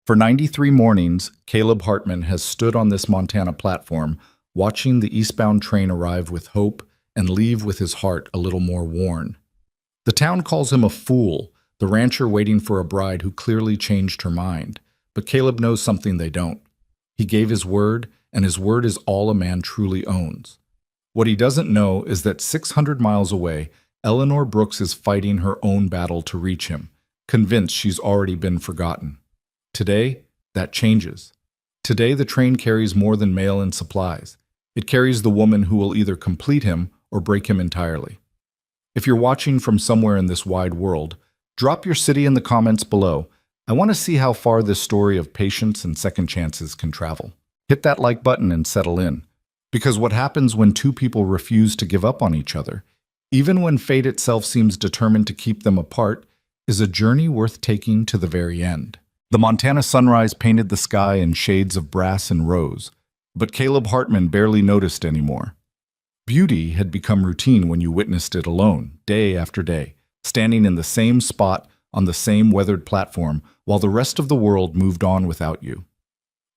For 93 mornings, Caleb Hartman has stood on this Montana platform, watching the eastbound train arrive with hope and leave with his heart a little more worn. The town calls him a fool, the rancher waiting for a bride who clearly changed her mind. But Caleb knows something they don't. He gave his word, and his word is all a man truly owns. What he doesn't know is that 600 miles away, Eleanor Brooks is fighting her own battle to reach him, convinced she's already been forgotten. Today, that changes. Today, the train carries more than mail and supplies. It carries the woman who will either complete him or break him entirely. If you're watching from somewhere in this wide world, drop your city in the comments below. I want to see how far this story of patience and second chances can travel. Hit that like button and settle in. Because what happens when two people refuse to give up on each other, even when fate itself seems determined to keep them apart, is a journey worth taking to the very end. The Montana sunrise painted the sky in shades of brass and rose, but Caleb Hartman barely noticed anymore. Beauty had become routine when you witnessed it alone, day after day, standing in the same spot on the same weathered platform while the rest of the world moved on without you.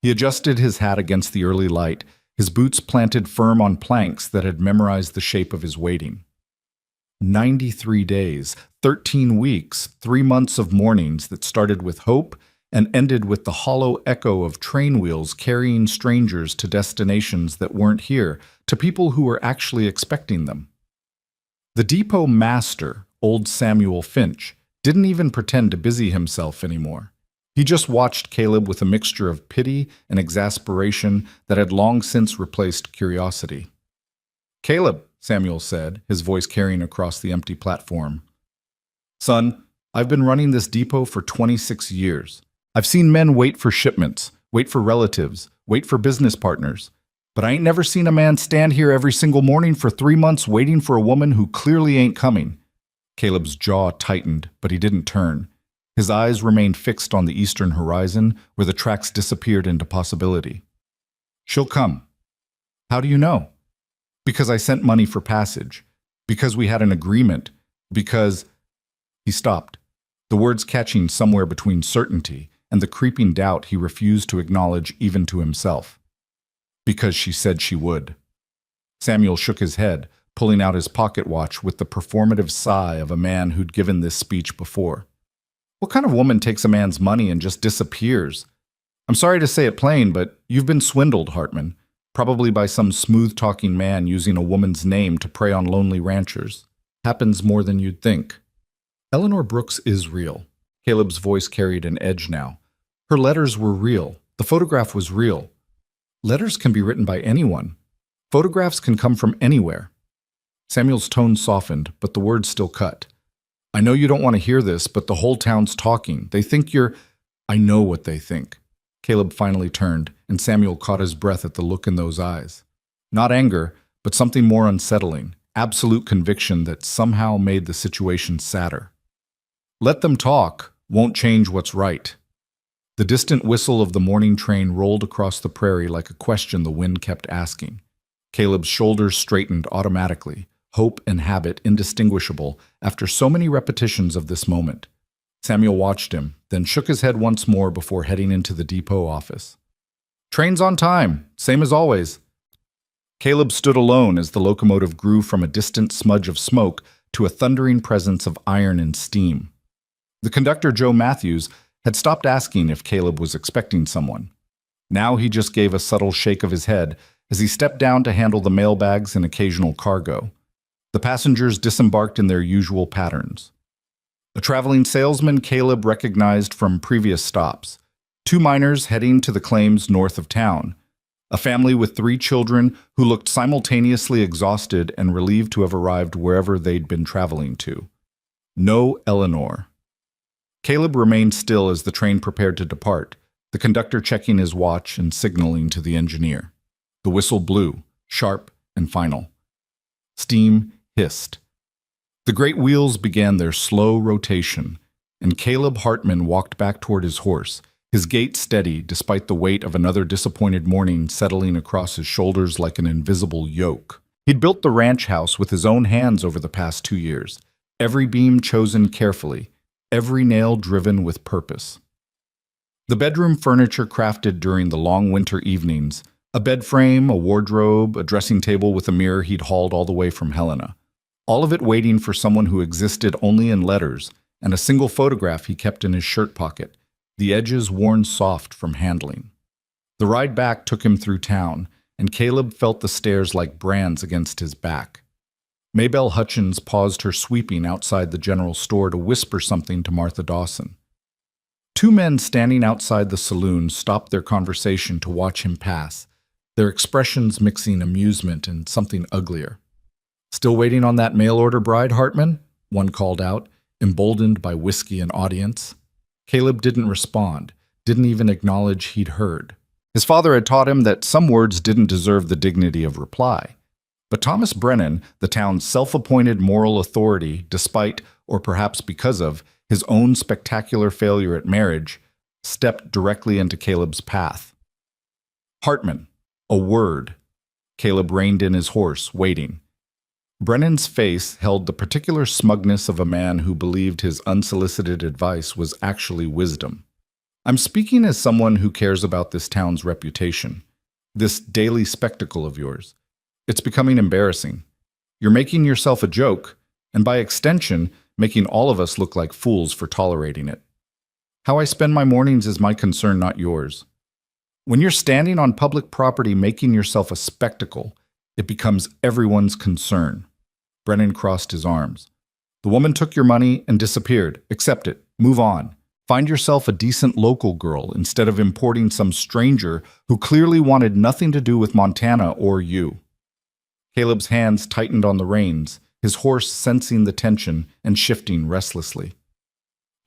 He adjusted his hat against the early light, his boots planted firm on planks that had memorized the shape of his waiting. 93 days, 13 weeks, 3 months of mornings that started with hope and ended with the hollow echo of train wheels carrying strangers to destinations that weren't here, to people who were actually expecting them. The depot master, old Samuel Finch, didn't even pretend to busy himself anymore. He just watched Caleb with a mixture of pity and exasperation that had long since replaced curiosity. "Caleb," Samuel said, his voice carrying across the empty platform. "Son, I've been running this depot for 26 years. I've seen men wait for shipments, wait for relatives, wait for business partners. But I ain't never seen a man stand here every single morning for 3 months waiting for a woman who clearly ain't coming." Caleb's jaw tightened, but he didn't turn. His eyes remained fixed on the eastern horizon, where the tracks disappeared into possibility. "She'll come." "How do you know?" "Because I sent money for passage. Because we had an agreement. Because—" He stopped, the words catching somewhere between certainty and the creeping doubt he refused to acknowledge even to himself. "Because she said she would." Samuel shook his head, pulling out his pocket watch with the performative sigh of a man who'd given this speech before. "What kind of woman takes a man's money and just disappears? I'm sorry to say it plain, but you've been swindled, Hartman, probably by some smooth-talking man using a woman's name to prey on lonely ranchers. Happens more than you'd think." Eleanor Brooks is real. Caleb's voice carried an edge now. Her letters were real. The photograph was real. Letters can be written by anyone. Photographs can come from anywhere. Samuel's tone softened, but the words still cut. "I know you don't want to hear this, but the whole town's talking. They think you're—" "I know what they think." Caleb finally turned, and Samuel caught his breath at the look in those eyes. Not anger, but something more unsettling, absolute conviction that somehow made the situation sadder. "Let them talk won't change what's right." The distant whistle of the morning train rolled across the prairie like a question the wind kept asking. Caleb's shoulders straightened automatically, hope and habit indistinguishable after so many repetitions of this moment. Samuel watched him, then shook his head once more before heading into the depot office. "Train's on time, same as always." Caleb stood alone as the locomotive grew from a distant smudge of smoke to a thundering presence of iron and steam. The conductor, Joe Matthews, had stopped asking if Caleb was expecting someone. Now he just gave a subtle shake of his head as he stepped down to handle the mailbags and occasional cargo. The passengers disembarked in their usual patterns. A traveling salesman Caleb recognized from previous stops. 2 miners heading to the claims north of town. A family with 3 children who looked simultaneously exhausted and relieved to have arrived wherever they'd been traveling to. No Eleanor. Caleb remained still as the train prepared to depart, the conductor checking his watch and signaling to the engineer. The whistle blew, sharp and final. Steam hissed. The great wheels began their slow rotation, and Caleb Hartman walked back toward his horse, his gait steady despite the weight of another disappointed morning settling across his shoulders like an invisible yoke. He'd built the ranch house with his own hands over the past 2 years, every beam chosen carefully, every nail driven with purpose. The bedroom furniture crafted during the long winter evenings, a bed frame, a wardrobe, a dressing table with a mirror he'd hauled all the way from Helena. All of it waiting for someone who existed only in letters, and a single photograph he kept in his shirt pocket, the edges worn soft from handling. The ride back took him through town, and Caleb felt the stairs like brands against his back. Maybelle Hutchins paused her sweeping outside the general store to whisper something to Martha Dawson. Two men standing outside the saloon stopped their conversation to watch him pass, their expressions mixing amusement and something uglier. "Still waiting on that mail-order bride, Hartman?" one called out, emboldened by whiskey and audience. Caleb didn't respond, didn't even acknowledge he'd heard. His father had taught him that some words didn't deserve the dignity of reply. But Thomas Brennan, the town's self-appointed moral authority, despite, or perhaps because of, his own spectacular failure at marriage, stepped directly into Caleb's path. "Hartman, a word." Caleb reined in his horse, waiting. Brennan's face held the particular smugness of a man who believed his unsolicited advice was actually wisdom. "I'm speaking as someone who cares about this town's reputation, this daily spectacle of yours. It's becoming embarrassing. You're making yourself a joke, and by extension, making all of us look like fools for tolerating it. How I spend my mornings is my concern, not yours. When you're standing on public property making yourself a spectacle, it becomes everyone's concern." Brennan crossed his arms. "The woman took your money and disappeared. Accept it. Move on. Find yourself a decent local girl instead of importing some stranger who clearly wanted nothing to do with Montana or you." Caleb's hands tightened on the reins, his horse sensing the tension and shifting restlessly.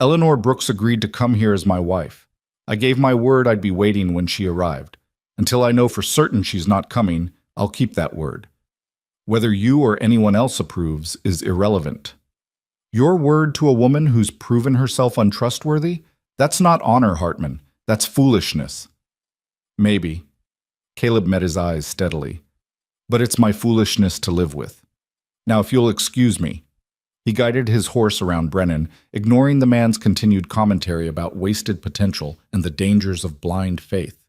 "Eleanor Brooks agreed to come here as my wife. I gave my word I'd be waiting when she arrived. Until I know for certain she's not coming, I'll keep that word. Whether you or anyone else approves is irrelevant. Your word to a woman who's proven herself untrustworthy? That's not honor, Hartman. That's foolishness." "Maybe." Caleb met his eyes steadily. "But it's my foolishness to live with. Now, if you'll excuse me." He guided his horse around Brennan, ignoring the man's continued commentary about wasted potential and the dangers of blind faith.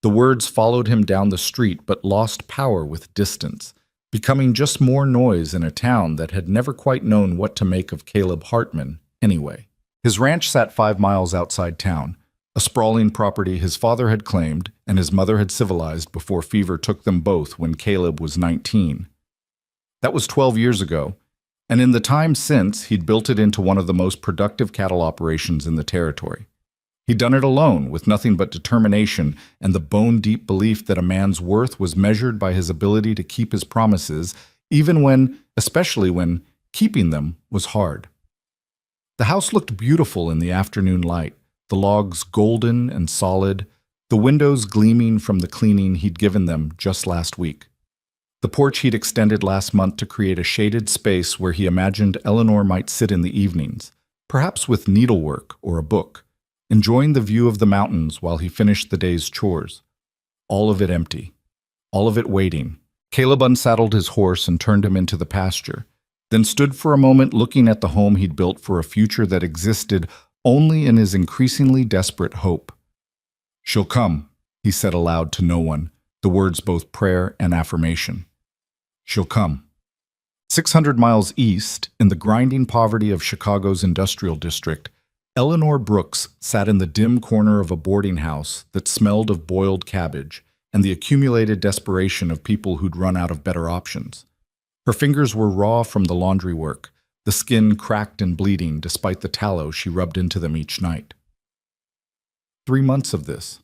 The words followed him down the street but lost power with distance, becoming just more noise in a town that had never quite known what to make of Caleb Hartman anyway. His ranch sat 5 miles outside town, a sprawling property his father had claimed and his mother had civilized before fever took them both when Caleb was 19. That was 12 years ago, and in the time since, he'd built it into one of the most productive cattle operations in the territory. He'd done it alone, with nothing but determination and the bone-deep belief that a man's worth was measured by his ability to keep his promises, even when, especially when, keeping them was hard. The house looked beautiful in the afternoon light, the logs golden and solid, the windows gleaming from the cleaning he'd given them just last week. The porch he'd extended last month to create a shaded space where he imagined Eleanor might sit in the evenings, perhaps with needlework or a book, enjoying the view of the mountains while he finished the day's chores. All of it empty. All of it waiting. Caleb unsaddled his horse and turned him into the pasture, then stood for a moment looking at the home he'd built for a future that existed only in his increasingly desperate hope. "She'll come," he said aloud to no one, the words both prayer and affirmation. "She'll come." 600 miles east, in the grinding poverty of Chicago's industrial district, Eleanor Brooks sat in the dim corner of a boarding house that smelled of boiled cabbage and the accumulated desperation of people who'd run out of better options. Her fingers were raw from the laundry work, the skin cracked and bleeding despite the tallow she rubbed into them each night. 3 months of this.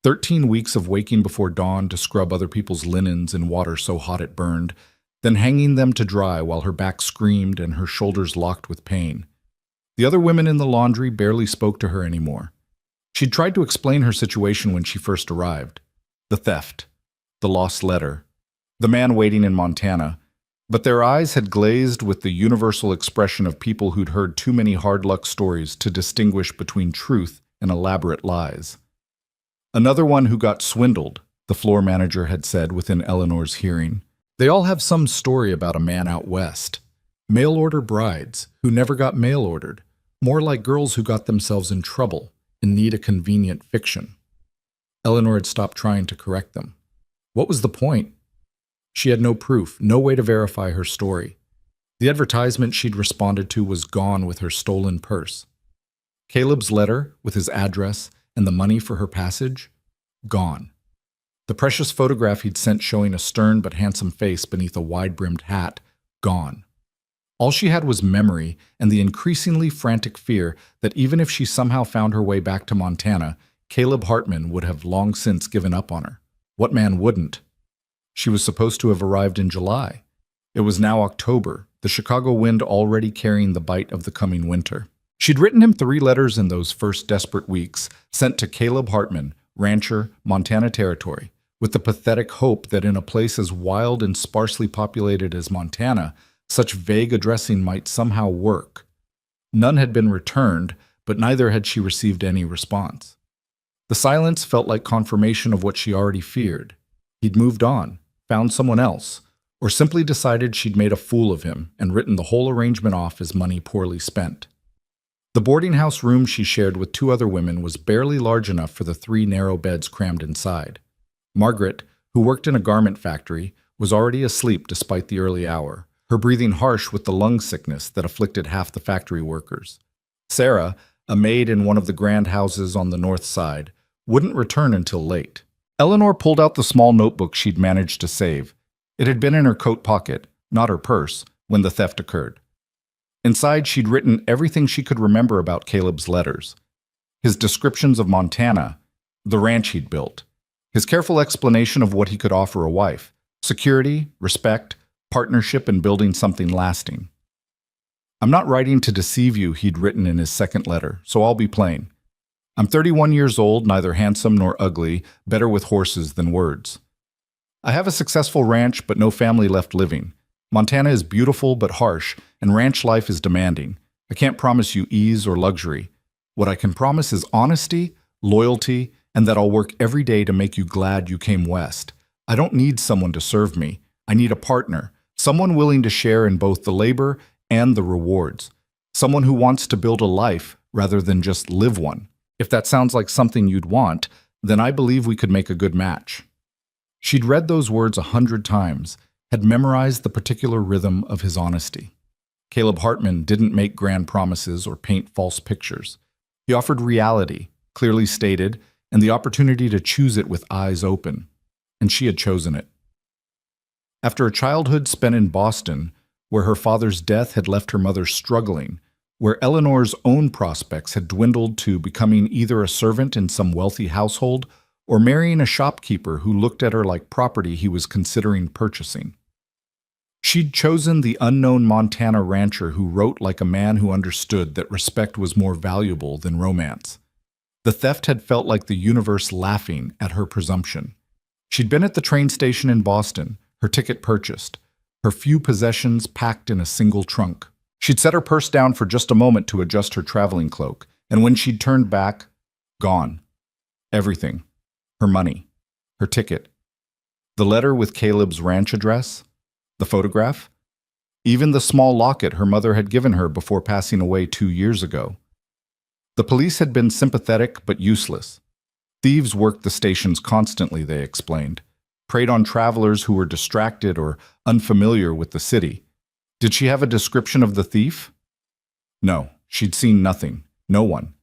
13 weeks of waking before dawn to scrub other people's linens in water so hot it burned, then hanging them to dry while her back screamed and her shoulders locked with pain. The other women in the laundry barely spoke to her anymore. She'd tried to explain her situation when she first arrived. The theft, the lost letter, the man waiting in Montana, but their eyes had glazed with the universal expression of people who'd heard too many hard-luck stories to distinguish between truth and elaborate lies. "Another one who got swindled," the floor manager had said within Eleanor's hearing. "They all have some story about a man out west. Mail-order brides who never got mail-ordered, more like girls who got themselves in trouble, and need a convenient fiction. Eleanor had stopped trying to correct them. What was the point? She had no proof, no way to verify her story. The advertisement she'd responded to was gone with her stolen purse. Caleb's letter, with his address and the money for her passage, gone. The precious photograph he'd sent showing a stern but handsome face beneath a wide-brimmed hat, gone. All she had was memory and the increasingly frantic fear that even if she somehow found her way back to Montana, Caleb Hartman would have long since given up on her. What man wouldn't? She was supposed to have arrived in July. It was now October, the Chicago wind already carrying the bite of the coming winter. She'd written him 3 letters in those first desperate weeks, sent to Caleb Hartman, rancher, Montana Territory, with the pathetic hope that in a place as wild and sparsely populated as Montana, such vague addressing might somehow work. None had been returned, but neither had she received any response. The silence felt like confirmation of what she already feared. He'd moved on, found someone else, or simply decided she'd made a fool of him and written the whole arrangement off as money poorly spent. The boarding house room she shared with 2 other women was barely large enough for the 3 narrow beds crammed inside. Margaret, who worked in a garment factory, was already asleep despite the early hour, her breathing harsh with the lung sickness that afflicted half the factory workers. Sarah, a maid in one of the grand houses on the north side, wouldn't return until late. Eleanor pulled out the small notebook she'd managed to save. It had been in her coat pocket, not her purse, when the theft occurred. Inside, she'd written everything she could remember about Caleb's letters. His descriptions of Montana, the ranch he'd built, his careful explanation of what he could offer a wife, security, respect, partnership, and building something lasting. "I'm not writing to deceive you," he'd written in his second letter, "so I'll be plain. I'm 31 years old, neither handsome nor ugly, better with horses than words. I have a successful ranch, but no family left living. Montana is beautiful but harsh, and ranch life is demanding. I can't promise you ease or luxury. What I can promise is honesty, loyalty, and that I'll work every day to make you glad you came west. I don't need someone to serve me. I need a partner, someone willing to share in both the labor and the rewards, someone who wants to build a life rather than just live one. If that sounds like something you'd want, then I believe we could make a good match." She'd read those words 100 times, had memorized the particular rhythm of his honesty. Caleb Hartman didn't make grand promises or paint false pictures. He offered reality, clearly stated, and the opportunity to choose it with eyes open. And she had chosen it. After a childhood spent in Boston, where her father's death had left her mother struggling, where Eleanor's own prospects had dwindled to becoming either a servant in some wealthy household or marrying a shopkeeper who looked at her like property he was considering purchasing. She'd chosen the unknown Montana rancher who wrote like a man who understood that respect was more valuable than romance. The theft had felt like the universe laughing at her presumption. She'd been at the train station in Boston, her ticket purchased, her few possessions packed in a single trunk. She'd set her purse down for just a moment to adjust her traveling cloak, and when she'd turned back, gone. Everything. Her money. Her ticket. The letter with Caleb's ranch address. The photograph. Even the small locket her mother had given her before passing away 2 years ago. The police had been sympathetic but useless. Thieves worked the stations constantly, they explained, preyed on travelers who were distracted or unfamiliar with the city. Did she have a description of the thief? No, she'd seen nothing, no one.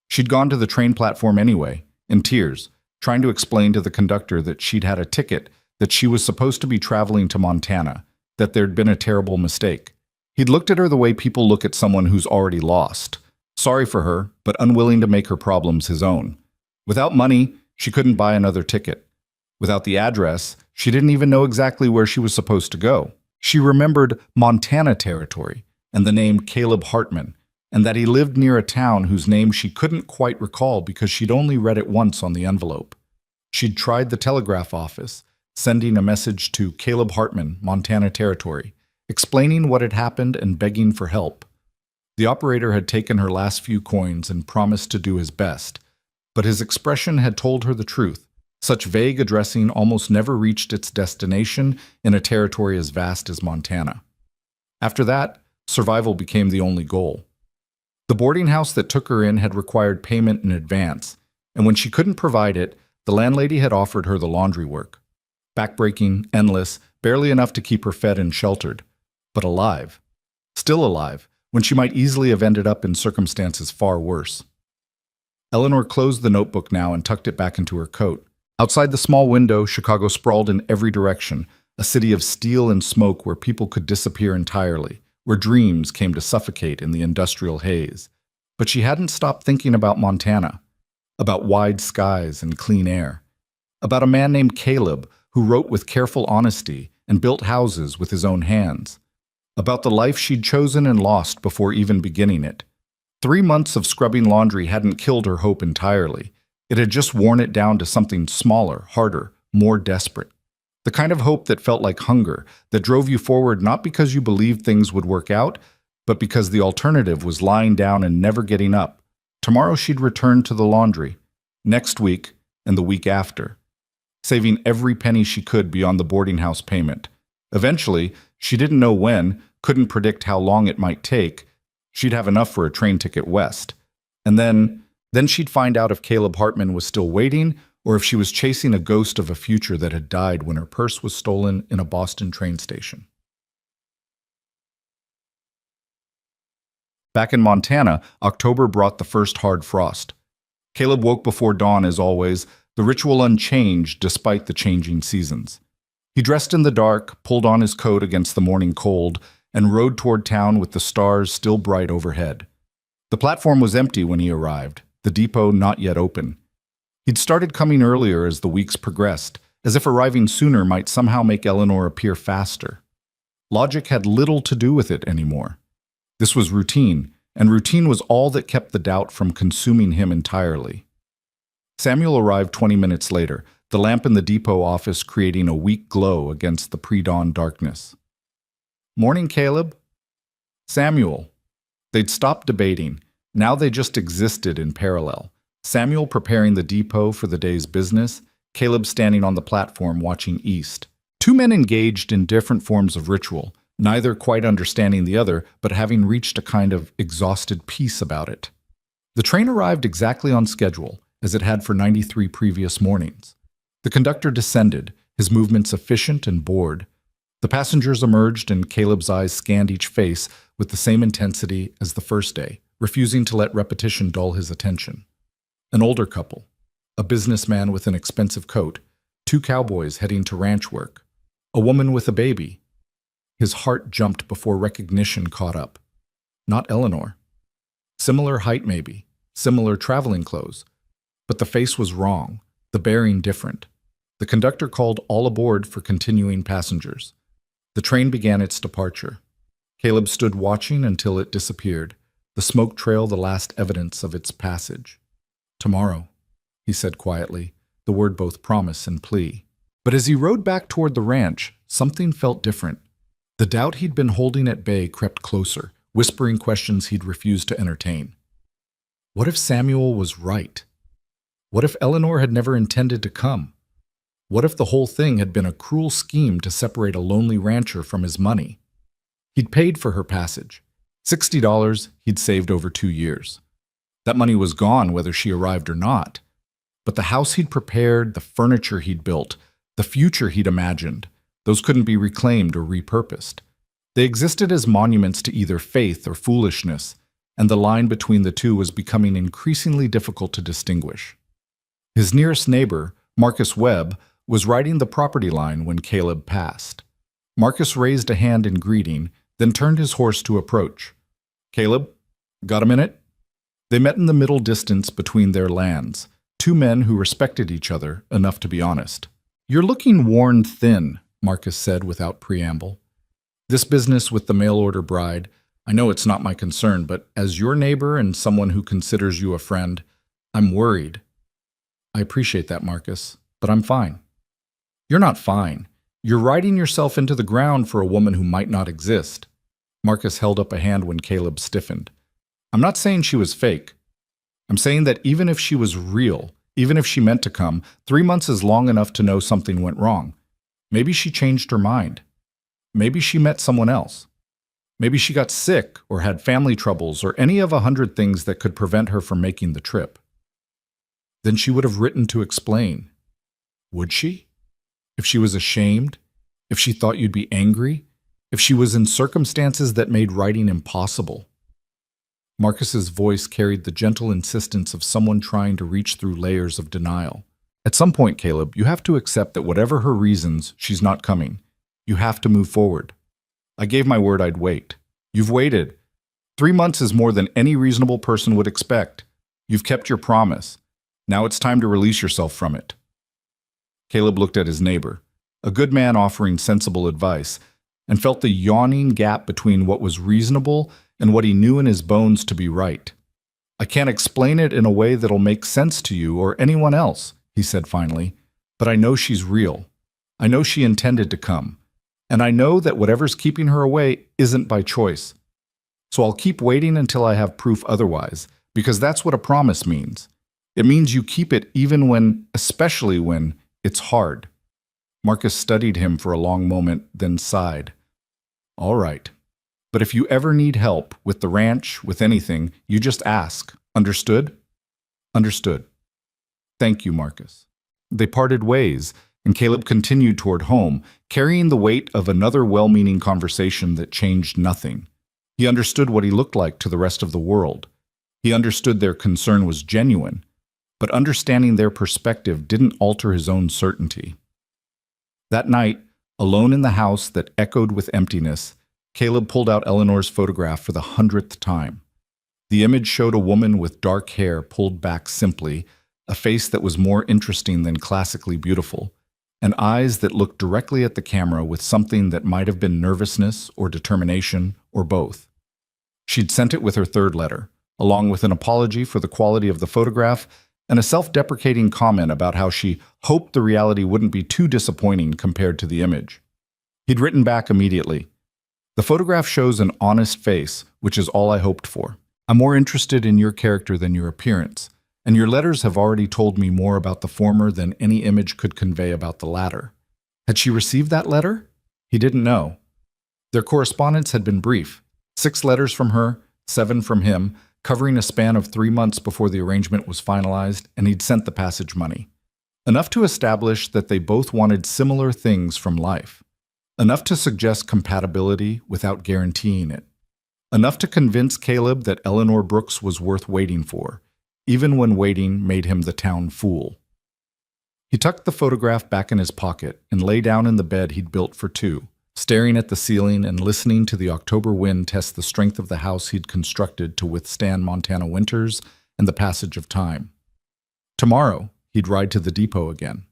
She'd gone to the train platform anyway, in tears, trying to explain to the conductor that she'd had a ticket, that she was supposed to be traveling to Montana, that there'd been a terrible mistake. He'd looked at her the way people look at someone who's already lost. Sorry for her, but unwilling to make her problems his own. Without money, she couldn't buy another ticket. Without the address, she didn't even know exactly where she was supposed to go. She remembered Montana Territory and the name Caleb Hartman, and that he lived near a town whose name she couldn't quite recall because she'd only read it once on the envelope. She'd tried the telegraph office, sending a message to Caleb Hartman, Montana Territory, explaining what had happened and begging for help. The operator had taken her last few coins and promised to do his best, but his expression had told her the truth. Such vague addressing almost never reached its destination in a territory as vast as Montana. After that, survival became the only goal. The boarding house that took her in had required payment in advance, and when she couldn't provide it, the landlady had offered her the laundry work. Backbreaking, endless, barely enough to keep her fed and sheltered, but alive. Still alive, when she might easily have ended up in circumstances far worse. Eleanor closed the notebook now and tucked it back into her coat. Outside the small window, Chicago sprawled in every direction, a city of steel and smoke where people could disappear entirely, where dreams came to suffocate in the industrial haze. But she hadn't stopped thinking about Montana, about wide skies and clean air, about a man named Caleb who wrote with careful honesty and built houses with his own hands, about the life she'd chosen and lost before even beginning it. 3 months of scrubbing laundry hadn't killed her hope entirely. It had just worn it down to something smaller, harder, more desperate. The kind of hope that felt like hunger, that drove you forward not because you believed things would work out, but because the alternative was lying down and never getting up. Tomorrow she'd return to the laundry. Next week, and the week after. Saving every penny she could beyond the boarding house payment. Eventually, she didn't know when, couldn't predict how long it might take. She'd have enough for a train ticket west. And then she'd find out if Caleb Hartman was still waiting or if she was chasing a ghost of a future that had died when her purse was stolen in a Boston train station. Back in Montana, October brought the first hard frost. Caleb woke before dawn as always, the ritual unchanged despite the changing seasons. He dressed in the dark, pulled on his coat against the morning cold, and rode toward town with the stars still bright overhead. The platform was empty when he arrived, the depot not yet open. He'd started coming earlier as the weeks progressed, as if arriving sooner might somehow make Eleanor appear faster. Logic had little to do with it anymore. This was routine, and routine was all that kept the doubt from consuming him entirely. Samuel arrived 20 minutes later, the lamp in the depot office creating a weak glow against the pre-dawn darkness. "Morning, Caleb." "Samuel." They'd stopped debating. Now they just existed in parallel. Samuel preparing the depot for the day's business, Caleb standing on the platform watching east. 2 men engaged in different forms of ritual, neither quite understanding the other, but having reached a kind of exhausted peace about it. The train arrived exactly on schedule, as it had for 93 previous mornings. The conductor descended, his movements efficient and bored. The passengers emerged and Caleb's eyes scanned each face with the same intensity as the first day, refusing to let repetition dull his attention. An older couple, a businessman with an expensive coat, 2 cowboys heading to ranch work, a woman with a baby. His heart jumped before recognition caught up. Not Eleanor. Similar height maybe, similar traveling clothes, but the face was wrong, the bearing different. The conductor called all aboard for continuing passengers. The train began its departure. Caleb stood watching until it disappeared, the smoke trail the last evidence of its passage. "Tomorrow," he said quietly, the word both promise and plea. But as he rode back toward the ranch, something felt different. The doubt he'd been holding at bay crept closer, whispering questions he'd refused to entertain. What if Samuel was right? What if Eleanor had never intended to come? What if the whole thing had been a cruel scheme to separate a lonely rancher from his money? He'd paid for her passage. $60 he'd saved over 2 years. That money was gone whether she arrived or not. But the house he'd prepared, the furniture he'd built, the future he'd imagined, those couldn't be reclaimed or repurposed. They existed as monuments to either faith or foolishness, and the line between the two was becoming increasingly difficult to distinguish. His nearest neighbor, Marcus Webb, was riding the property line when Caleb passed. Marcus raised a hand in greeting, then turned his horse to approach. "Caleb, got a minute?" They met in the middle distance between their lands, 2 men who respected each other enough to be honest. "You're looking worn thin," Marcus said without preamble. "This business with the mail-order bride, I know it's not my concern, but as your neighbor and someone who considers you a friend, I'm worried." "I appreciate that, Marcus, but I'm fine." "You're not fine. You're riding yourself into the ground for a woman who might not exist." Marcus held up a hand when Caleb stiffened. "I'm not saying she was fake. I'm saying that even if she was real, even if she meant to come, 3 months is long enough to know something went wrong. Maybe she changed her mind. Maybe she met someone else. Maybe she got sick or had family troubles or any of 100 things that could prevent her from making the trip. Then she would have written to explain. Would she? If she was ashamed? If she thought you'd be angry? If she was in circumstances that made writing impossible? Marcus's voice carried the gentle insistence of someone trying to reach through layers of denial. At some point, Caleb, you have to accept that whatever her reasons, she's not coming. You have to move forward. I gave my word I'd wait. You've waited. 3 months is more than any reasonable person would expect. You've kept your promise. Now it's time to release yourself from it. Caleb looked at his neighbor, a good man offering sensible advice, and felt the yawning gap between what was reasonable and what he knew in his bones to be right. I can't explain it in a way that'll make sense to you or anyone else, he said finally, but I know she's real. I know she intended to come. And I know that whatever's keeping her away isn't by choice. So I'll keep waiting until I have proof otherwise, because that's what a promise means. It means you keep it even when, especially when, it's hard. Marcus studied him for a long moment, then sighed. All right. But if you ever need help with the ranch, with anything, you just ask. Understood? Understood. Thank you, Marcus. They parted ways, and Caleb continued toward home, carrying the weight of another well-meaning conversation that changed nothing. He understood what he looked like to the rest of the world. He understood their concern was genuine, but understanding their perspective didn't alter his own certainty. That night, alone in the house that echoed with emptiness, Caleb pulled out Eleanor's photograph for the 100th time. The image showed a woman with dark hair pulled back simply, a face that was more interesting than classically beautiful, and eyes that looked directly at the camera with something that might have been nervousness or determination or both. She'd sent it with her third letter, along with an apology for the quality of the photograph and a self-deprecating comment about how she hoped the reality wouldn't be too disappointing compared to the image. He'd written back immediately, "The photograph shows an honest face, which is all I hoped for. I'm more interested in your character than your appearance, and your letters have already told me more about the former than any image could convey about the latter." Had she received that letter? He didn't know. Their correspondence had been brief. 6 letters from her, 7 from him, covering a span of 3 months before the arrangement was finalized, and he'd sent the passage money. Enough to establish that they both wanted similar things from life. Enough to suggest compatibility without guaranteeing it. Enough to convince Caleb that Eleanor Brooks was worth waiting for, even when waiting made him the town fool. He tucked the photograph back in his pocket and lay down in the bed he'd built for 2, staring at the ceiling and listening to the October wind test the strength of the house he'd constructed to withstand Montana winters and the passage of time. Tomorrow, he'd ride to the depot again,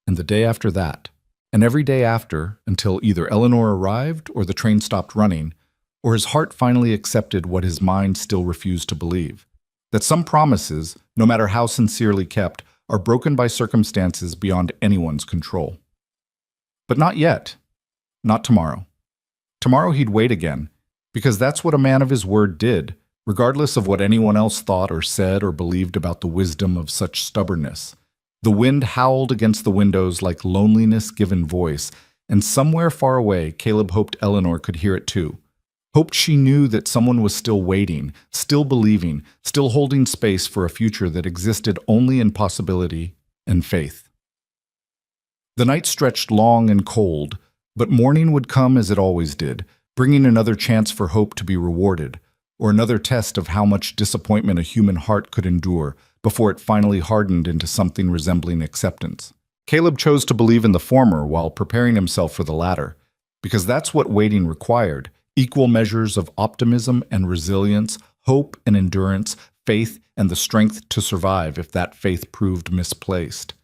and the day after that, and every day after until either Eleanor arrived or the train stopped running, or his heart finally accepted what his mind still refused to believe, that some promises, no matter how sincerely kept, are broken by circumstances beyond anyone's control. But not yet. Not tomorrow. Tomorrow he'd wait again, because that's what a man of his word did, regardless of what anyone else thought or said or believed about the wisdom of such stubbornness. The wind howled against the windows like loneliness given voice, and somewhere far away Caleb hoped Eleanor could hear it too. Hoped she knew that someone was still waiting, still believing, still holding space for a future that existed only in possibility and faith. The night stretched long and cold, but morning would come as it always did, bringing another chance for hope to be rewarded, or another test of how much disappointment a human heart could endure before it finally hardened into something resembling acceptance. Caleb chose to believe in the former while preparing himself for the latter, because that's what waiting required: equal measures of optimism and resilience, hope and endurance, faith and the strength to survive if that faith proved misplaced.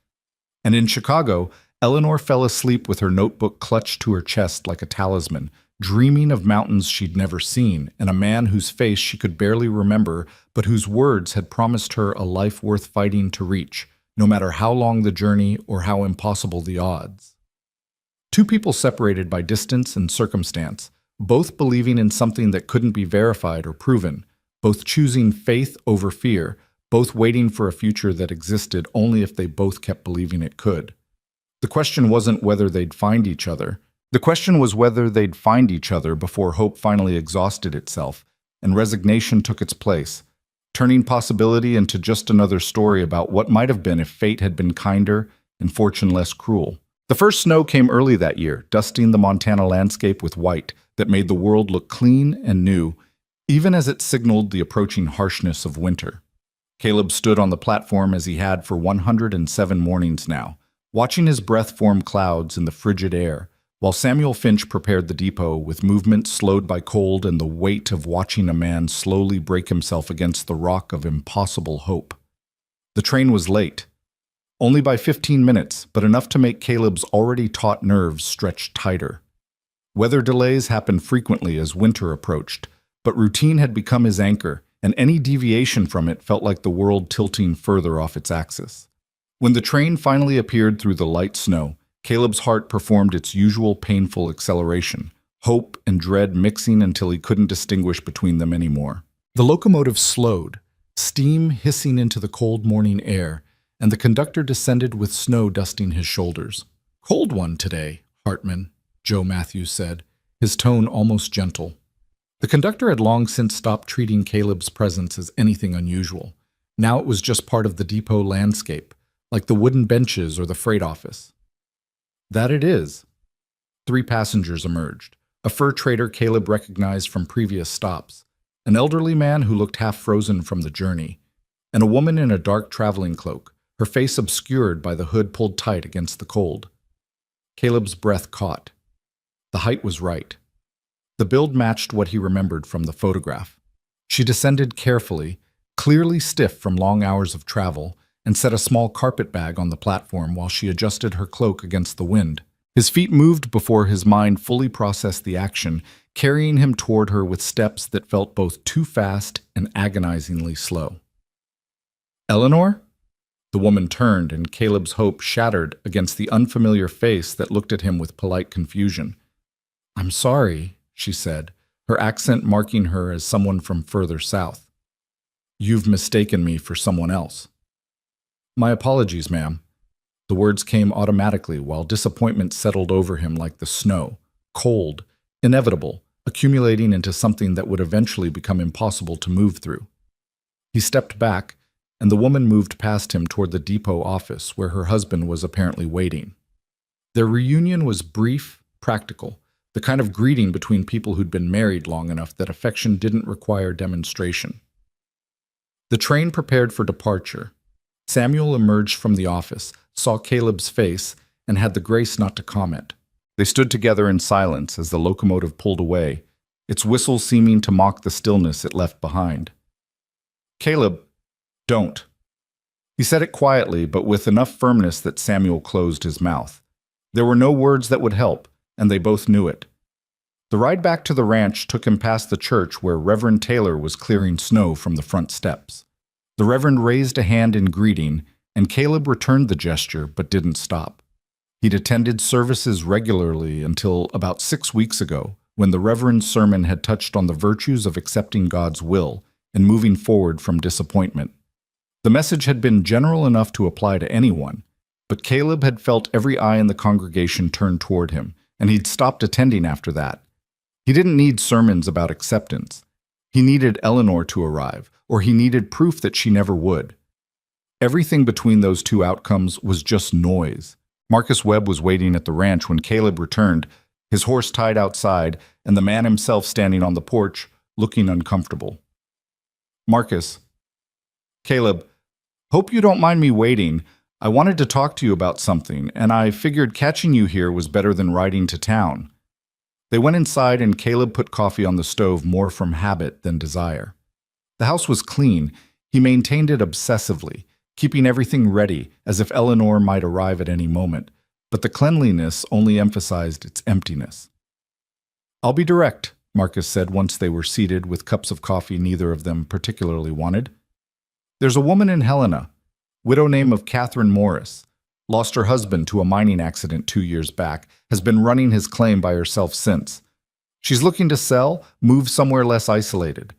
And in Chicago, Eleanor fell asleep with her notebook clutched to her chest like a talisman, dreaming of mountains she'd never seen and a man whose face she could barely remember, but whose words had promised her a life worth fighting to reach, no matter how long the journey or how impossible the odds. 2 people separated by distance and circumstance, both believing in something that couldn't be verified or proven, both choosing faith over fear, both waiting for a future that existed only if they both kept believing it could. The question wasn't whether they'd find each other. The question was whether they'd find each other before hope finally exhausted itself, and resignation took its place, turning possibility into just another story about what might have been if fate had been kinder and fortune less cruel. The first snow came early that year, dusting the Montana landscape with white that made the world look clean and new, even as it signaled the approaching harshness of winter. Caleb stood on the platform as he had for 107 mornings now, watching his breath form clouds in the frigid air, while Samuel Finch prepared the depot with movement slowed by cold and the weight of watching a man slowly break himself against the rock of impossible hope. The train was late. Only by 15 minutes, but enough to make Caleb's already taut nerves stretch tighter. Weather delays happened frequently as winter approached, but routine had become his anchor, and any deviation from it felt like the world tilting further off its axis. When the train finally appeared through the light snow, Caleb's heart performed its usual painful acceleration, hope and dread mixing until he couldn't distinguish between them anymore. The locomotive slowed, steam hissing into the cold morning air, and the conductor descended with snow dusting his shoulders. "Cold one today, Hartman," Joe Matthews said, his tone almost gentle. The conductor had long since stopped treating Caleb's presence as anything unusual. Now it was just part of the depot landscape, like the wooden benches or the freight office. "That it is." 3 passengers emerged, a fur trader Caleb recognized from previous stops, an elderly man who looked half frozen from the journey, and a woman in a dark traveling cloak, her face obscured by the hood pulled tight against the cold. Caleb's breath caught. The height was right. The build matched what he remembered from the photograph. She descended carefully, clearly stiff from long hours of travel, and set a small carpet bag on the platform while she adjusted her cloak against the wind. His feet moved before his mind fully processed the action, carrying him toward her with steps that felt both too fast and agonizingly slow. "Eleanor?" The woman turned, and Caleb's hope shattered against the unfamiliar face that looked at him with polite confusion. "I'm sorry," she said, her accent marking her as someone from further south. "You've mistaken me for someone else." "My apologies, ma'am." The words came automatically while disappointment settled over him like the snow, cold, inevitable, accumulating into something that would eventually become impossible to move through. He stepped back, and the woman moved past him toward the depot office where her husband was apparently waiting. Their reunion was brief, practical, the kind of greeting between people who'd been married long enough that affection didn't require demonstration. The train prepared for departure. Samuel emerged from the office, saw Caleb's face, and had the grace not to comment. They stood together in silence as the locomotive pulled away, its whistle seeming to mock the stillness it left behind. "Caleb, don't." He said it quietly, but with enough firmness that Samuel closed his mouth. There were no words that would help, and they both knew it. The ride back to the ranch took him past the church where Reverend Taylor was clearing snow from the front steps. The Reverend raised a hand in greeting, and Caleb returned the gesture but didn't stop. He'd attended services regularly until about 6 weeks ago, when the Reverend's sermon had touched on the virtues of accepting God's will and moving forward from disappointment. The message had been general enough to apply to anyone, but Caleb had felt every eye in the congregation turn toward him, and he'd stopped attending after that. He didn't need sermons about acceptance. He needed Eleanor to arrive, or he needed proof that she never would. Everything between those two outcomes was just noise. Marcus Webb was waiting at the ranch when Caleb returned, his horse tied outside, and the man himself standing on the porch, looking uncomfortable. "Marcus." "Caleb, hope you don't mind me waiting. I wanted to talk to you about something, and I figured catching you here was better than riding to town." They went inside, and Caleb put coffee on the stove more from habit than desire. The house was clean. He maintained it obsessively, keeping everything ready, as if Eleanor might arrive at any moment, but the cleanliness only emphasized its emptiness. "I'll be direct," Marcus said once they were seated with cups of coffee neither of them particularly wanted. "There's a woman in Helena, widow name of Catherine Morris, lost her husband to a mining accident 2 years back, has been running his claim by herself since. She's looking to sell, move somewhere less isolated.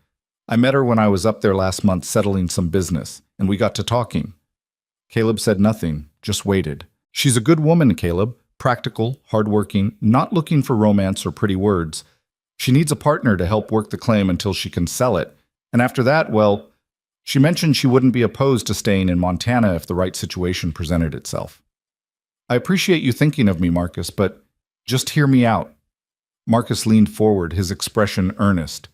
I met her when I was up there last month settling some business, and we got to talking." Caleb said nothing, just waited. "She's a good woman, Caleb," Practical, hardworking, not looking for romance or pretty words. She needs a partner to help work the claim until she can sell it. And after that, well, she mentioned she wouldn't be opposed to staying in Montana if the right situation presented itself. I appreciate you thinking of me, Marcus, but just hear me out. Marcus leaned forward, his expression earnest.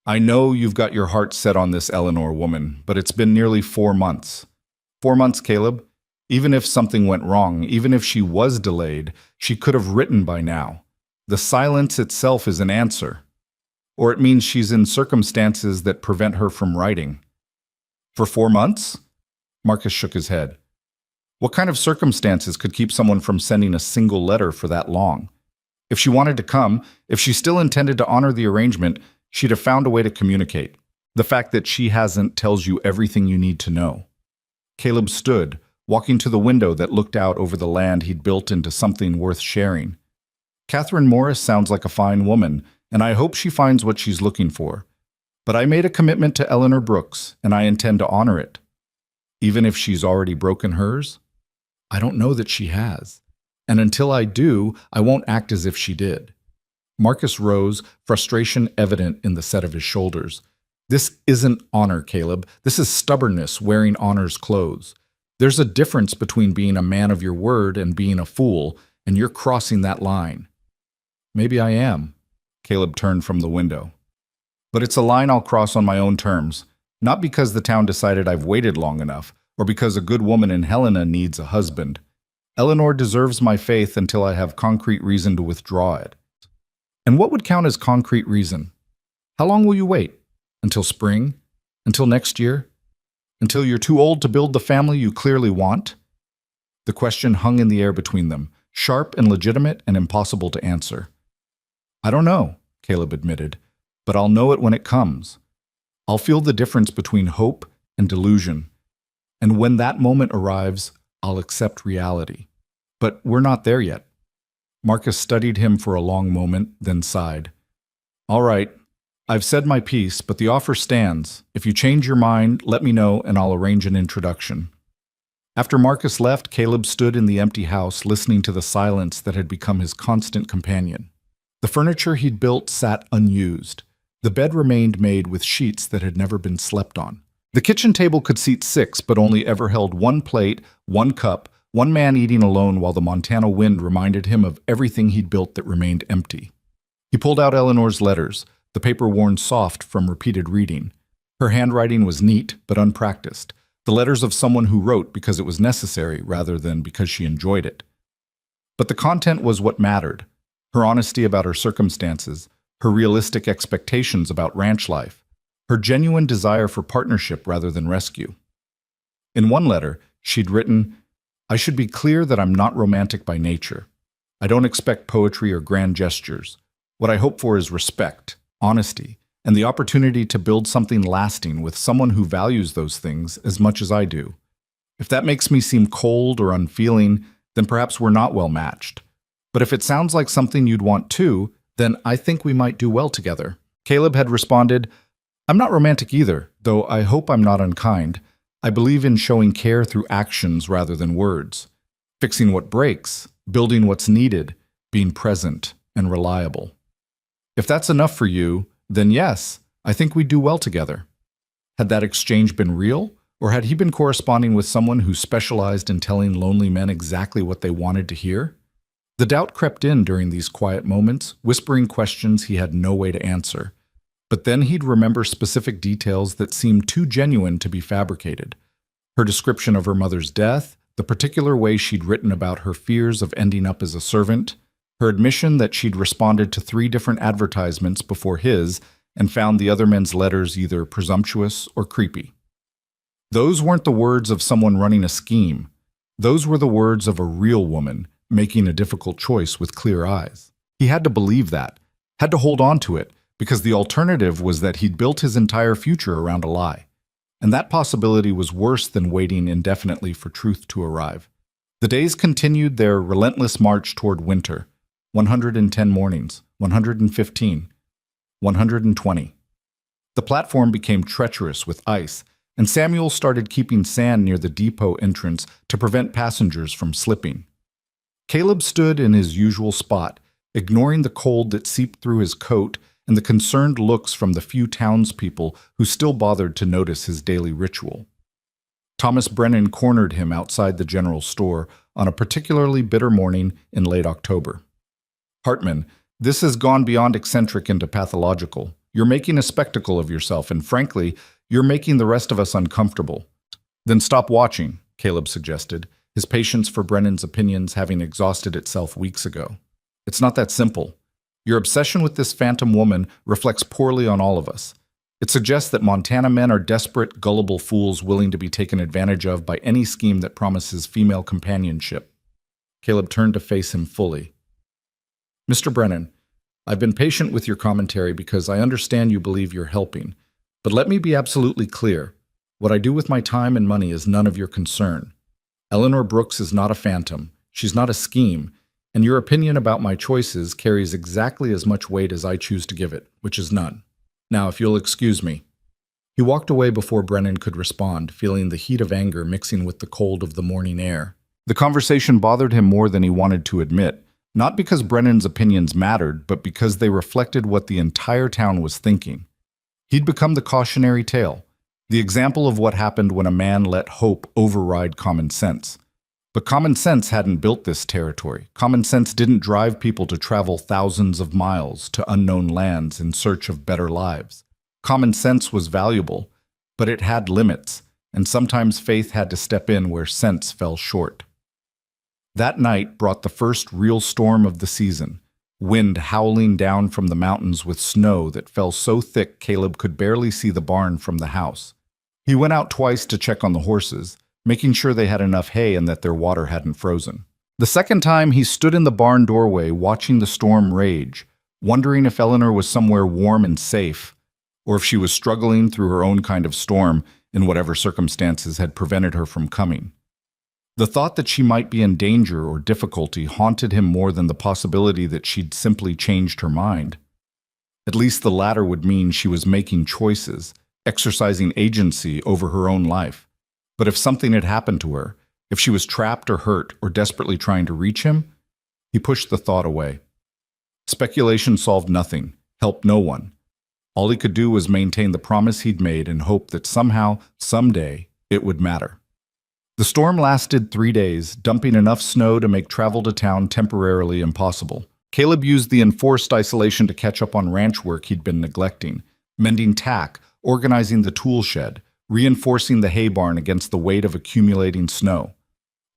I know you've got your heart set on this Eleanor woman, but it's been nearly 4 months. 4 months, Caleb. Even if something went wrong, even if she was delayed, she could have written by now. The silence itself is an answer. Or it means she's in circumstances that prevent her from writing. For 4 months? Marcus shook his head. What kind of circumstances could keep someone from sending a single letter for that long? If she wanted to come, if she still intended to honor the arrangement, she'd have found a way to communicate. The fact that she hasn't tells you everything you need to know. Caleb stood, walking to the window that looked out over the land he'd built into something worth sharing. Catherine Morris sounds like a fine woman, and I hope she finds what she's looking for. But I made a commitment to Eleanor Brooks, and I intend to honor it. Even if she's already broken hers? I don't know that she has. And until I do, I won't act as if she did. Marcus rose, frustration evident in the set of his shoulders. This isn't honor, Caleb. This is stubbornness wearing honor's clothes. There's a difference between being a man of your word and being a fool, and you're crossing that line. Maybe I am. Caleb turned from the window. But it's a line I'll cross on my own terms, not because the town decided I've waited long enough, or because a good woman in Helena needs a husband. Eleanor deserves my faith until I have concrete reason to withdraw it. And what would count as concrete reason? How long will you wait? Until spring? Until next year? Until you're too old to build the family you clearly want? The question hung in the air between them, sharp and legitimate and impossible to answer. I don't know, Caleb admitted, but I'll know it when it comes. I'll feel the difference between hope and delusion. And when that moment arrives, I'll accept reality. But we're not there yet. Marcus studied him for a long moment, then sighed. All right, I've said my piece, but the offer stands. If you change your mind, let me know and I'll arrange an introduction. After Marcus left, Caleb stood in the empty house, listening to the silence that had become his constant companion. The furniture he'd built sat unused. The bed remained made with sheets that had never been slept on. The kitchen table could seat 6, but only ever held 1 plate, 1 cup, 1 man eating alone while the Montana wind reminded him of everything he'd built that remained empty. He pulled out Eleanor's letters, the paper worn soft from repeated reading. Her handwriting was neat but unpracticed, the letters of someone who wrote because it was necessary rather than because she enjoyed it. But the content was what mattered. Her honesty about her circumstances, her realistic expectations about ranch life, her genuine desire for partnership rather than rescue. In one letter, she'd written, I should be clear that I'm not romantic by nature. I don't expect poetry or grand gestures. What I hope for is respect, honesty, and the opportunity to build something lasting with someone who values those things as much as I do. If that makes me seem cold or unfeeling, then perhaps we're not well matched. But if it sounds like something you'd want too, then I think we might do well together. Caleb had responded, I'm not romantic either, though I hope I'm not unkind. I believe in showing care through actions rather than words, fixing what breaks, building what's needed, being present and reliable. If that's enough for you, then yes, I think we'd do well together. Had that exchange been real, or had he been corresponding with someone who specialized in telling lonely men exactly what they wanted to hear? The doubt crept in during these quiet moments, whispering questions he had no way to answer. But then he'd remember specific details that seemed too genuine to be fabricated. Her description of her mother's death, the particular way she'd written about her fears of ending up as a servant, her admission that she'd responded to 3 different advertisements before his and found the other men's letters either presumptuous or creepy. Those weren't the words of someone running a scheme. Those were the words of a real woman making a difficult choice with clear eyes. He had to believe that, had to hold on to it, because the alternative was that he'd built his entire future around a lie. And that possibility was worse than waiting indefinitely for truth to arrive. The days continued their relentless march toward winter. 110 mornings, 115, 120. The platform became treacherous with ice, and Samuel started keeping sand near the depot entrance to prevent passengers from slipping. Caleb stood in his usual spot, ignoring the cold that seeped through his coat and the concerned looks from the few townspeople who still bothered to notice his daily ritual. Thomas Brennan cornered him outside the general store on a particularly bitter morning in late October. "Hartman, this has gone beyond eccentric into pathological. You're making a spectacle of yourself, and frankly, you're making the rest of us uncomfortable." "Then stop watching," Caleb suggested, his patience for Brennan's opinions having exhausted itself weeks ago. "It's not that simple. Your obsession with this phantom woman reflects poorly on all of us. It suggests that Montana men are desperate, gullible fools willing to be taken advantage of by any scheme that promises female companionship." Caleb turned to face him fully. "Mr. Brennan, I've been patient with your commentary because I understand you believe you're helping. But let me be absolutely clear. What I do with my time and money is none of your concern. Eleanor Brooks is not a phantom. She's not a scheme. And your opinion about my choices carries exactly as much weight as I choose to give it, which is none. Now, if you'll excuse me." He walked away before Brennan could respond, feeling the heat of anger mixing with the cold of the morning air. The conversation bothered him more than he wanted to admit, not because Brennan's opinions mattered, but because they reflected what the entire town was thinking. He'd become the cautionary tale, the example of what happened when a man let hope override common sense. But common sense hadn't built this territory. Common sense didn't drive people to travel thousands of miles to unknown lands in search of better lives. Common sense was valuable, but it had limits, and sometimes faith had to step in where sense fell short. That night brought the first real storm of the season, wind howling down from the mountains with snow that fell so thick Caleb could barely see the barn from the house. He went out twice to check on the horses, making sure they had enough hay and that their water hadn't frozen. The second time, he stood in the barn doorway watching the storm rage, wondering if Eleanor was somewhere warm and safe, or if she was struggling through her own kind of storm in whatever circumstances had prevented her from coming. The thought that she might be in danger or difficulty haunted him more than the possibility that she'd simply changed her mind. At least the latter would mean she was making choices, exercising agency over her own life. But if something had happened to her, if she was trapped or hurt or desperately trying to reach him, he pushed the thought away. Speculation solved nothing, helped no one. All he could do was maintain the promise he'd made and hope that somehow, someday, it would matter. The storm lasted 3 days, dumping enough snow to make travel to town temporarily impossible. Caleb used the enforced isolation to catch up on ranch work he'd been neglecting, mending tack, organizing the tool shed, reinforcing the hay barn against the weight of accumulating snow.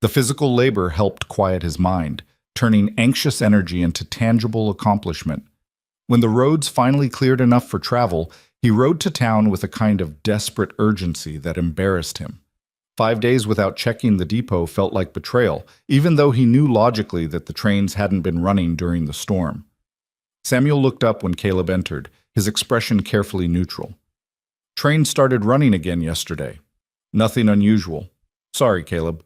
The physical labor helped quiet his mind, turning anxious energy into tangible accomplishment. When the roads finally cleared enough for travel, he rode to town with a kind of desperate urgency that embarrassed him. 5 days without checking the depot felt like betrayal, even though he knew logically that the trains hadn't been running during the storm. Samuel looked up when Caleb entered, his expression carefully neutral. "Train started running again yesterday. Nothing unusual. Sorry, Caleb."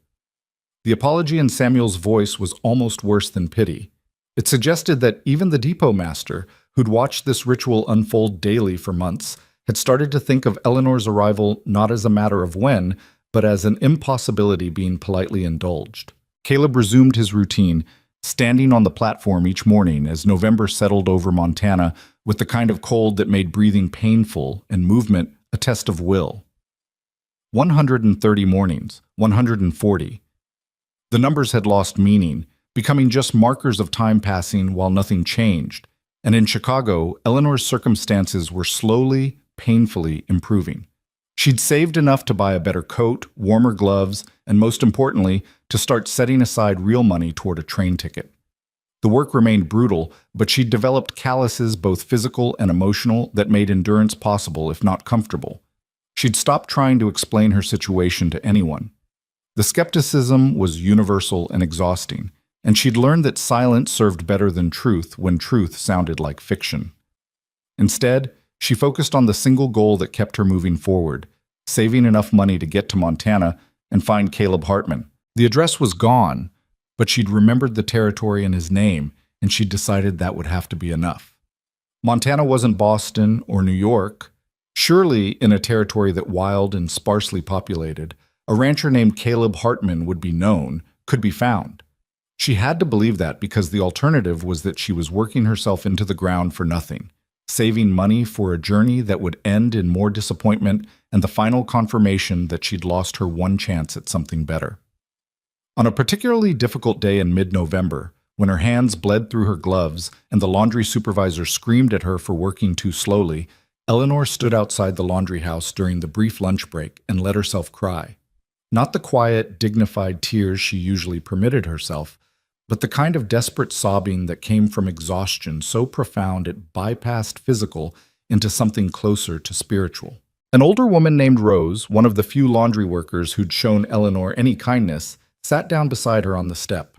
The apology in Samuel's voice was almost worse than pity. It suggested that even the depot master, who'd watched this ritual unfold daily for months, had started to think of Eleanor's arrival not as a matter of when, but as an impossibility being politely indulged. Caleb resumed his routine, standing on the platform each morning as November settled over Montana with the kind of cold that made breathing painful and movement a test of will. 130 mornings, 140. The numbers had lost meaning, becoming just markers of time passing while nothing changed, and in Chicago, Eleanor's circumstances were slowly, painfully improving. She'd saved enough to buy a better coat, warmer gloves, and most importantly, to start setting aside real money toward a train ticket. The work remained brutal, but she'd developed calluses, both physical and emotional, that made endurance possible, if not comfortable. She'd stopped trying to explain her situation to anyone. The skepticism was universal and exhausting, and she'd learned that silence served better than truth when truth sounded like fiction. Instead, she focused on the single goal that kept her moving forward, saving enough money to get to Montana and find Caleb Hartman. The address was gone, but she'd remembered the territory and his name, and she'd decided that would have to be enough. Montana wasn't Boston or New York. Surely, in a territory that wild and sparsely populated, a rancher named Caleb Hartman would be known, could be found. She had to believe that because the alternative was that she was working herself into the ground for nothing, saving money for a journey that would end in more disappointment and the final confirmation that she'd lost her one chance at something better. On a particularly difficult day in mid-November, when her hands bled through her gloves and the laundry supervisor screamed at her for working too slowly, Eleanor stood outside the laundry house during the brief lunch break and let herself cry. Not the quiet, dignified tears she usually permitted herself, but the kind of desperate sobbing that came from exhaustion so profound it bypassed physical into something closer to spiritual. An older woman named Rose, one of the few laundry workers who'd shown Eleanor any kindness, sat down beside her on the step.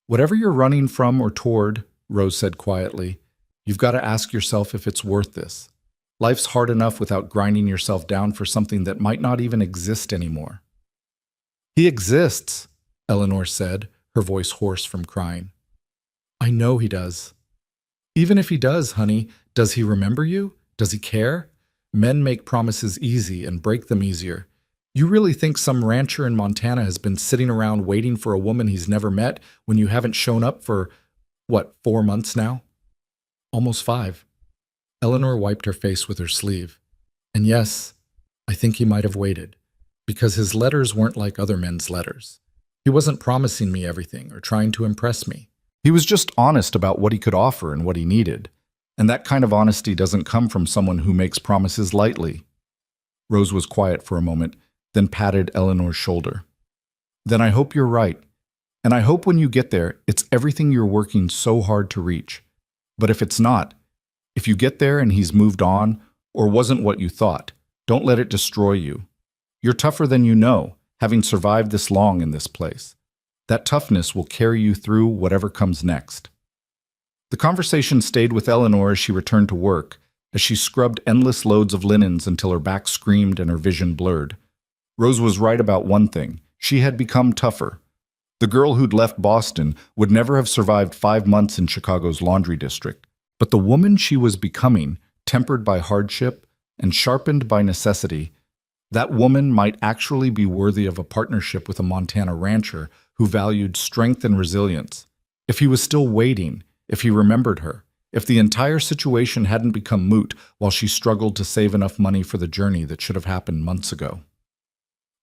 "Whatever you're running from or toward," Rose said quietly, "you've got to ask yourself if it's worth this. Life's hard enough without grinding yourself down for something that might not even exist anymore." "He exists," Eleanor said, her voice hoarse from crying. "I know he does." "Even if he does, honey, does he remember you? Does he care? Men make promises easy and break them easier. You really think some rancher in Montana has been sitting around waiting for a woman he's never met when you haven't shown up for, 4 months now?" "Almost 5. Eleanor wiped her face with her sleeve. "And yes, I think he might have waited, because his letters weren't like other men's letters. He wasn't promising me everything or trying to impress me. He was just honest about what he could offer and what he needed. And that kind of honesty doesn't come from someone who makes promises lightly." Rose was quiet for a moment, then patted Eleanor's shoulder. "Then I hope you're right. And I hope when you get there, it's everything you're working so hard to reach. But if it's not, if you get there and he's moved on or wasn't what you thought, don't let it destroy you. You're tougher than you know, having survived this long in this place. That toughness will carry you through whatever comes next." The conversation stayed with Eleanor as she returned to work, as she scrubbed endless loads of linens until her back screamed and her vision blurred. Rose was right about one thing. She had become tougher. The girl who'd left Boston would never have survived 5 months in Chicago's laundry district. But the woman she was becoming, tempered by hardship and sharpened by necessity, that woman might actually be worthy of a partnership with a Montana rancher who valued strength and resilience. If he was still waiting, if he remembered her, if the entire situation hadn't become moot while she struggled to save enough money for the journey that should have happened months ago.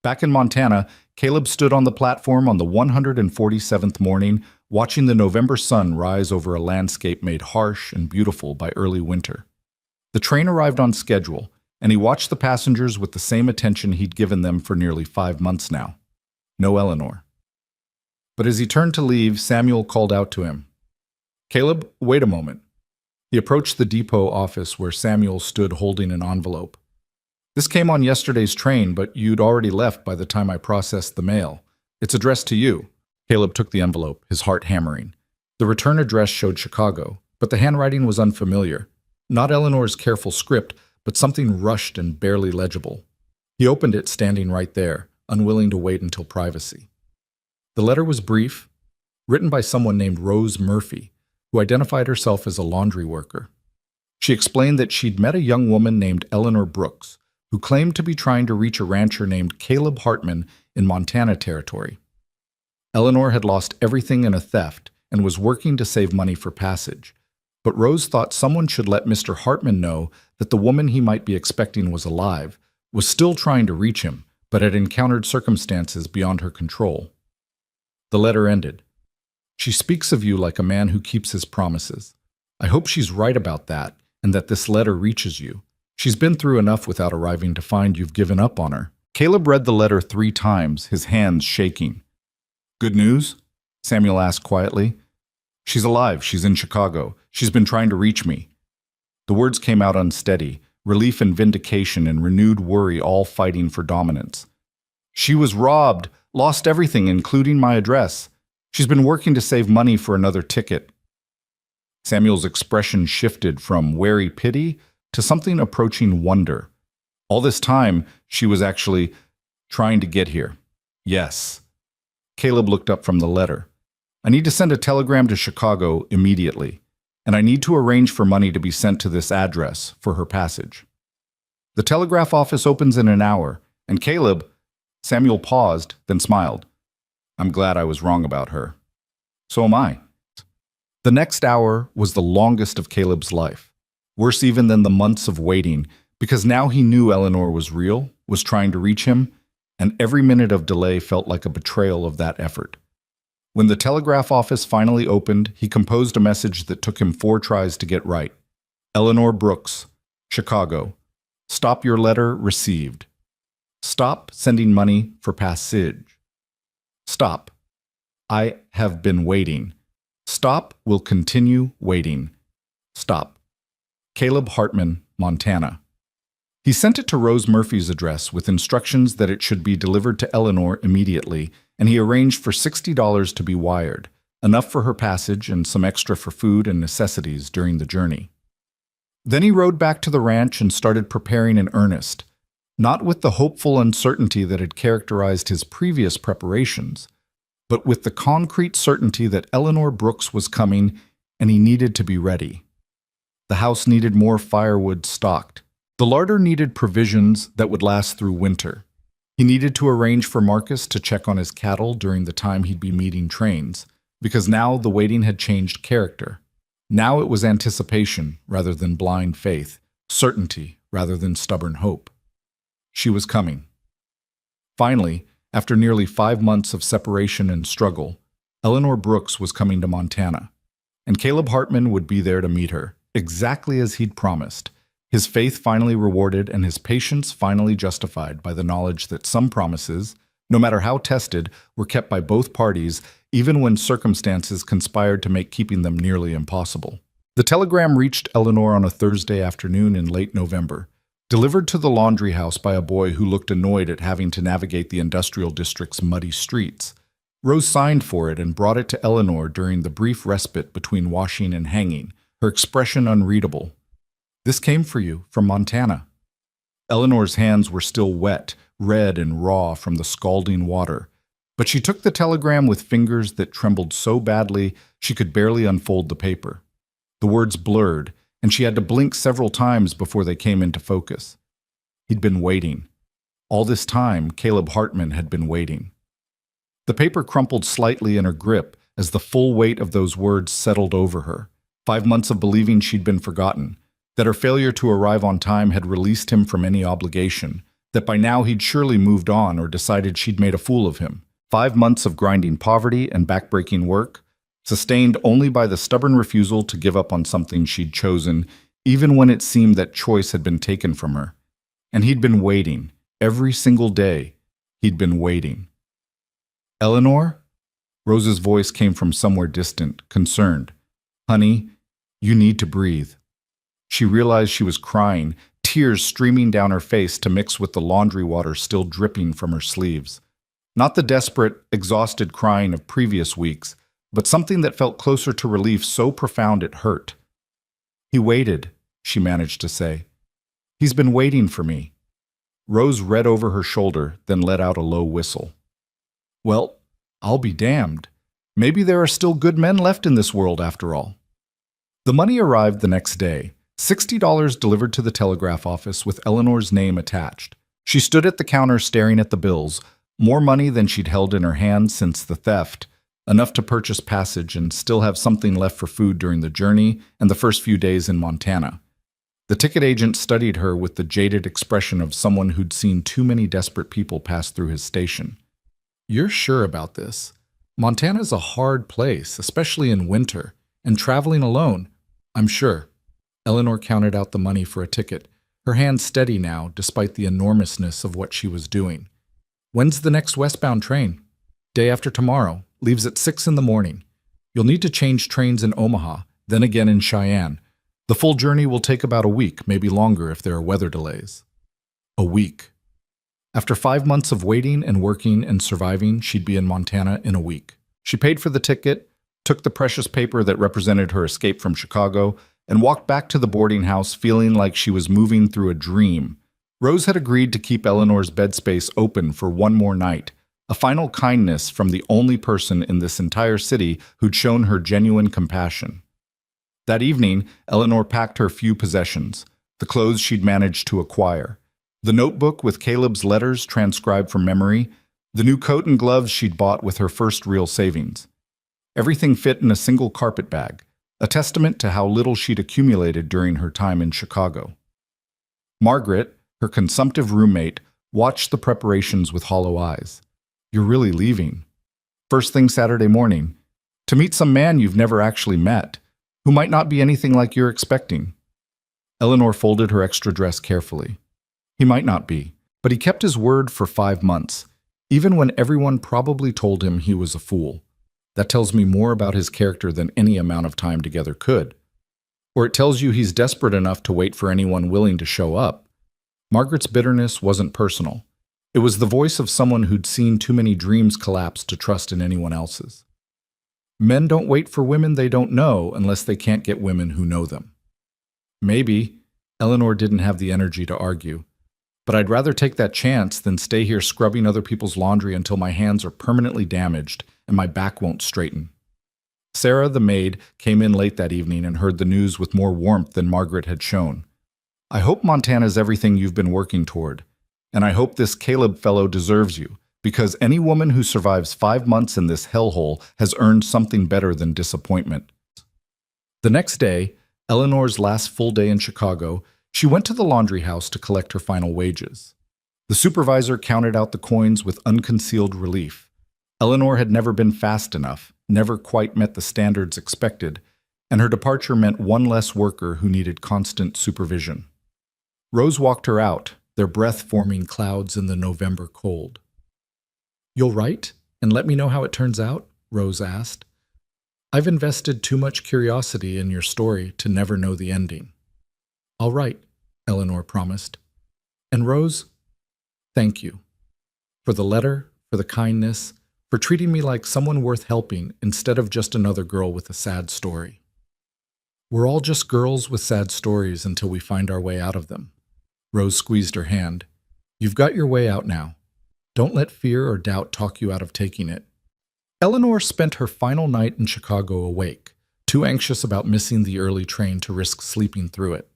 Back in Montana, Caleb stood on the platform on the 147th morning, watching the November sun rise over a landscape made harsh and beautiful by early winter. The train arrived on schedule, and he watched the passengers with the same attention he'd given them for nearly 5 months now. No Eleanor. But as he turned to leave, Samuel called out to him. "Caleb, wait a moment." He approached the depot office where Samuel stood holding an envelope. "This came on yesterday's train, but you'd already left by the time I processed the mail. It's addressed to you." Caleb took the envelope, his heart hammering. The return address showed Chicago, but the handwriting was unfamiliar. Not Eleanor's careful script, but something rushed and barely legible. He opened it standing right there, unwilling to wait until privacy. The letter was brief, written by someone named Rose Murphy, who identified herself as a laundry worker. She explained that she'd met a young woman named Eleanor Brooks, who claimed to be trying to reach a rancher named Caleb Hartman in Montana Territory. Eleanor had lost everything in a theft and was working to save money for passage, but Rose thought someone should let Mr. Hartman know that the woman he might be expecting was alive, was still trying to reach him, but had encountered circumstances beyond her control. The letter ended. "She speaks of you like a man who keeps his promises. I hope she's right about that, and that this letter reaches you. She's been through enough without arriving to find you've given up on her." Caleb read the letter 3 times, his hands shaking. "Good news?" Samuel asked quietly. "She's alive. She's in Chicago. She's been trying to reach me." The words came out unsteady, relief and vindication and renewed worry all fighting for dominance. "She was robbed, lost everything, including my address. She's been working to save money for another ticket." Samuel's expression shifted from wary pity to something approaching wonder. All this time, she was actually trying to get here. "Yes." Caleb looked up from the letter. "I need to send a telegram to Chicago immediately, and I need to arrange for money to be sent to this address for her passage. The telegraph office opens in an hour, and Caleb—" Samuel paused, then smiled. "I'm glad I was wrong about her." So am I. The next hour was the longest of Caleb's life, worse even than the months of waiting, because now he knew Eleanor was real, was trying to reach him, and every minute of delay felt like a betrayal of that effort. When the telegraph office finally opened, he composed a message that took him 4 tries to get right. Eleanor Brooks, Chicago. Stop your letter received. Stop sending money for passage. Stop. I have been waiting. Stop will continue waiting. Stop. Caleb Hartman, Montana. He sent it to Rose Murphy's address with instructions that it should be delivered to Eleanor immediately, and he arranged for $60 to be wired, enough for her passage and some extra for food and necessities during the journey. Then he rode back to the ranch and started preparing in earnest, not with the hopeful uncertainty that had characterized his previous preparations, but with the concrete certainty that Eleanor Brooks was coming and he needed to be ready. The house needed more firewood stocked. The larder needed provisions that would last through winter. He needed to arrange for Marcus to check on his cattle during the time he'd be meeting trains, because now the waiting had changed character. Now it was anticipation rather than blind faith, certainty rather than stubborn hope. She was coming. Finally, after nearly 5 months of separation and struggle, Eleanor Brooks was coming to Montana, and Caleb Hartman would be there to meet her, exactly as he'd promised, his faith finally rewarded and his patience finally justified by the knowledge that some promises, no matter how tested, were kept by both parties, even when circumstances conspired to make keeping them nearly impossible. The telegram reached Eleanor on a Thursday afternoon in late November, delivered to the laundry house by a boy who looked annoyed at having to navigate the industrial district's muddy streets. Rose signed for it and brought it to Eleanor during the brief respite between washing and hanging, her expression unreadable. "This came for you, from Montana." Eleanor's hands were still wet, red and raw from the scalding water, but she took the telegram with fingers that trembled so badly she could barely unfold the paper. The words blurred, and she had to blink several times before they came into focus. He'd been waiting. All this time, Caleb Hartman had been waiting. The paper crumpled slightly in her grip as the full weight of those words settled over her. 5 months of believing she'd been forgotten, that her failure to arrive on time had released him from any obligation, that by now he'd surely moved on or decided she'd made a fool of him. 5 months of grinding poverty and backbreaking work, sustained only by the stubborn refusal to give up on something she'd chosen, even when it seemed that choice had been taken from her. And he'd been waiting. Every single day, he'd been waiting. "Eleanor?" Rose's voice came from somewhere distant, concerned. "Honey, you need to breathe." She realized she was crying, tears streaming down her face to mix with the laundry water still dripping from her sleeves. Not the desperate, exhausted crying of previous weeks, but something that felt closer to relief so profound it hurt. "He waited," she managed to say. "He's been waiting for me." Rose read over her shoulder, then let out a low whistle. "Well, I'll be damned. Maybe there are still good men left in this world after all." The money arrived the next day, $60 delivered to the telegraph office with Eleanor's name attached. She stood at the counter staring at the bills, more money than she'd held in her hand since the theft, enough to purchase passage and still have something left for food during the journey and the first few days in Montana. The ticket agent studied her with the jaded expression of someone who'd seen too many desperate people pass through his station. "You're sure about this? Montana's a hard place, especially in winter, and traveling alone. I'm sure." Eleanor counted out the money for a ticket, her hand steady now despite the enormousness of what she was doing. "When's the next westbound train?" "Day after tomorrow. Leaves at 6 in the morning. You'll need to change trains in Omaha, then again in Cheyenne. The full journey will take about a week, maybe longer if there are weather delays." A week. After 5 months of waiting and working and surviving, she'd be in Montana in a week. She paid for the ticket, took the precious paper that represented her escape from Chicago, and walked back to the boarding house feeling like she was moving through a dream. Rose had agreed to keep Eleanor's bed space open for one more night, a final kindness from the only person in this entire city who'd shown her genuine compassion. That evening, Eleanor packed her few possessions, the clothes she'd managed to acquire, the notebook with Caleb's letters transcribed from memory, the new coat and gloves she'd bought with her first real savings. Everything fit in a single carpet bag, a testament to how little she'd accumulated during her time in Chicago. Margaret, her consumptive roommate, watched the preparations with hollow eyes. "You're really leaving? First thing Saturday morning, to meet some man you've never actually met, who might not be anything like you're expecting." Eleanor folded her extra dress carefully. He might not be, but he kept his word for 5 months, even when everyone probably told him he was a fool. That tells me more about his character than any amount of time together could. Or it tells you he's desperate enough to wait for anyone willing to show up. Margaret's bitterness wasn't personal. It was the voice of someone who'd seen too many dreams collapse to trust in anyone else's. Men don't wait for women they don't know unless they can't get women who know them. Maybe Eleanor didn't have the energy to argue, but I'd rather take that chance than stay here scrubbing other people's laundry until my hands are permanently damaged and my back won't straighten. Sarah, the maid, came in late that evening and heard the news with more warmth than Margaret had shown. "I hope Montana's everything you've been working toward, and I hope this Caleb fellow deserves you, because any woman who survives 5 months in this hellhole has earned something better than disappointment." The next day, Eleanor's last full day in Chicago, she went to the laundry house to collect her final wages. The supervisor counted out the coins with unconcealed relief. Eleanor had never been fast enough, never quite met the standards expected, and her departure meant one less worker who needed constant supervision. Rose walked her out, their breath forming clouds in the November cold. "You'll write and let me know how it turns out?" Rose asked. "I've invested too much curiosity in your story to never know the ending." "I'll write," Eleanor promised. "And Rose, thank you. For the letter, for the kindness, for treating me like someone worth helping instead of just another girl with a sad story." "We're all just girls with sad stories until we find our way out of them." Rose squeezed her hand. "You've got your way out now. Don't let fear or doubt talk you out of taking it." Eleanor spent her final night in Chicago awake, too anxious about missing the early train to risk sleeping through it.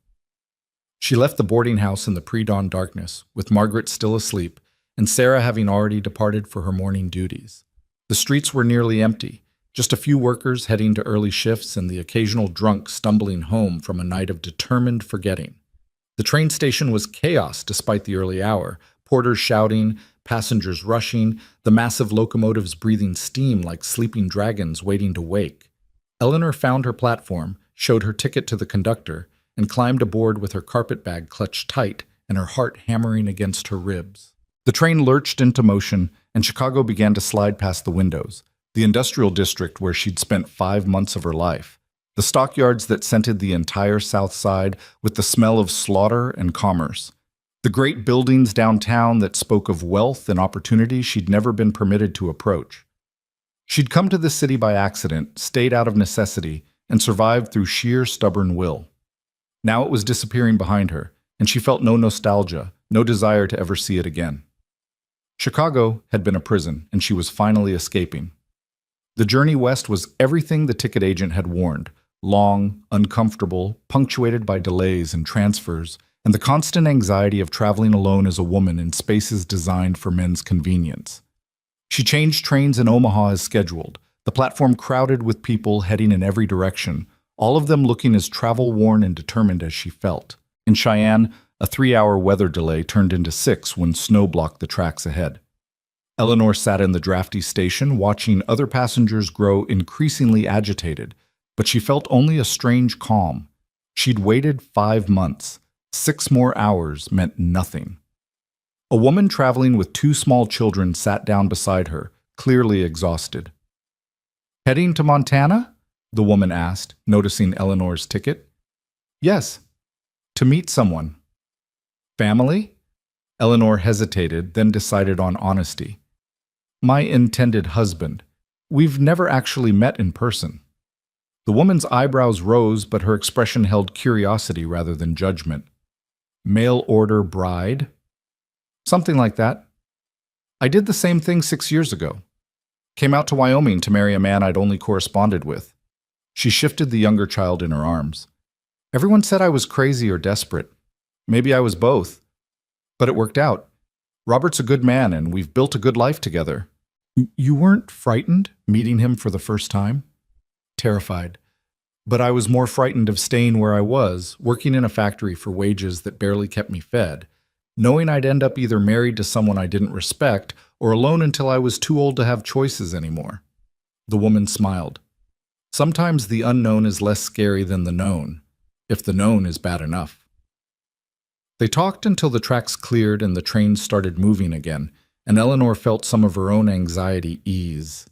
She left the boarding house in the pre-dawn darkness, with Margaret still asleep, and Sarah having already departed for her morning duties. The streets were nearly empty, just a few workers heading to early shifts and the occasional drunk stumbling home from a night of determined forgetting. The train station was chaos despite the early hour, porters shouting, passengers rushing, the massive locomotives breathing steam like sleeping dragons waiting to wake. Eleanor found her platform, showed her ticket to the conductor, and climbed aboard with her carpet bag clutched tight and her heart hammering against her ribs. The train lurched into motion, and Chicago began to slide past the windows, the industrial district where she'd spent 5 months of her life, the stockyards that scented the entire South Side with the smell of slaughter and commerce, the great buildings downtown that spoke of wealth and opportunity she'd never been permitted to approach. She'd come to this city by accident, stayed out of necessity, and survived through sheer stubborn will. Now it was disappearing behind her, and she felt no nostalgia, no desire to ever see it again. Chicago had been a prison, and she was finally escaping. The journey west was everything the ticket agent had warned: long, uncomfortable, punctuated by delays and transfers, and the constant anxiety of traveling alone as a woman in spaces designed for men's convenience. She changed trains in Omaha as scheduled, the platform crowded with people heading in every direction, all of them looking as travel-worn and determined as she felt. In Cheyenne, a 3-hour weather delay turned into 6 when snow blocked the tracks ahead. Eleanor sat in the drafty station, watching other passengers grow increasingly agitated, but she felt only a strange calm. She'd waited 5 months. 6 more hours meant nothing. A woman traveling with 2 small children sat down beside her, clearly exhausted. "Heading to Montana?" the woman asked, noticing Eleanor's ticket. "Yes, to meet someone." "Family?" Eleanor hesitated, then decided on honesty. "My intended husband. We've never actually met in person." The woman's eyebrows rose, but her expression held curiosity rather than judgment. "Mail order bride?" "Something like that. I did the same thing 6 years ago. Came out to Wyoming to marry a man I'd only corresponded with." She shifted the younger child in her arms. "Everyone said I was crazy or desperate. Maybe I was both. But it worked out. Robert's a good man, and we've built a good life together. You weren't frightened meeting him for the first time? Terrified. But I was more frightened of staying where I was, working in a factory for wages that barely kept me fed, knowing I'd end up either married to someone I didn't respect or alone until I was too old to have choices anymore. The woman smiled. Sometimes the unknown is less scary than the known, if the known is bad enough. They talked until the tracks cleared and the train started moving again, and Eleanor felt some of her own anxiety ease.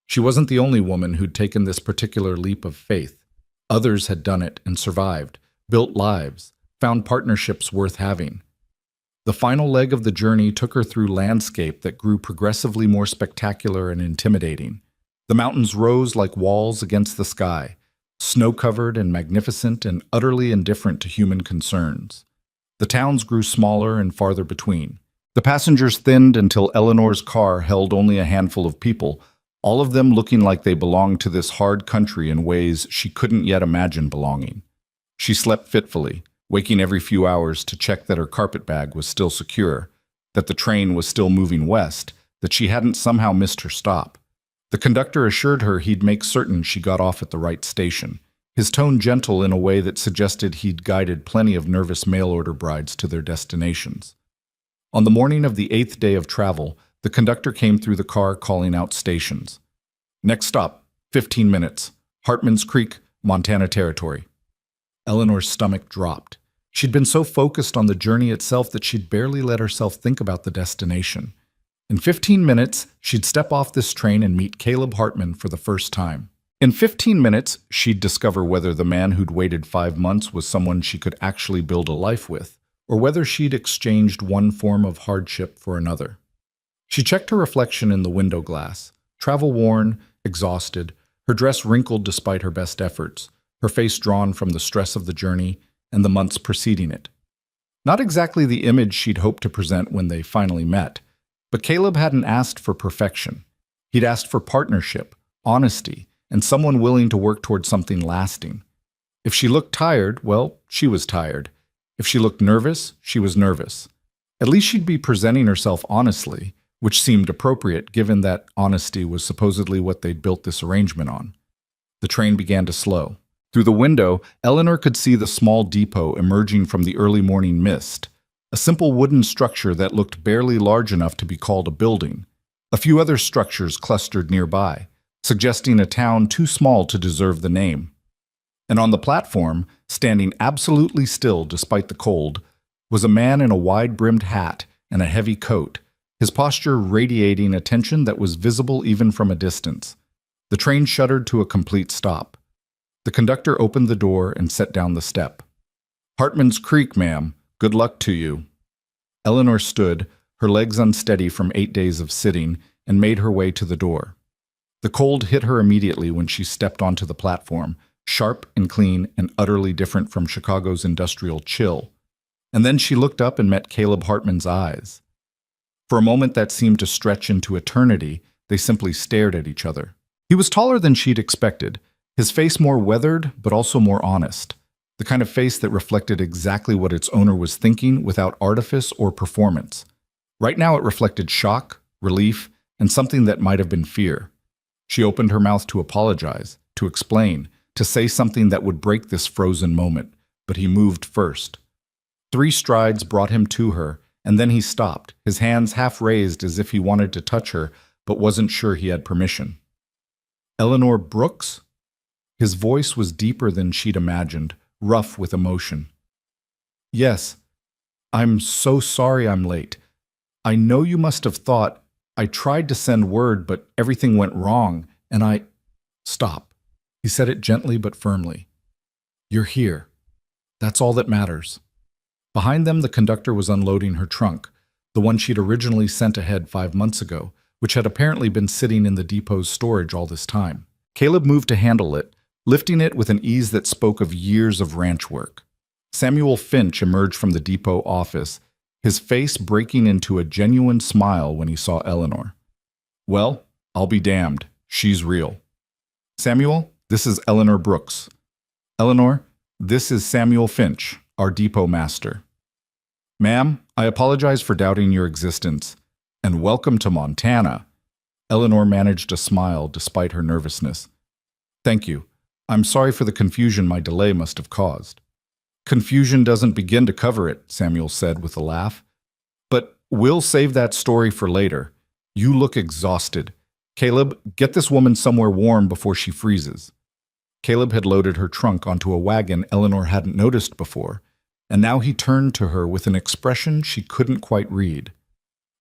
She wasn't the only woman who'd taken this particular leap of faith. Others had done it and survived, built lives, found partnerships worth having. The final leg of the journey took her through landscape that grew progressively more spectacular and intimidating. The mountains rose like walls against the sky, snow-covered and magnificent and utterly indifferent to human concerns. The towns grew smaller and farther between. The passengers thinned until Eleanor's car held only a handful of people, all of them looking like they belonged to this hard country in ways she couldn't yet imagine belonging. She slept fitfully, waking every few hours to check that her carpet bag was still secure, that the train was still moving west, that she hadn't somehow missed her stop. The conductor assured her he'd make certain she got off at the right station, his tone gentle in a way that suggested he'd guided plenty of nervous mail-order brides to their destinations. On the morning of the 8th day of travel, the conductor came through the car calling out stations. Next stop, 15 minutes, Hartman's Creek, Montana Territory. Eleanor's stomach dropped. She'd been so focused on the journey itself that she'd barely let herself think about the destination. In 15 minutes, she'd step off this train and meet Caleb Hartman for the first time. In 15 minutes, she'd discover whether the man who'd waited 5 months was someone she could actually build a life with, or whether she'd exchanged one form of hardship for another. She checked her reflection in the window glass, travel-worn, exhausted, her dress wrinkled despite her best efforts, her face drawn from the stress of the journey and the months preceding it. Not exactly the image she'd hoped to present when they finally met, but Caleb hadn't asked for perfection. He'd asked for partnership, honesty, and someone willing to work toward something lasting. If she looked tired, well, she was tired. If she looked nervous, she was nervous. At least she'd be presenting herself honestly, which seemed appropriate given that honesty was supposedly what they'd built this arrangement on. The train began to slow. Through the window, Eleanor could see the small depot emerging from the early morning mist, a simple wooden structure that looked barely large enough to be called a building. A few other structures clustered nearby, suggesting a town too small to deserve the name. And on the platform, standing absolutely still despite the cold, was a man in a wide-brimmed hat and a heavy coat, his posture radiating attention that was visible even from a distance. The train shuddered to a complete stop. The conductor opened the door and set down the step. "Hartman's Creek, ma'am. Good luck to you." Eleanor stood, her legs unsteady from 8 days of sitting, and made her way to the door. The cold hit her immediately when she stepped onto the platform, sharp and clean and utterly different from Chicago's industrial chill. And then she looked up and met Caleb Hartman's eyes. For a moment that seemed to stretch into eternity, they simply stared at each other. He was taller than she'd expected, his face more weathered but also more honest, the kind of face that reflected exactly what its owner was thinking without artifice or performance. Right now it reflected shock, relief, and something that might have been fear. She opened her mouth to apologize, to explain, to say something that would break this frozen moment, but he moved first. 3 strides brought him to her, and then he stopped, his hands half raised as if he wanted to touch her, but wasn't sure he had permission. "Eleanor Brooks?" His voice was deeper than she'd imagined, rough with emotion. "Yes. I'm so sorry I'm late. I know you must have thought I tried to send word, but everything went wrong, and I—" "Stop." He said it gently but firmly. "You're here. That's all that matters." Behind them, the conductor was unloading her trunk, the one she'd originally sent ahead 5 months ago, which had apparently been sitting in the depot's storage all this time. Caleb moved to handle it, lifting it with an ease that spoke of years of ranch work. Samuel Finch emerged from the depot office, his face breaking into a genuine smile when he saw Eleanor. "Well, I'll be damned. She's real. Samuel, this is Eleanor Brooks. Eleanor, this is Samuel Finch, our depot master. Ma'am, I apologize for doubting your existence, and welcome to Montana. Eleanor managed a smile despite her nervousness. Thank you. I'm sorry for the confusion my delay must have caused. Confusion doesn't begin to cover it, Samuel said with a laugh. But we'll save that story for later. You look exhausted. Caleb, get this woman somewhere warm before she freezes. Caleb had loaded her trunk onto a wagon Eleanor hadn't noticed before, and now he turned to her with an expression she couldn't quite read.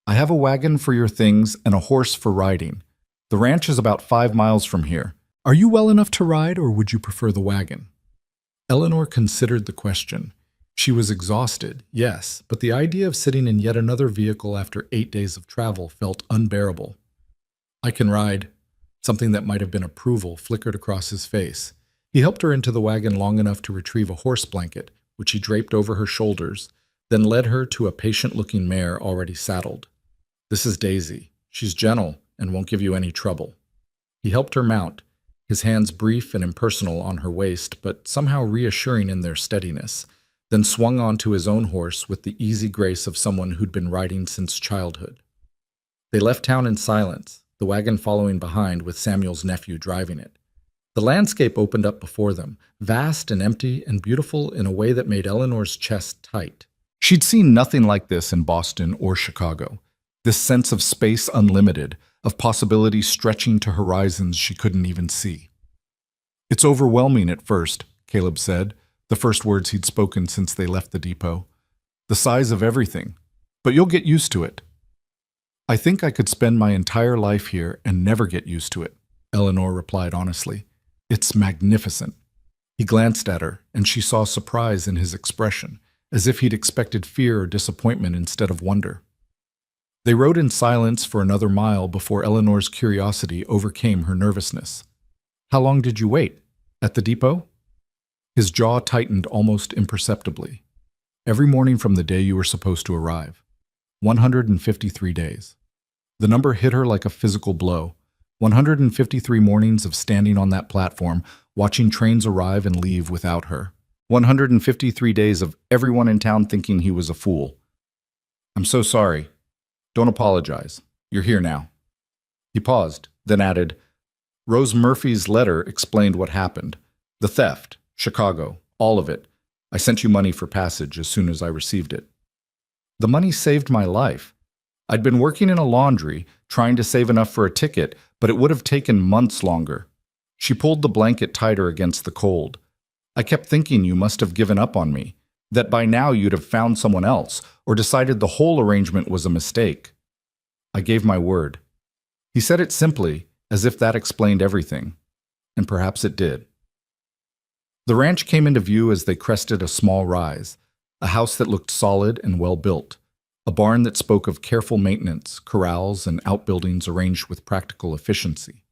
I have a wagon for your things and a horse for riding. The ranch is about 5 miles from here. Are you well enough to ride, or would you prefer the wagon? Eleanor considered the question. She was exhausted, yes, but the idea of sitting in yet another vehicle after 8 days of travel felt unbearable. I can ride. Something that might have been approval flickered across his face. He helped her into the wagon long enough to retrieve a horse blanket, which he draped over her shoulders, then led her to a patient-looking mare already saddled. This is Daisy. She's gentle and won't give you any trouble. He helped her mount, his hands brief and impersonal on her waist, but somehow reassuring in their steadiness, then swung onto his own horse with the easy grace of someone who'd been riding since childhood. They left town in silence, the wagon following behind with Samuel's nephew driving it. The landscape opened up before them, vast and empty and beautiful in a way that made Eleanor's chest tight. She'd seen nothing like this in Boston or Chicago. This sense of space unlimited, of possibility stretching to horizons she couldn't even see. It's overwhelming at first, Caleb said, the first words he'd spoken since they left the depot. The size of everything. But you'll get used to it. I think I could spend my entire life here and never get used to it, Eleanor replied honestly. It's magnificent. He glanced at her, and she saw surprise in his expression, as if he'd expected fear or disappointment instead of wonder. They rode in silence for another mile before Eleanor's curiosity overcame her nervousness. How long did you wait? At the depot? His jaw tightened almost imperceptibly. Every morning from the day you were supposed to arrive. 153 days. The number hit her like a physical blow. 153 mornings of standing on that platform, watching trains arrive and leave without her. 153 days of everyone in town thinking he was a fool. I'm so sorry. Don't apologize. You're here now. He paused, then added, Rose Murphy's letter explained what happened. The theft, Chicago, all of it. I sent you money for passage as soon as I received it. The money saved my life. I'd been working in a laundry, trying to save enough for a ticket, but it would have taken months longer. She pulled the blanket tighter against the cold. I kept thinking you must have given up on me, that by now you'd have found someone else, or decided the whole arrangement was a mistake. I gave my word. He said it simply, as if that explained everything. And perhaps it did. The ranch came into view as they crested a small rise, a house that looked solid and well built, a barn that spoke of careful maintenance, corrals, and outbuildings arranged with practical efficiency.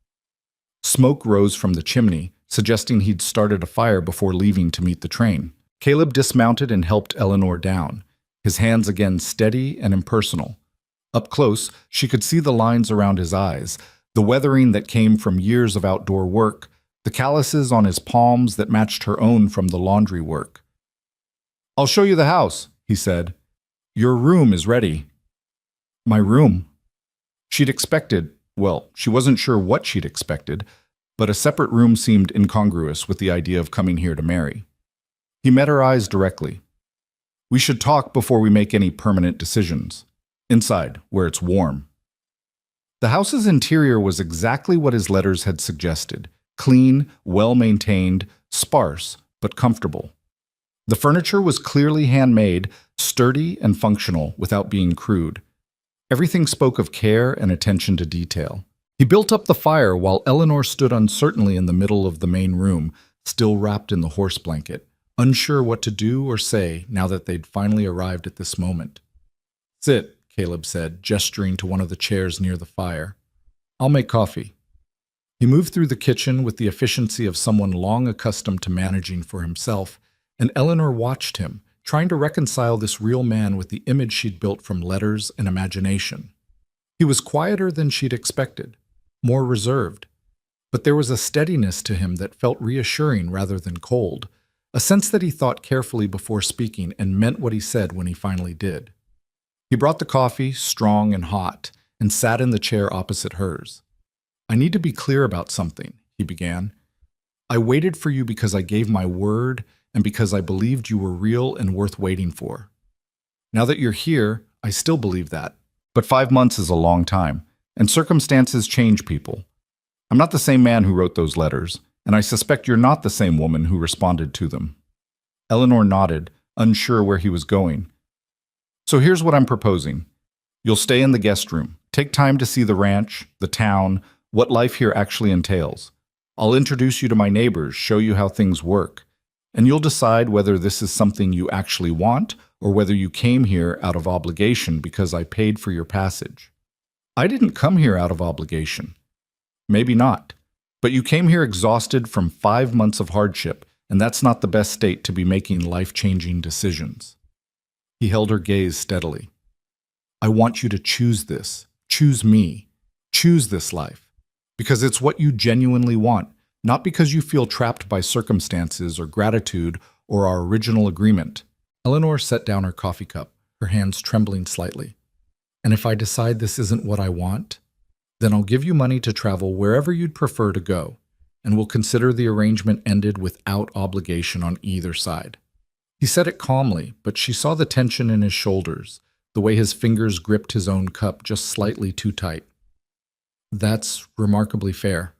Smoke rose from the chimney, suggesting he'd started a fire before leaving to meet the train. Caleb dismounted and helped Eleanor down, his hands again steady and impersonal. Up close, she could see the lines around his eyes, the weathering that came from years of outdoor work, the calluses on his palms that matched her own from the laundry work. I'll show you the house, he said. Your room is ready. My room? She'd expected, well, she wasn't sure what she'd expected, but a separate room seemed incongruous with the idea of coming here to marry. He met her eyes directly. We should talk before we make any permanent decisions. Inside, where it's warm. The house's interior was exactly what his letters had suggested. Clean, well-maintained, sparse, but comfortable. The furniture was clearly handmade, sturdy and functional without being crude. Everything spoke of care and attention to detail. He built up the fire while Eleanor stood uncertainly in the middle of the main room, still wrapped in the horse blanket, unsure what to do or say now that they'd finally arrived at this moment. Sit, Caleb said, gesturing to one of the chairs near the fire. I'll make coffee. He moved through the kitchen with the efficiency of someone long accustomed to managing for himself, and Eleanor watched him, trying to reconcile this real man with the image she'd built from letters and imagination. He was quieter than she'd expected, more reserved, but there was a steadiness to him that felt reassuring rather than cold, a sense that he thought carefully before speaking and meant what he said when he finally did. He brought the coffee, strong and hot, and sat in the chair opposite hers. "I need to be clear about something," he began. "I waited for you because I gave my word and because I believed you were real and worth waiting for. Now that you're here, I still believe that. But 5 months is a long time, and circumstances change people. I'm not the same man who wrote those letters, and I suspect you're not the same woman who responded to them." Eleanor nodded, unsure where he was going. "So here's what I'm proposing. You'll stay in the guest room. Take time to see the ranch, the town, what life here actually entails. I'll introduce you to my neighbors, show you how things work, and you'll decide whether this is something you actually want or whether you came here out of obligation because I paid for your passage. I didn't come here out of obligation. Maybe not. But you came here exhausted from 5 months of hardship, and that's not the best state to be making life-changing decisions." He held her gaze steadily. "I want you to choose this. Choose me. Choose this life. Because it's what you genuinely want, not because you feel trapped by circumstances or gratitude or our original agreement." Eleanor set down her coffee cup, her hands trembling slightly. "And if I decide this isn't what I want, then I'll give you money to travel wherever you'd prefer to go, and we'll consider the arrangement ended without obligation on either side." He said it calmly, but she saw the tension in his shoulders, the way his fingers gripped his own cup just slightly too tight. "That's remarkably fair.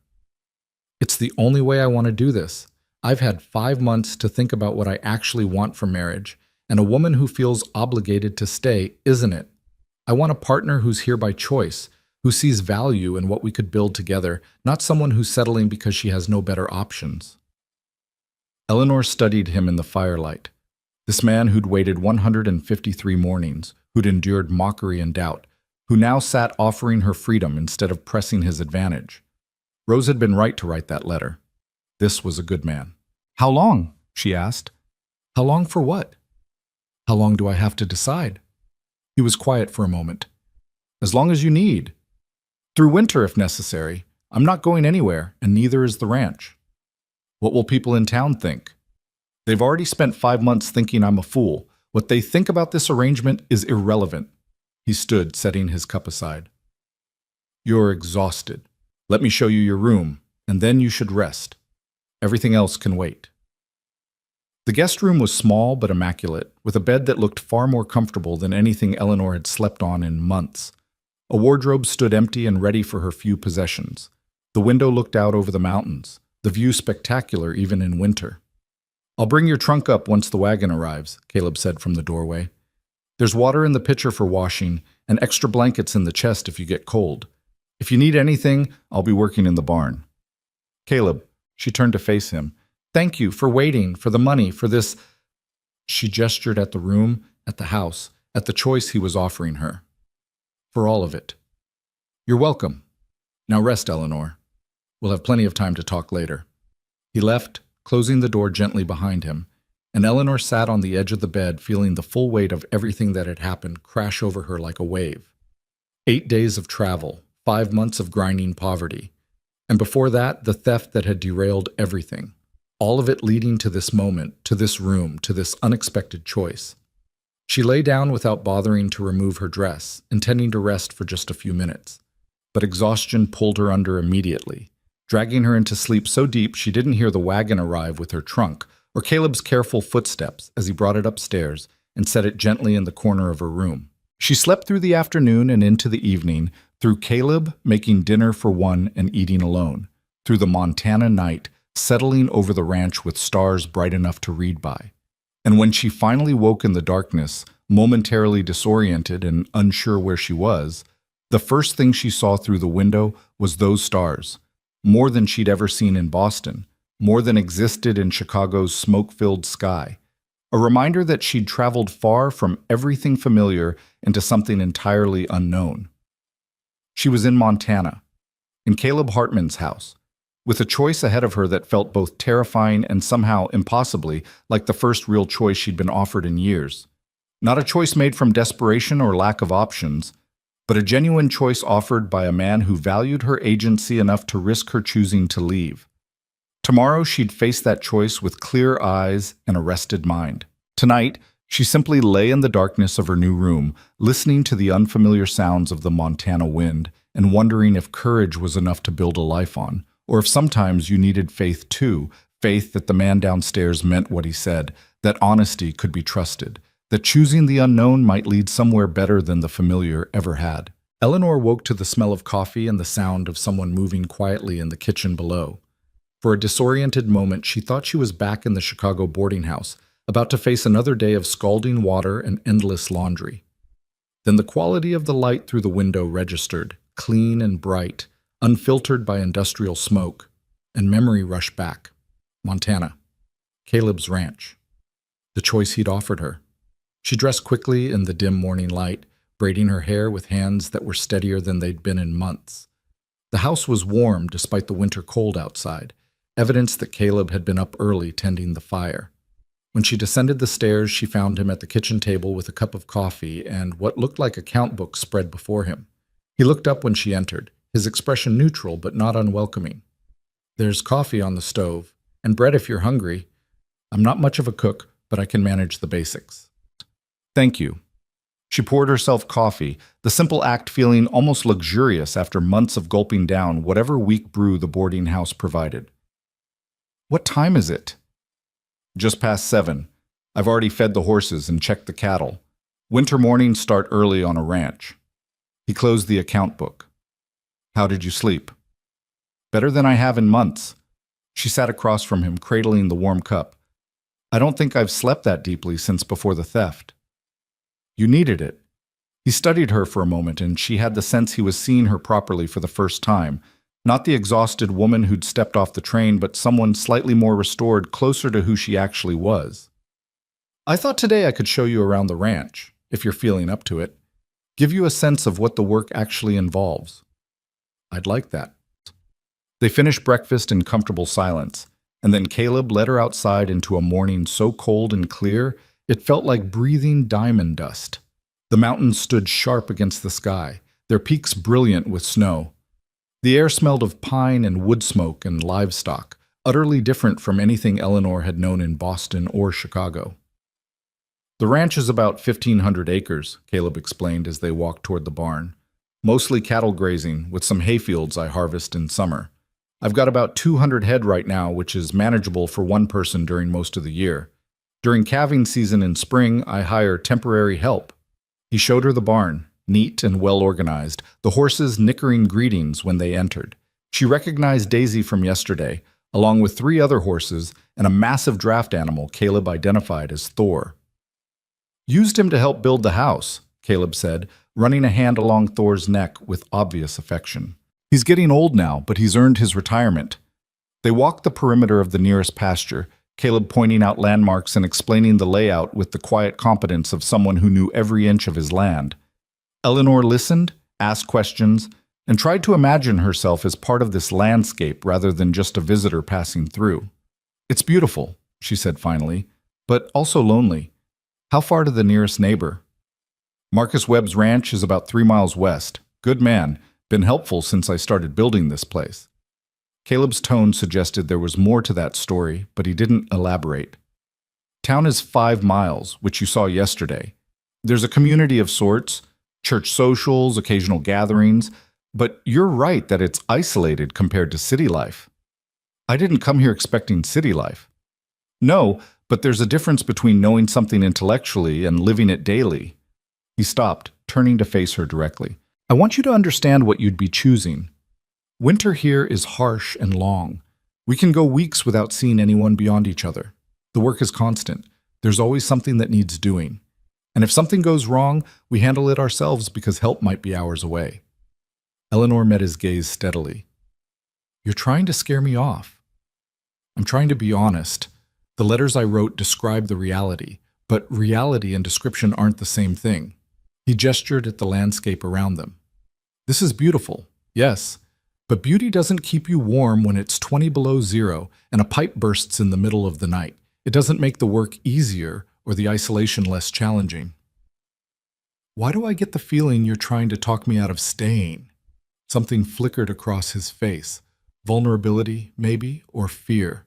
It's the only way I want to do this. I've had 5 months to think about what I actually want from marriage, and a woman who feels obligated to stay isn't it. I want a partner who's here by choice, who sees value in what we could build together, not someone who's settling because she has no better options." Eleanor studied him in the firelight. This man who'd waited 153 mornings, who'd endured mockery and doubt, who now sat offering her freedom instead of pressing his advantage. Rose had been right to write that letter. This was a good man. "How long?" she asked. "How long for what? How long do I have to decide?" He was quiet for a moment. "As long as you need. Through winter if necessary. I'm not going anywhere, and neither is the ranch. What will people in town think? They've already spent 5 months thinking I'm a fool. What they think about this arrangement is irrelevant." He stood, setting his cup aside. "You're exhausted. Let me show you your room, and then you should rest. Everything else can wait." The guest room was small but immaculate, with a bed that looked far more comfortable than anything Eleanor had slept on in months. A wardrobe stood empty and ready for her few possessions. The window looked out over the mountains, the view spectacular even in winter. "I'll bring your trunk up once the wagon arrives," Caleb said from the doorway. "There's water in the pitcher for washing, and extra blankets in the chest if you get cold. If you need anything, I'll be working in the barn." "Caleb," she turned to face him, "thank you for waiting, for the money, for this." She gestured at the room, at the house, at the choice he was offering her. "For all of it." "You're welcome. Now rest, Eleanor. We'll have plenty of time to talk later." He left, closing the door gently behind him, and Eleanor sat on the edge of the bed feeling the full weight of everything that had happened crash over her like a wave. 8 days of travel, 5 months of grinding poverty, and before that, the theft that had derailed everything. All of it leading to this moment, to this room, to this unexpected choice. She lay down without bothering to remove her dress, intending to rest for just a few minutes. But exhaustion pulled her under immediately, dragging her into sleep so deep she didn't hear the wagon arrive with her trunk, or Caleb's careful footsteps as he brought it upstairs and set it gently in the corner of her room. She slept through the afternoon and into the evening, through Caleb making dinner for one and eating alone, through the Montana night, settling over the ranch with stars bright enough to read by. And when she finally woke in the darkness, momentarily disoriented and unsure where she was, the first thing she saw through the window was those stars, more than she'd ever seen in Boston, more than existed in Chicago's smoke-filled sky. A reminder that she'd traveled far from everything familiar into something entirely unknown. She was in Montana, in Caleb Hartman's house, with a choice ahead of her that felt both terrifying and somehow impossibly like the first real choice she'd been offered in years. Not a choice made from desperation or lack of options, but a genuine choice offered by a man who valued her agency enough to risk her choosing to leave. Tomorrow she'd face that choice with clear eyes and a rested mind. Tonight, She simply lay in the darkness of her new room, listening to the unfamiliar sounds of the Montana wind and wondering if courage was enough to build a life on, or if sometimes you needed faith too, faith that the man downstairs meant what he said, that honesty could be trusted, that choosing the unknown might lead somewhere better than the familiar ever had. Eleanor woke to the smell of coffee and the sound of someone moving quietly in the kitchen below. For a disoriented moment, she thought she was back in the Chicago boarding house, about to face another day of scalding water and endless laundry. Then the quality of the light through the window registered, clean and bright, unfiltered by industrial smoke, and memory rushed back. Montana. Caleb's ranch. The choice he'd offered her. She dressed quickly in the dim morning light, braiding her hair with hands that were steadier than they'd been in months. The house was warm despite the winter cold outside, evidence that Caleb had been up early tending the fire. When she descended the stairs, she found him at the kitchen table with a cup of coffee and what looked like account books spread before him. He looked up when she entered, his expression neutral but not unwelcoming. "There's coffee on the stove, and bread if you're hungry. I'm not much of a cook, but I can manage the basics." "Thank you." She poured herself coffee, the simple act feeling almost luxurious after months of gulping down whatever weak brew the boarding house provided. "What time is it?" "Just past 7. I've already fed the horses and checked the cattle. Winter mornings start early on a ranch." He closed the account book. "How did you sleep?" "Better than I have in months." She sat across from him, cradling the warm cup. "I don't think I've slept that deeply since before the theft." "You needed it." He studied her for a moment, and she had the sense he was seeing her properly for the first time. Not the exhausted woman who'd stepped off the train, but someone slightly more restored, closer to who she actually was. "I thought today I could show you around the ranch, if you're feeling up to it. Give you a sense of what the work actually involves." "I'd like that." They finished breakfast in comfortable silence, and then Caleb led her outside into a morning so cold and clear, it felt like breathing diamond dust. The mountains stood sharp against the sky, their peaks brilliant with snow. The air smelled of pine and wood smoke and livestock, utterly different from anything Eleanor had known in Boston or Chicago. "The ranch is about 1,500 acres, Caleb explained as they walked toward the barn. "Mostly cattle grazing, with some hayfields I harvest in summer. I've got about 200 head right now, which is manageable for one person during most of the year. During calving season in spring, I hire temporary help." He showed her the barn, neat and well-organized, the horses nickering greetings when they entered. She recognized Daisy from yesterday, along with 3 other horses and a massive draft animal Caleb identified as Thor. "Used him to help build the house," Caleb said, running a hand along Thor's neck with obvious affection. "He's getting old now, but he's earned his retirement." They walked the perimeter of the nearest pasture, Caleb pointing out landmarks and explaining the layout with the quiet competence of someone who knew every inch of his land. Eleanor listened, asked questions, and tried to imagine herself as part of this landscape rather than just a visitor passing through. "It's beautiful," she said finally, "but also lonely. How far to the nearest neighbor?" "Marcus Webb's ranch is about 3 miles west. Good man, been helpful since I started building this place." Caleb's tone suggested there was more to that story, but he didn't elaborate. "Town is 5 miles, which you saw yesterday. There's a community of sorts, church socials, occasional gatherings, but you're right that it's isolated compared to city life." "I didn't come here expecting city life." "No, but there's a difference between knowing something intellectually and living it daily." He stopped, turning to face her directly. "I want you to understand what you'd be choosing. Winter here is harsh and long. We can go weeks without seeing anyone beyond each other. The work is constant. There's always something that needs doing. And if something goes wrong, we handle it ourselves because help might be hours away." Eleanor met his gaze steadily. "You're trying to scare me off." "I'm trying to be honest. The letters I wrote describe the reality, but reality and description aren't the same thing." He gestured at the landscape around them. "This is beautiful, yes, but beauty doesn't keep you warm when it's 20 below zero and a pipe bursts in the middle of the night. It doesn't make the work easier or the isolation less challenging." "Why do I get the feeling you're trying to talk me out of staying?" Something flickered across his face. Vulnerability, maybe, or fear.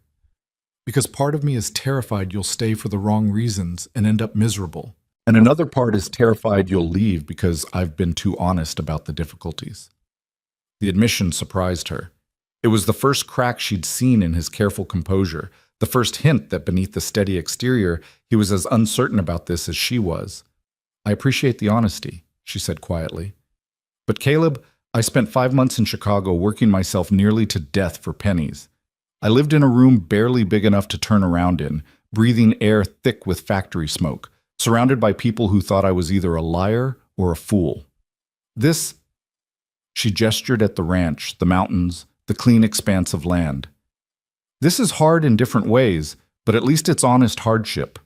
Because part of me is terrified you'll stay for the wrong reasons and end up miserable. And another part is terrified you'll leave because I've been too honest about the difficulties. The admission surprised her. It was the first crack she'd seen in his careful composure, the first hint that beneath the steady exterior, he was as uncertain about this as she was. I appreciate the honesty, she said quietly. But Caleb, I spent 5 months in Chicago working myself nearly to death for pennies. I lived in a room barely big enough to turn around in, breathing air thick with factory smoke, surrounded by people who thought I was either a liar or a fool. This, she gestured at the ranch, the mountains, the clean expanse of land. This is hard in different ways, but at least it's honest hardship.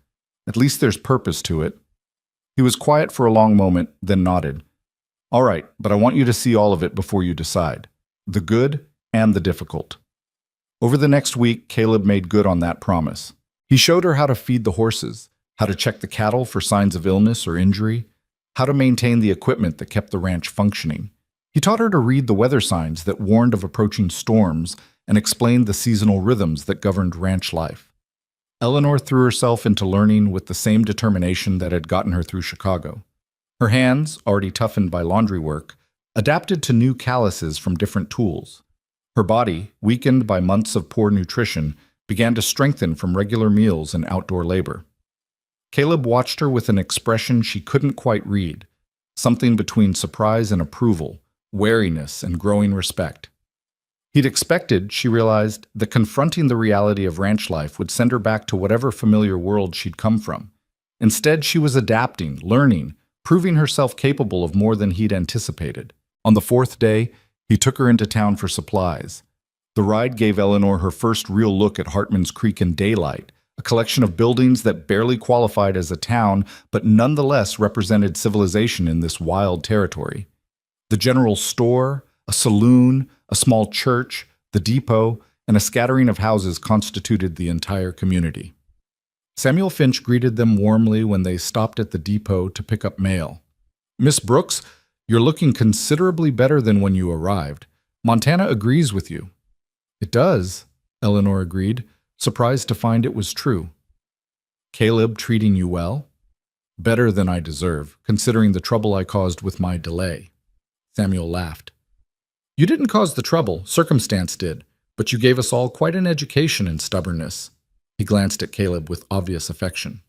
At least there's purpose to it. He was quiet for a long moment, then nodded. All right, but I want you to see all of it before you decide. The good and the difficult. Over the next week, Caleb made good on that promise. He showed her how to feed the horses, how to check the cattle for signs of illness or injury, how to maintain the equipment that kept the ranch functioning. He taught her to read the weather signs that warned of approaching storms and explained the seasonal rhythms that governed ranch life. Eleanor threw herself into learning with the same determination that had gotten her through Chicago. Her hands, already toughened by laundry work, adapted to new calluses from different tools. Her body, weakened by months of poor nutrition, began to strengthen from regular meals and outdoor labor. Caleb watched her with an expression she couldn't quite read, something between surprise and approval, wariness and growing respect. He'd expected, she realized, that confronting the reality of ranch life would send her back to whatever familiar world she'd come from. Instead, she was adapting, learning, proving herself capable of more than he'd anticipated. On the 4th day, he took her into town for supplies. The ride gave Eleanor her first real look at Hartman's Creek in daylight, a collection of buildings that barely qualified as a town, but nonetheless represented civilization in this wild territory. The general store, a saloon, a small church, the depot, and a scattering of houses constituted the entire community. Samuel Finch greeted them warmly when they stopped at the depot to pick up mail. Miss Brooks, you're looking considerably better than when you arrived. Montana agrees with you. It does, Eleanor agreed, surprised to find it was true. Caleb treating you well? Better than I deserve, considering the trouble I caused with my delay. Samuel laughed. You didn't cause the trouble, circumstance did, but you gave us all quite an education in stubbornness. He glanced at Caleb with obvious affection.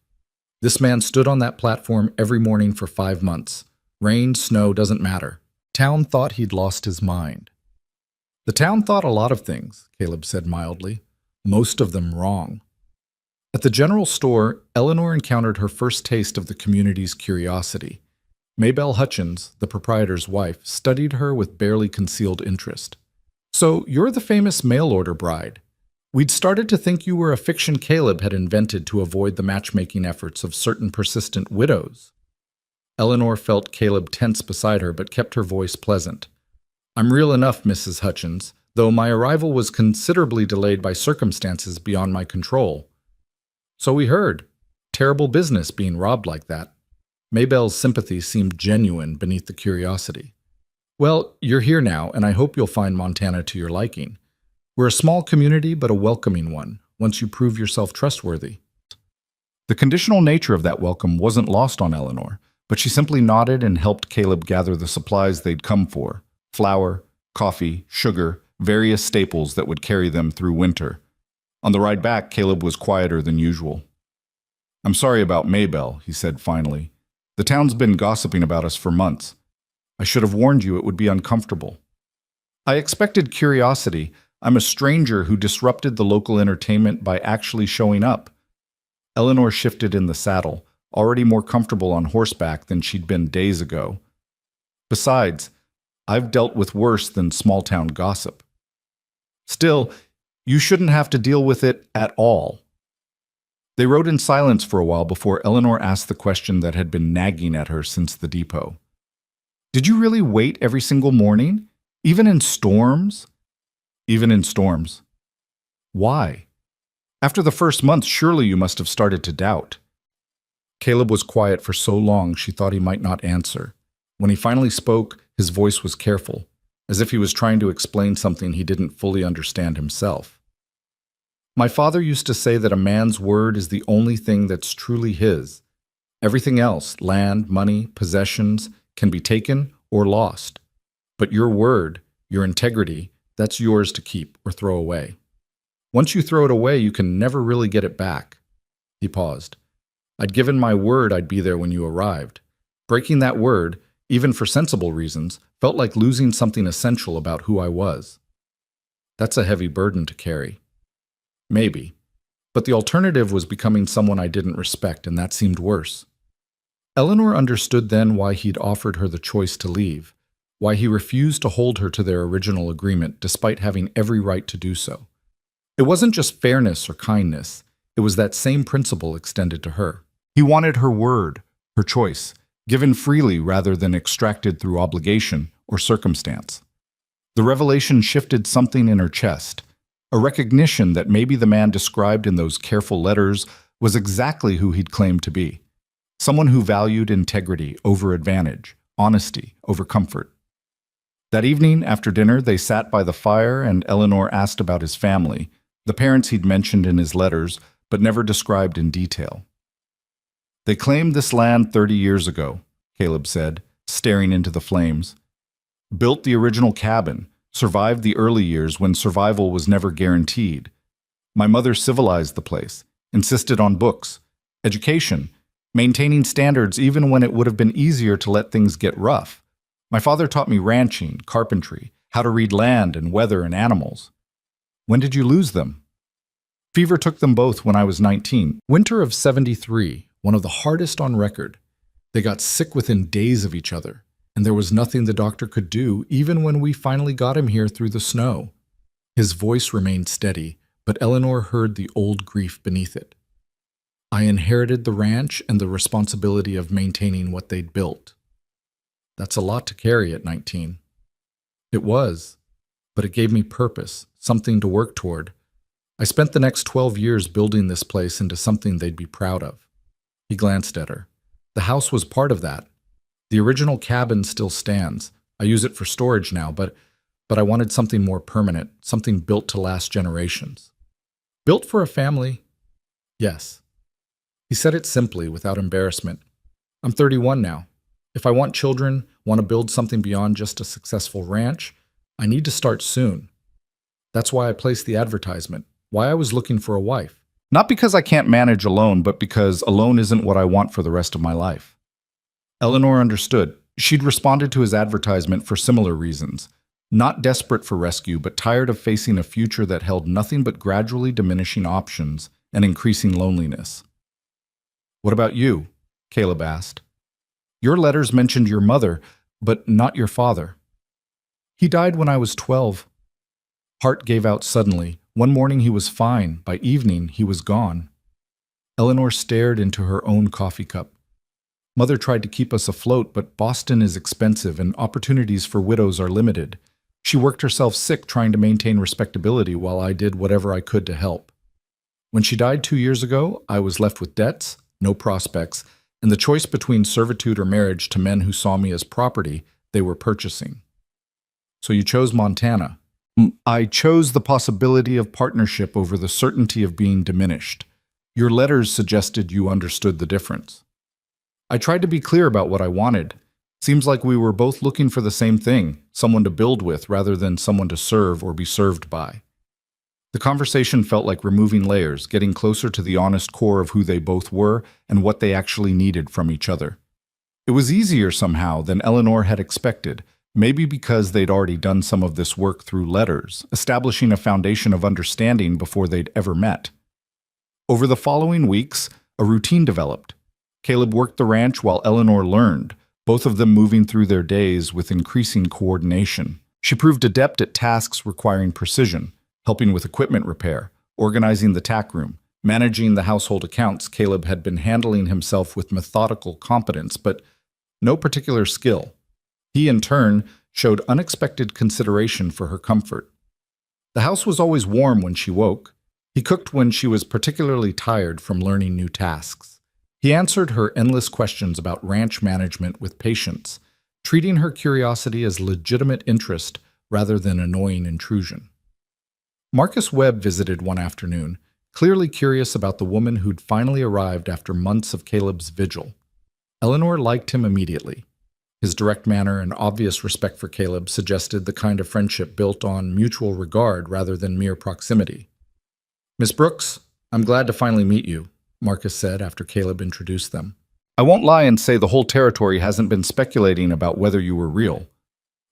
This man stood on that platform every morning for 5 months. Rain, snow, doesn't matter. Town thought he'd lost his mind. The town thought a lot of things, Caleb said mildly, most of them wrong. At the general store, Eleanor encountered her first taste of the community's curiosity. Maybelle Hutchins, the proprietor's wife, studied her with barely concealed interest. So, you're the famous mail-order bride. We'd started to think you were a fiction Caleb had invented to avoid the matchmaking efforts of certain persistent widows. Eleanor felt Caleb tense beside her, but kept her voice pleasant. I'm real enough, Mrs. Hutchins, though my arrival was considerably delayed by circumstances beyond my control. So we heard. Terrible business being robbed like that. Maybelle's sympathy seemed genuine beneath the curiosity. Well, you're here now, and I hope you'll find Montana to your liking. We're a small community, but a welcoming one, once you prove yourself trustworthy. The conditional nature of that welcome wasn't lost on Eleanor, but she simply nodded and helped Caleb gather the supplies they'd come for: flour, coffee, sugar, various staples that would carry them through winter. On the ride back, Caleb was quieter than usual. I'm sorry about Maybelle, he said finally. The town's been gossiping about us for months. I should have warned you it would be uncomfortable. I expected curiosity. I'm a stranger who disrupted the local entertainment by actually showing up. Eleanor shifted in the saddle, already more comfortable on horseback than she'd been days ago. Besides, I've dealt with worse than small-town gossip. Still, you shouldn't have to deal with it at all. They rode in silence for a while before Eleanor asked the question that had been nagging at her since the depot. Did you really wait every single morning? Even in storms? Even in storms. Why? After the first month, surely you must have started to doubt. Caleb was quiet for so long she thought he might not answer. When he finally spoke, his voice was careful, as if he was trying to explain something he didn't fully understand himself. My father used to say that a man's word is the only thing that's truly his. Everything else, land, money, possessions, can be taken or lost. But your word, your integrity, that's yours to keep or throw away. Once you throw it away, you can never really get it back. He paused. I'd given my word I'd be there when you arrived. Breaking that word, even for sensible reasons, felt like losing something essential about who I was. That's a heavy burden to carry. Maybe. But the alternative was becoming someone I didn't respect, and that seemed worse. Eleanor understood then why he'd offered her the choice to leave, why he refused to hold her to their original agreement despite having every right to do so. It wasn't just fairness or kindness, it was that same principle extended to her. He wanted her word, her choice, given freely rather than extracted through obligation or circumstance. The revelation shifted something in her chest, a recognition that maybe the man described in those careful letters was exactly who he'd claimed to be. Someone who valued integrity over advantage, honesty over comfort. That evening, after dinner, they sat by the fire and Eleanor asked about his family, the parents he'd mentioned in his letters, but never described in detail. They claimed this land 30 years ago, Caleb said, staring into the flames. Built the original cabin, survived the early years when survival was never guaranteed. My mother civilized the place, insisted on books, education, maintaining standards even when it would have been easier to let things get rough. My father taught me ranching, carpentry, how to read land and weather and animals. When did you lose them? Fever took them both when I was 19. Winter of 73, one of the hardest on record. They got sick within days of each other, and there was nothing the doctor could do even when we finally got him here through the snow. His voice remained steady, but Eleanor heard the old grief beneath it. I inherited the ranch and the responsibility of maintaining what they'd built. That's a lot to carry at 19. It was, but it gave me purpose, something to work toward. I spent the next 12 years building this place into something they'd be proud of. He glanced at her. The house was part of that. The original cabin still stands. I use it for storage now, but I wanted something more permanent, something built to last generations. Built for a family? Yes. He said it simply, without embarrassment. I'm 31 now. If I want children, want to build something beyond just a successful ranch, I need to start soon. That's why I placed the advertisement, why I was looking for a wife. Not because I can't manage alone, but because alone isn't what I want for the rest of my life. Eleanor understood. She'd responded to his advertisement for similar reasons. Not desperate for rescue, but tired of facing a future that held nothing but gradually diminishing options and increasing loneliness. What about you? Caleb asked. Your letters mentioned your mother, but not your father. He died when I was 12. Heart gave out suddenly. One morning he was fine. By evening, he was gone. Eleanor stared into her own coffee cup. Mother tried to keep us afloat, but Boston is expensive and opportunities for widows are limited. She worked herself sick trying to maintain respectability while I did whatever I could to help. When she died 2 years ago, I was left with debts, no prospects, and the choice between servitude or marriage to men who saw me as property they were purchasing. So you chose Montana. I chose the possibility of partnership over the certainty of being diminished. Your letters suggested you understood the difference. I tried to be clear about what I wanted. Seems like we were both looking for the same thing, someone to build with rather than someone to serve or be served by. The conversation felt like removing layers, getting closer to the honest core of who they both were and what they actually needed from each other. It was easier somehow than Eleanor had expected, maybe because they'd already done some of this work through letters, establishing a foundation of understanding before they'd ever met. Over the following weeks, a routine developed. Caleb worked the ranch while Eleanor learned, both of them moving through their days with increasing coordination. She proved adept at tasks requiring precision, helping with equipment repair, organizing the tack room, managing the household accounts. Caleb had been handling himself with methodical competence, but no particular skill. He, in turn, showed unexpected consideration for her comfort. The house was always warm when she woke. He cooked when she was particularly tired from learning new tasks. He answered her endless questions about ranch management with patience, treating her curiosity as legitimate interest rather than annoying intrusion. Marcus Webb visited one afternoon, clearly curious about the woman who'd finally arrived after months of Caleb's vigil. Eleanor liked him immediately. His direct manner and obvious respect for Caleb suggested the kind of friendship built on mutual regard rather than mere proximity. "Miss Brooks, I'm glad to finally meet you," Marcus said after Caleb introduced them. "I won't lie and say the whole territory hasn't been speculating about whether you were real.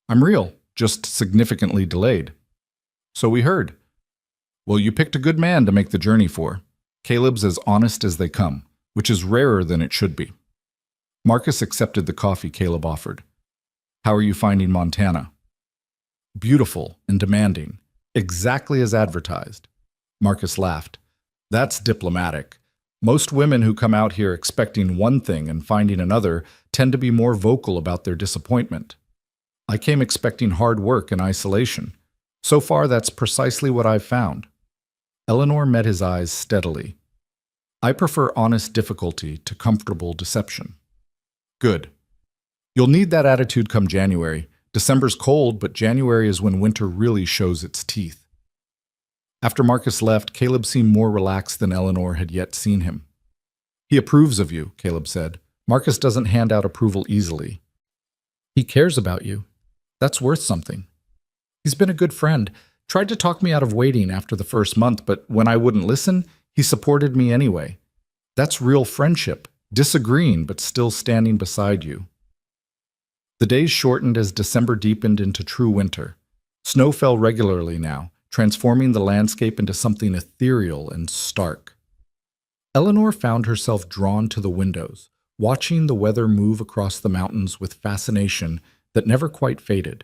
I'm real, just significantly delayed." "So we heard." "Well, you picked a good man to make the journey for. Caleb's as honest as they come, which is rarer than it should be." Marcus accepted the coffee Caleb offered. "How are you finding Montana?" "Beautiful and demanding, exactly as advertised." Marcus laughed. "That's diplomatic. Most women who come out here expecting one thing and finding another tend to be more vocal about their disappointment. I came expecting hard work and isolation. So far, that's precisely what I've found." Eleanor met his eyes steadily. "I prefer honest difficulty to comfortable deception." "Good. You'll need that attitude come January. December's cold, but January is when winter really shows its teeth." After Marcus left, Caleb seemed more relaxed than Eleanor had yet seen him. "He approves of you," Caleb said. "Marcus doesn't hand out approval easily." "He cares about you. That's worth something. He's been a good friend. Tried to talk me out of waiting after the first month, but when I wouldn't listen, he supported me anyway. That's real friendship, disagreeing but still standing beside you." The days shortened as December deepened into true winter. Snow fell regularly now, transforming the landscape into something ethereal and stark. Eleanor found herself drawn to the windows, watching the weather move across the mountains with fascination that never quite faded.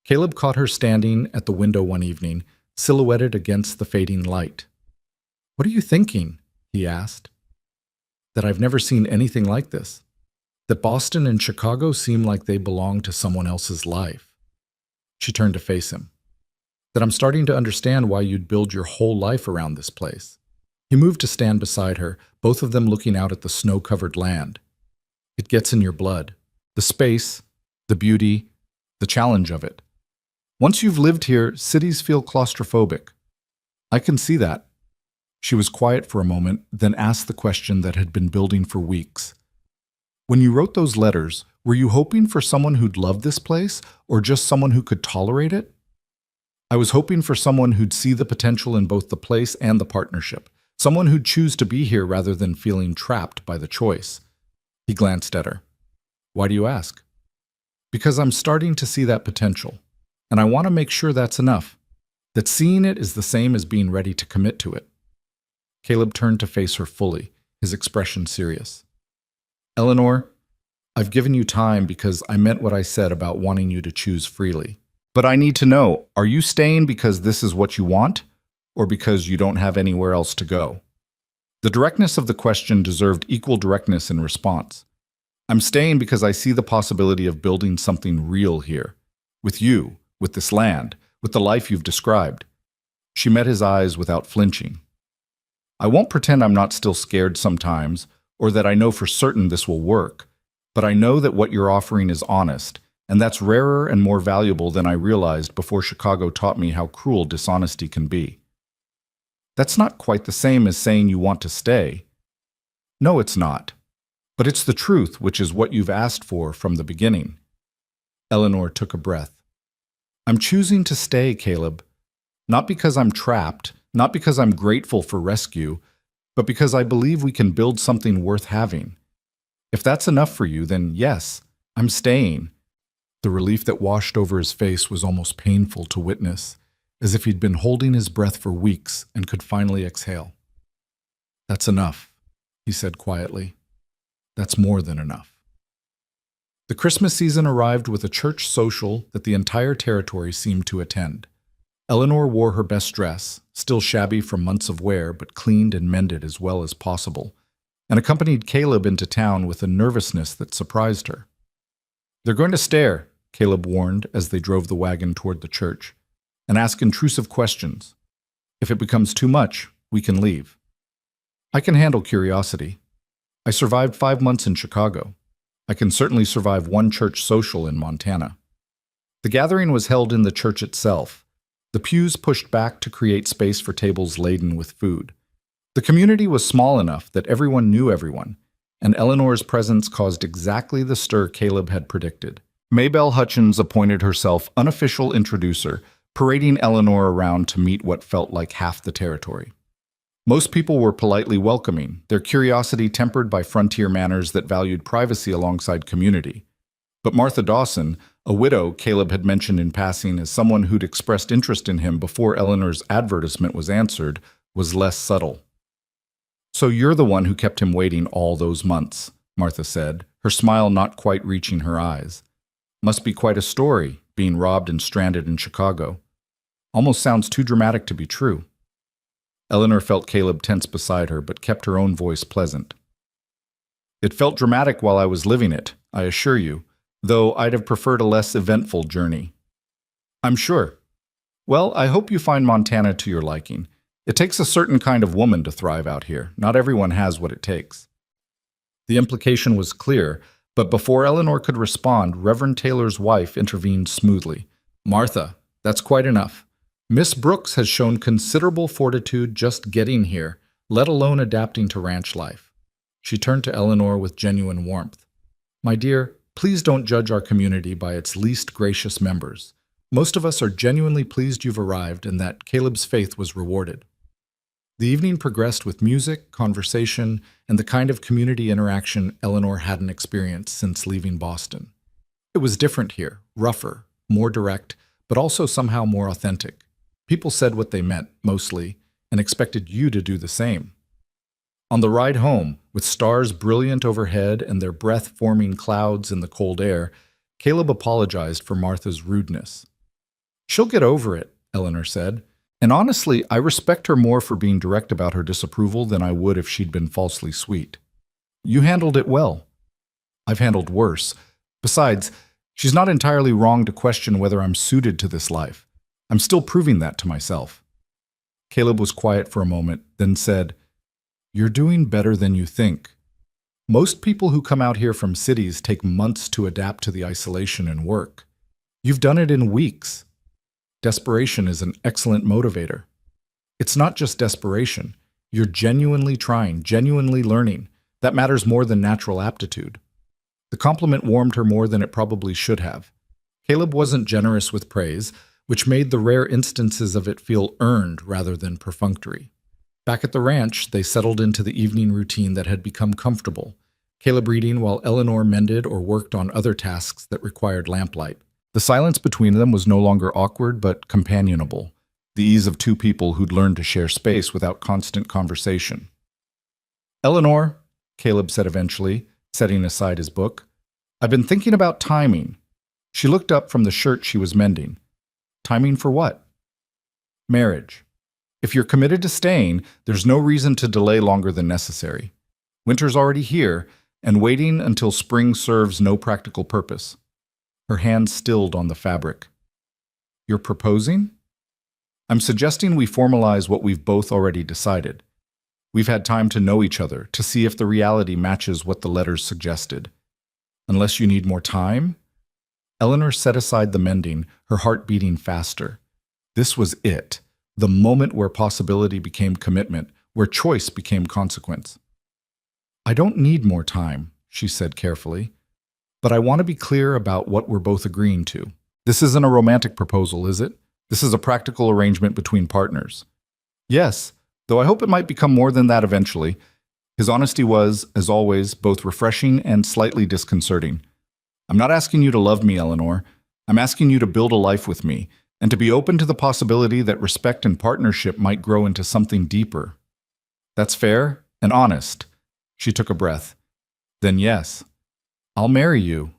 Caleb caught her standing at the window one evening, silhouetted against the fading light. "What are you thinking?" he asked. "That I've never seen anything like this. That Boston and Chicago seem like they belong to someone else's life." She turned to face him. "That I'm starting to understand why you'd build your whole life around this place." He moved to stand beside her, both of them looking out at the snow-covered land. "It gets in your blood. The space, the beauty, the challenge of it. Once you've lived here, cities feel claustrophobic. I can see that." She was quiet for a moment, then asked the question that had been building for weeks. "When you wrote those letters, were you hoping for someone who'd love this place, or just someone who could tolerate it?" "I was hoping for someone who'd see the potential in both the place and the partnership. Someone who'd choose to be here rather than feeling trapped by the choice." He glanced at her. "Why do you ask?" "Because I'm starting to see that potential, and I want to make sure that's enough, that seeing it is the same as being ready to commit to it." Caleb turned to face her fully, his expression serious. "Eleanor, I've given you time because I meant what I said about wanting you to choose freely. But I need to know, are you staying because this is what you want, or because you don't have anywhere else to go?" The directness of the question deserved equal directness in response. "I'm staying because I see the possibility of building something real here. With you, with this land, with the life you've described." She met his eyes without flinching. "I won't pretend I'm not still scared sometimes, or that I know for certain this will work, but I know that what you're offering is honest, and that's rarer and more valuable than I realized before Chicago taught me how cruel dishonesty can be." "That's not quite the same as saying you want to stay." "No, it's not. But it's the truth, which is what you've asked for from the beginning." Eleanor took a breath. "I'm choosing to stay, Caleb. Not because I'm trapped, not because I'm grateful for rescue, but because I believe we can build something worth having. If that's enough for you, then yes, I'm staying." The relief that washed over his face was almost painful to witness, as if he'd been holding his breath for weeks and could finally exhale. "That's enough," he said quietly. "That's more than enough." The Christmas season arrived with a church social that the entire territory seemed to attend. Eleanor wore her best dress, still shabby from months of wear, but cleaned and mended as well as possible, and accompanied Caleb into town with a nervousness that surprised her. "They're going to stare," Caleb warned as they drove the wagon toward the church, "and ask intrusive questions. If it becomes too much, we can leave." "I can handle curiosity. I survived 5 months in Chicago. I can certainly survive one church social in Montana." The gathering was held in the church itself, the pews pushed back to create space for tables laden with food. The community was small enough that everyone knew everyone, and Eleanor's presence caused exactly the stir Caleb had predicted. Maybelle Hutchins appointed herself unofficial introducer, parading Eleanor around to meet what felt like half the territory. Most people were politely welcoming, their curiosity tempered by frontier manners that valued privacy alongside community. But Martha Dawson, a widow Caleb had mentioned in passing as someone who'd expressed interest in him before Eleanor's advertisement was answered, was less subtle. "So you're the one who kept him waiting all those months," Martha said, her smile not quite reaching her eyes. "Must be quite a story, being robbed and stranded in Chicago. Almost sounds too dramatic to be true." Eleanor felt Caleb tense beside her, but kept her own voice pleasant. "It felt dramatic while I was living it, I assure you, though I'd have preferred a less eventful journey." "I'm sure. Well, I hope you find Montana to your liking. It takes a certain kind of woman to thrive out here. Not everyone has what it takes." The implication was clear, but before Eleanor could respond, Reverend Taylor's wife intervened smoothly. "Martha, that's quite enough. Miss Brooks has shown considerable fortitude just getting here, let alone adapting to ranch life." She turned to Eleanor with genuine warmth. "My dear, please don't judge our community by its least gracious members. Most of us are genuinely pleased you've arrived and that Caleb's faith was rewarded." The evening progressed with music, conversation, and the kind of community interaction Eleanor hadn't experienced since leaving Boston. It was different here, rougher, more direct, but also somehow more authentic. People said what they meant, mostly, and expected you to do the same. On the ride home, with stars brilliant overhead and their breath-forming clouds in the cold air, Caleb apologized for Martha's rudeness. "She'll get over it," Eleanor said. "And honestly, I respect her more for being direct about her disapproval than I would if she'd been falsely sweet. You handled it well. I've handled worse. Besides, she's not entirely wrong to question whether I'm suited to this life. I'm still proving that to myself." Caleb was quiet for a moment, then said, "You're doing better than you think. Most people who come out here from cities take months to adapt to the isolation and work. You've done it in weeks. Desperation is an excellent motivator. It's not just desperation. You're genuinely trying, genuinely learning. That matters more than natural aptitude." The compliment warmed her more than it probably should have. Caleb wasn't generous with praise, which made the rare instances of it feel earned rather than perfunctory. Back at the ranch, they settled into the evening routine that had become comfortable, Caleb reading while Eleanor mended or worked on other tasks that required lamplight. The silence between them was no longer awkward but companionable, the ease of two people who'd learned to share space without constant conversation. "Eleanor," Caleb said eventually, setting aside his book, "I've been thinking about timing." She looked up from the shirt she was mending. "Timing for what?" "Marriage. If you're committed to staying, there's no reason to delay longer than necessary. Winter's already here, and waiting until spring serves no practical purpose." Her hand stilled on the fabric. "You're proposing?" "I'm suggesting we formalize what we've both already decided. We've had time to know each other, to see if the reality matches what the letters suggested. Unless you need more time?" Eleanor set aside the mending, her heart beating faster. This was it, the moment where possibility became commitment, where choice became consequence. "I don't need more time," she said carefully, "but I want to be clear about what we're both agreeing to. This isn't a romantic proposal, is it? This is a practical arrangement between partners." "Yes, though I hope it might become more than that eventually." His honesty was, as always, both refreshing and slightly disconcerting. "I'm not asking you to love me, Eleanor. I'm asking you to build a life with me, and to be open to the possibility that respect and partnership might grow into something deeper. That's fair and honest." She took a breath. "Then yes, I'll marry you."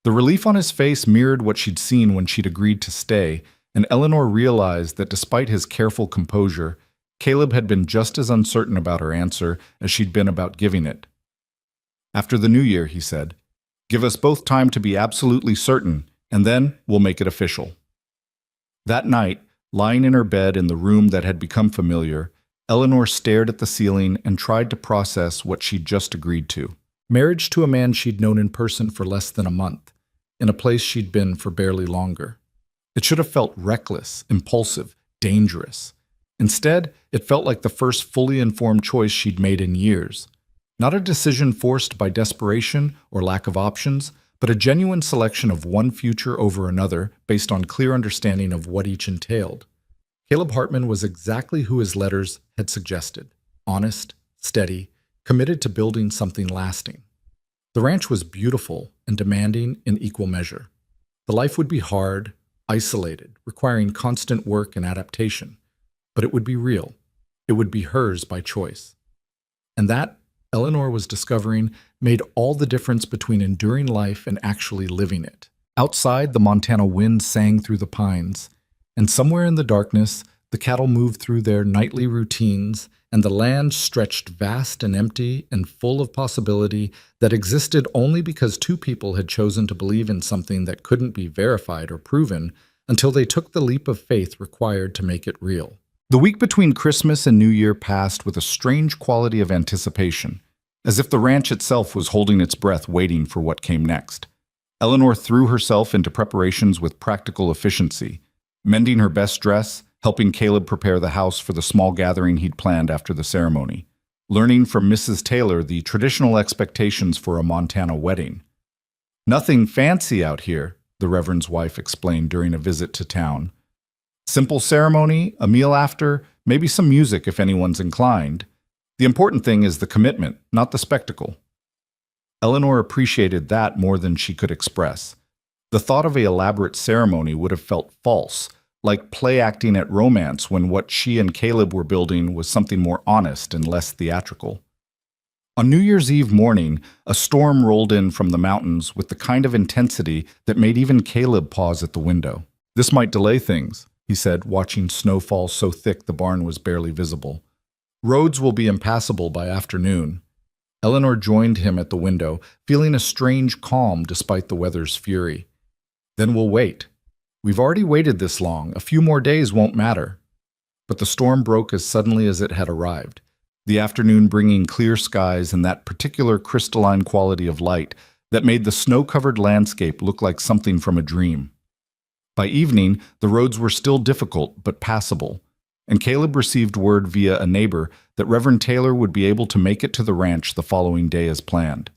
The relief on his face mirrored what she'd seen when she'd agreed to stay, and Eleanor realized that despite his careful composure, Caleb had been just as uncertain about her answer as she'd been about giving it. "After the new year," he said. "Give us both time to be absolutely certain, and then we'll make it official." That night, lying in her bed in the room that had become familiar, Eleanor stared at the ceiling and tried to process what she'd just agreed to. Marriage to a man she'd known in person for less than a month, in a place she'd been for barely longer. It should have felt reckless, impulsive, dangerous. Instead, it felt like the first fully informed choice she'd made in years. Not a decision forced by desperation or lack of options, but a genuine selection of one future over another based on clear understanding of what each entailed. Caleb Hartman was exactly who his letters had suggested: honest, steady, committed to building something lasting. The ranch was beautiful and demanding in equal measure. The life would be hard, isolated, requiring constant work and adaptation, but it would be real. It would be hers by choice. And that, Eleanor was discovering, made all the difference between enduring life and actually living it. Outside, the Montana wind sang through the pines, and somewhere in the darkness, the cattle moved through their nightly routines, and the land stretched vast and empty and full of possibility that existed only because two people had chosen to believe in something that couldn't be verified or proven until they took the leap of faith required to make it real. The week between Christmas and New Year passed with a strange quality of anticipation, as if the ranch itself was holding its breath waiting for what came next. Eleanor threw herself into preparations with practical efficiency, mending her best dress, helping Caleb prepare the house for the small gathering he'd planned after the ceremony, learning from Mrs. Taylor the traditional expectations for a Montana wedding. "Nothing fancy out here," the Reverend's wife explained during a visit to town. "Simple ceremony, a meal after, maybe some music if anyone's inclined. The important thing is the commitment, not the spectacle." Eleanor appreciated that more than she could express. The thought of an elaborate ceremony would have felt false, like play acting at romance when what she and Caleb were building was something more honest and less theatrical. On New Year's Eve morning, a storm rolled in from the mountains with the kind of intensity that made even Caleb pause at the window. "This might delay things," he said, watching snow fall so thick the barn was barely visible. "Roads will be impassable by afternoon." Eleanor joined him at the window, feeling a strange calm despite the weather's fury. "Then we'll wait. We've already waited this long. A few more days won't matter." But the storm broke as suddenly as it had arrived, the afternoon bringing clear skies and that particular crystalline quality of light that made the snow-covered landscape look like something from a dream. By evening, the roads were still difficult but passable, and Caleb received word via a neighbor that Reverend Taylor would be able to make it to the ranch the following day as planned.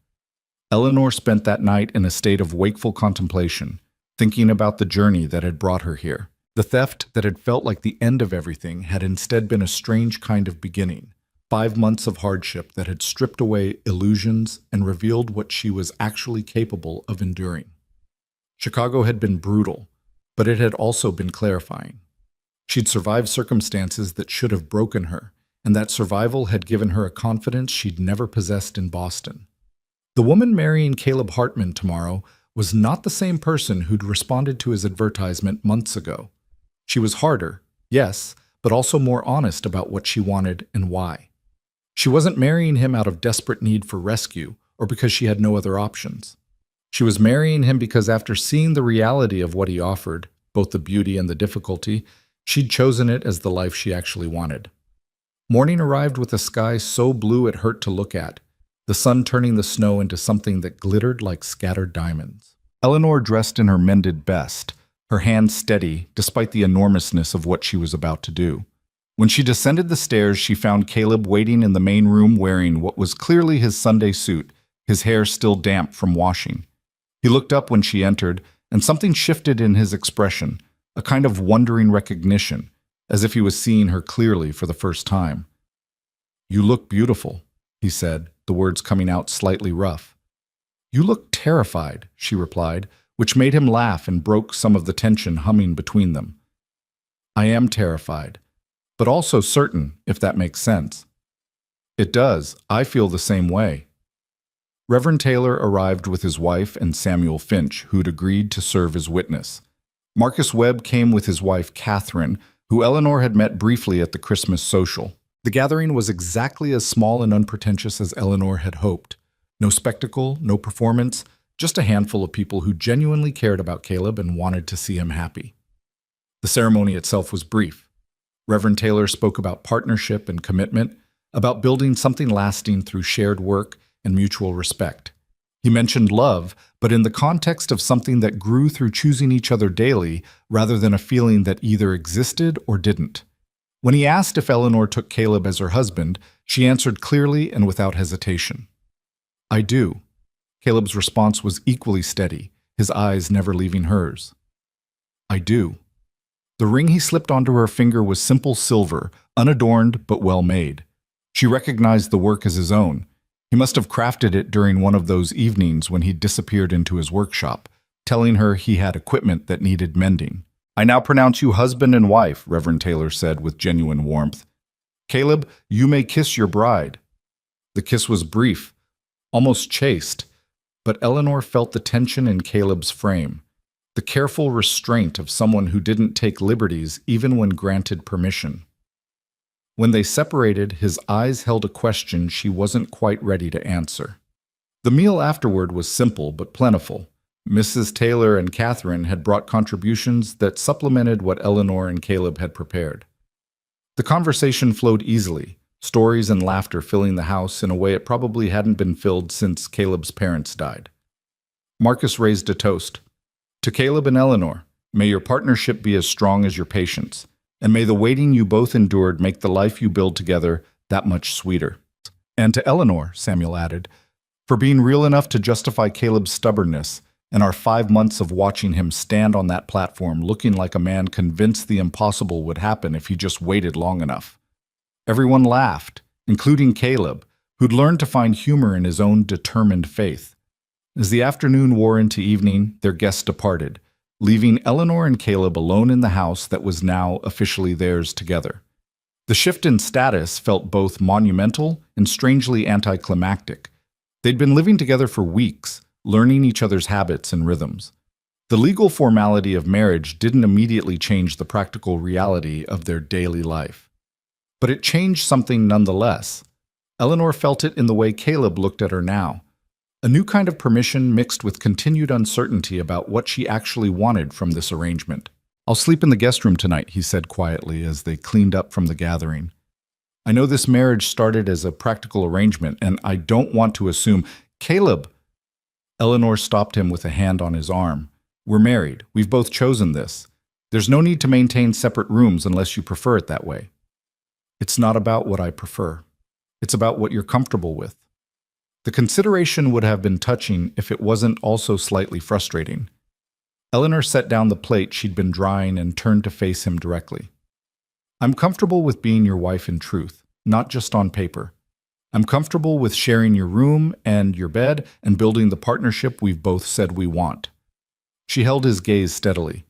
Eleanor spent that night in a state of wakeful contemplation, thinking about the journey that had brought her here. The theft that had felt like the end of everything had instead been a strange kind of beginning. 5 months of hardship that had stripped away illusions and revealed what she was actually capable of enduring. Chicago had been brutal, but it had also been clarifying. She'd survived circumstances that should have broken her, and that survival had given her a confidence she'd never possessed in Boston. The woman marrying Caleb Hartman tomorrow was not the same person who'd responded to his advertisement months ago. She was harder, yes, but also more honest about what she wanted and why. She wasn't marrying him out of desperate need for rescue or because she had no other options. She was marrying him because after seeing the reality of what he offered, both the beauty and the difficulty, she'd chosen it as the life she actually wanted. Morning arrived with a sky so blue it hurt to look at, the sun turning the snow into something that glittered like scattered diamonds. Eleanor dressed in her mended best, her hands steady despite the enormousness of what she was about to do. When she descended the stairs, she found Caleb waiting in the main room wearing what was clearly his Sunday suit, his hair still damp from washing. He looked up when she entered, and something shifted in his expression, a kind of wondering recognition, as if he was seeing her clearly for the first time. "You look beautiful," he said, the words coming out slightly rough. "You look terrified," she replied, which made him laugh and broke some of the tension humming between them. "I am terrified, but also certain, if that makes sense." "It does. I feel the same way." Reverend Taylor arrived with his wife and Samuel Finch, who'd agreed to serve as witness. Marcus Webb came with his wife Catherine, who Eleanor had met briefly at the Christmas social. The gathering was exactly as small and unpretentious as Eleanor had hoped. No spectacle, no performance, just a handful of people who genuinely cared about Caleb and wanted to see him happy. The ceremony itself was brief. Reverend Taylor spoke about partnership and commitment, about building something lasting through shared work and mutual respect. He mentioned love, but in the context of something that grew through choosing each other daily rather than a feeling that either existed or didn't. When he asked if Eleanor took Caleb as her husband, she answered clearly and without hesitation. "I do." Caleb's response was equally steady, his eyes never leaving hers. "I do." The ring he slipped onto her finger was simple silver, unadorned but well made. She recognized the work as his own. He must have crafted it during one of those evenings when he disappeared into his workshop, telling her he had equipment that needed mending. "I now pronounce you husband and wife," Reverend Taylor said with genuine warmth. "Caleb, you may kiss your bride." The kiss was brief, almost chaste, but Eleanor felt the tension in Caleb's frame, the careful restraint of someone who didn't take liberties even when granted permission. When they separated, his eyes held a question she wasn't quite ready to answer. The meal afterward was simple but plentiful. Mrs. Taylor and Catherine had brought contributions that supplemented what Eleanor and Caleb had prepared. The conversation flowed easily, stories and laughter filling the house in a way it probably hadn't been filled since Caleb's parents died. Marcus raised a toast. "To Caleb and Eleanor, may your partnership be as strong as your patience, and may the waiting you both endured make the life you build together that much sweeter." "And to Eleanor," Samuel added, "for being real enough to justify Caleb's stubbornness and our 5 months of watching him stand on that platform looking like a man convinced the impossible would happen if he just waited long enough." Everyone laughed, including Caleb, who'd learned to find humor in his own determined faith. As the afternoon wore into evening, their guests departed, leaving Eleanor and Caleb alone in the house that was now officially theirs together. The shift in status felt both monumental and strangely anticlimactic. They'd been living together for weeks, learning each other's habits and rhythms. The legal formality of marriage didn't immediately change the practical reality of their daily life. But it changed something nonetheless. Eleanor felt it in the way Caleb looked at her now. A new kind of permission mixed with continued uncertainty about what she actually wanted from this arrangement. "I'll sleep in the guest room tonight," he said quietly as they cleaned up from the gathering. "I know this marriage started as a practical arrangement, and I don't want to assume—" "Caleb!" Eleanor stopped him with a hand on his arm. "We're married. We've both chosen this. There's no need to maintain separate rooms unless you prefer it that way." "It's not about what I prefer. It's about what you're comfortable with." The consideration would have been touching if it wasn't also slightly frustrating. Eleanor set down the plate she'd been drying and turned to face him directly. "I'm comfortable with being your wife in truth, not just on paper. I'm comfortable with sharing your room and your bed and building the partnership we've both said we want." She held his gaze steadily.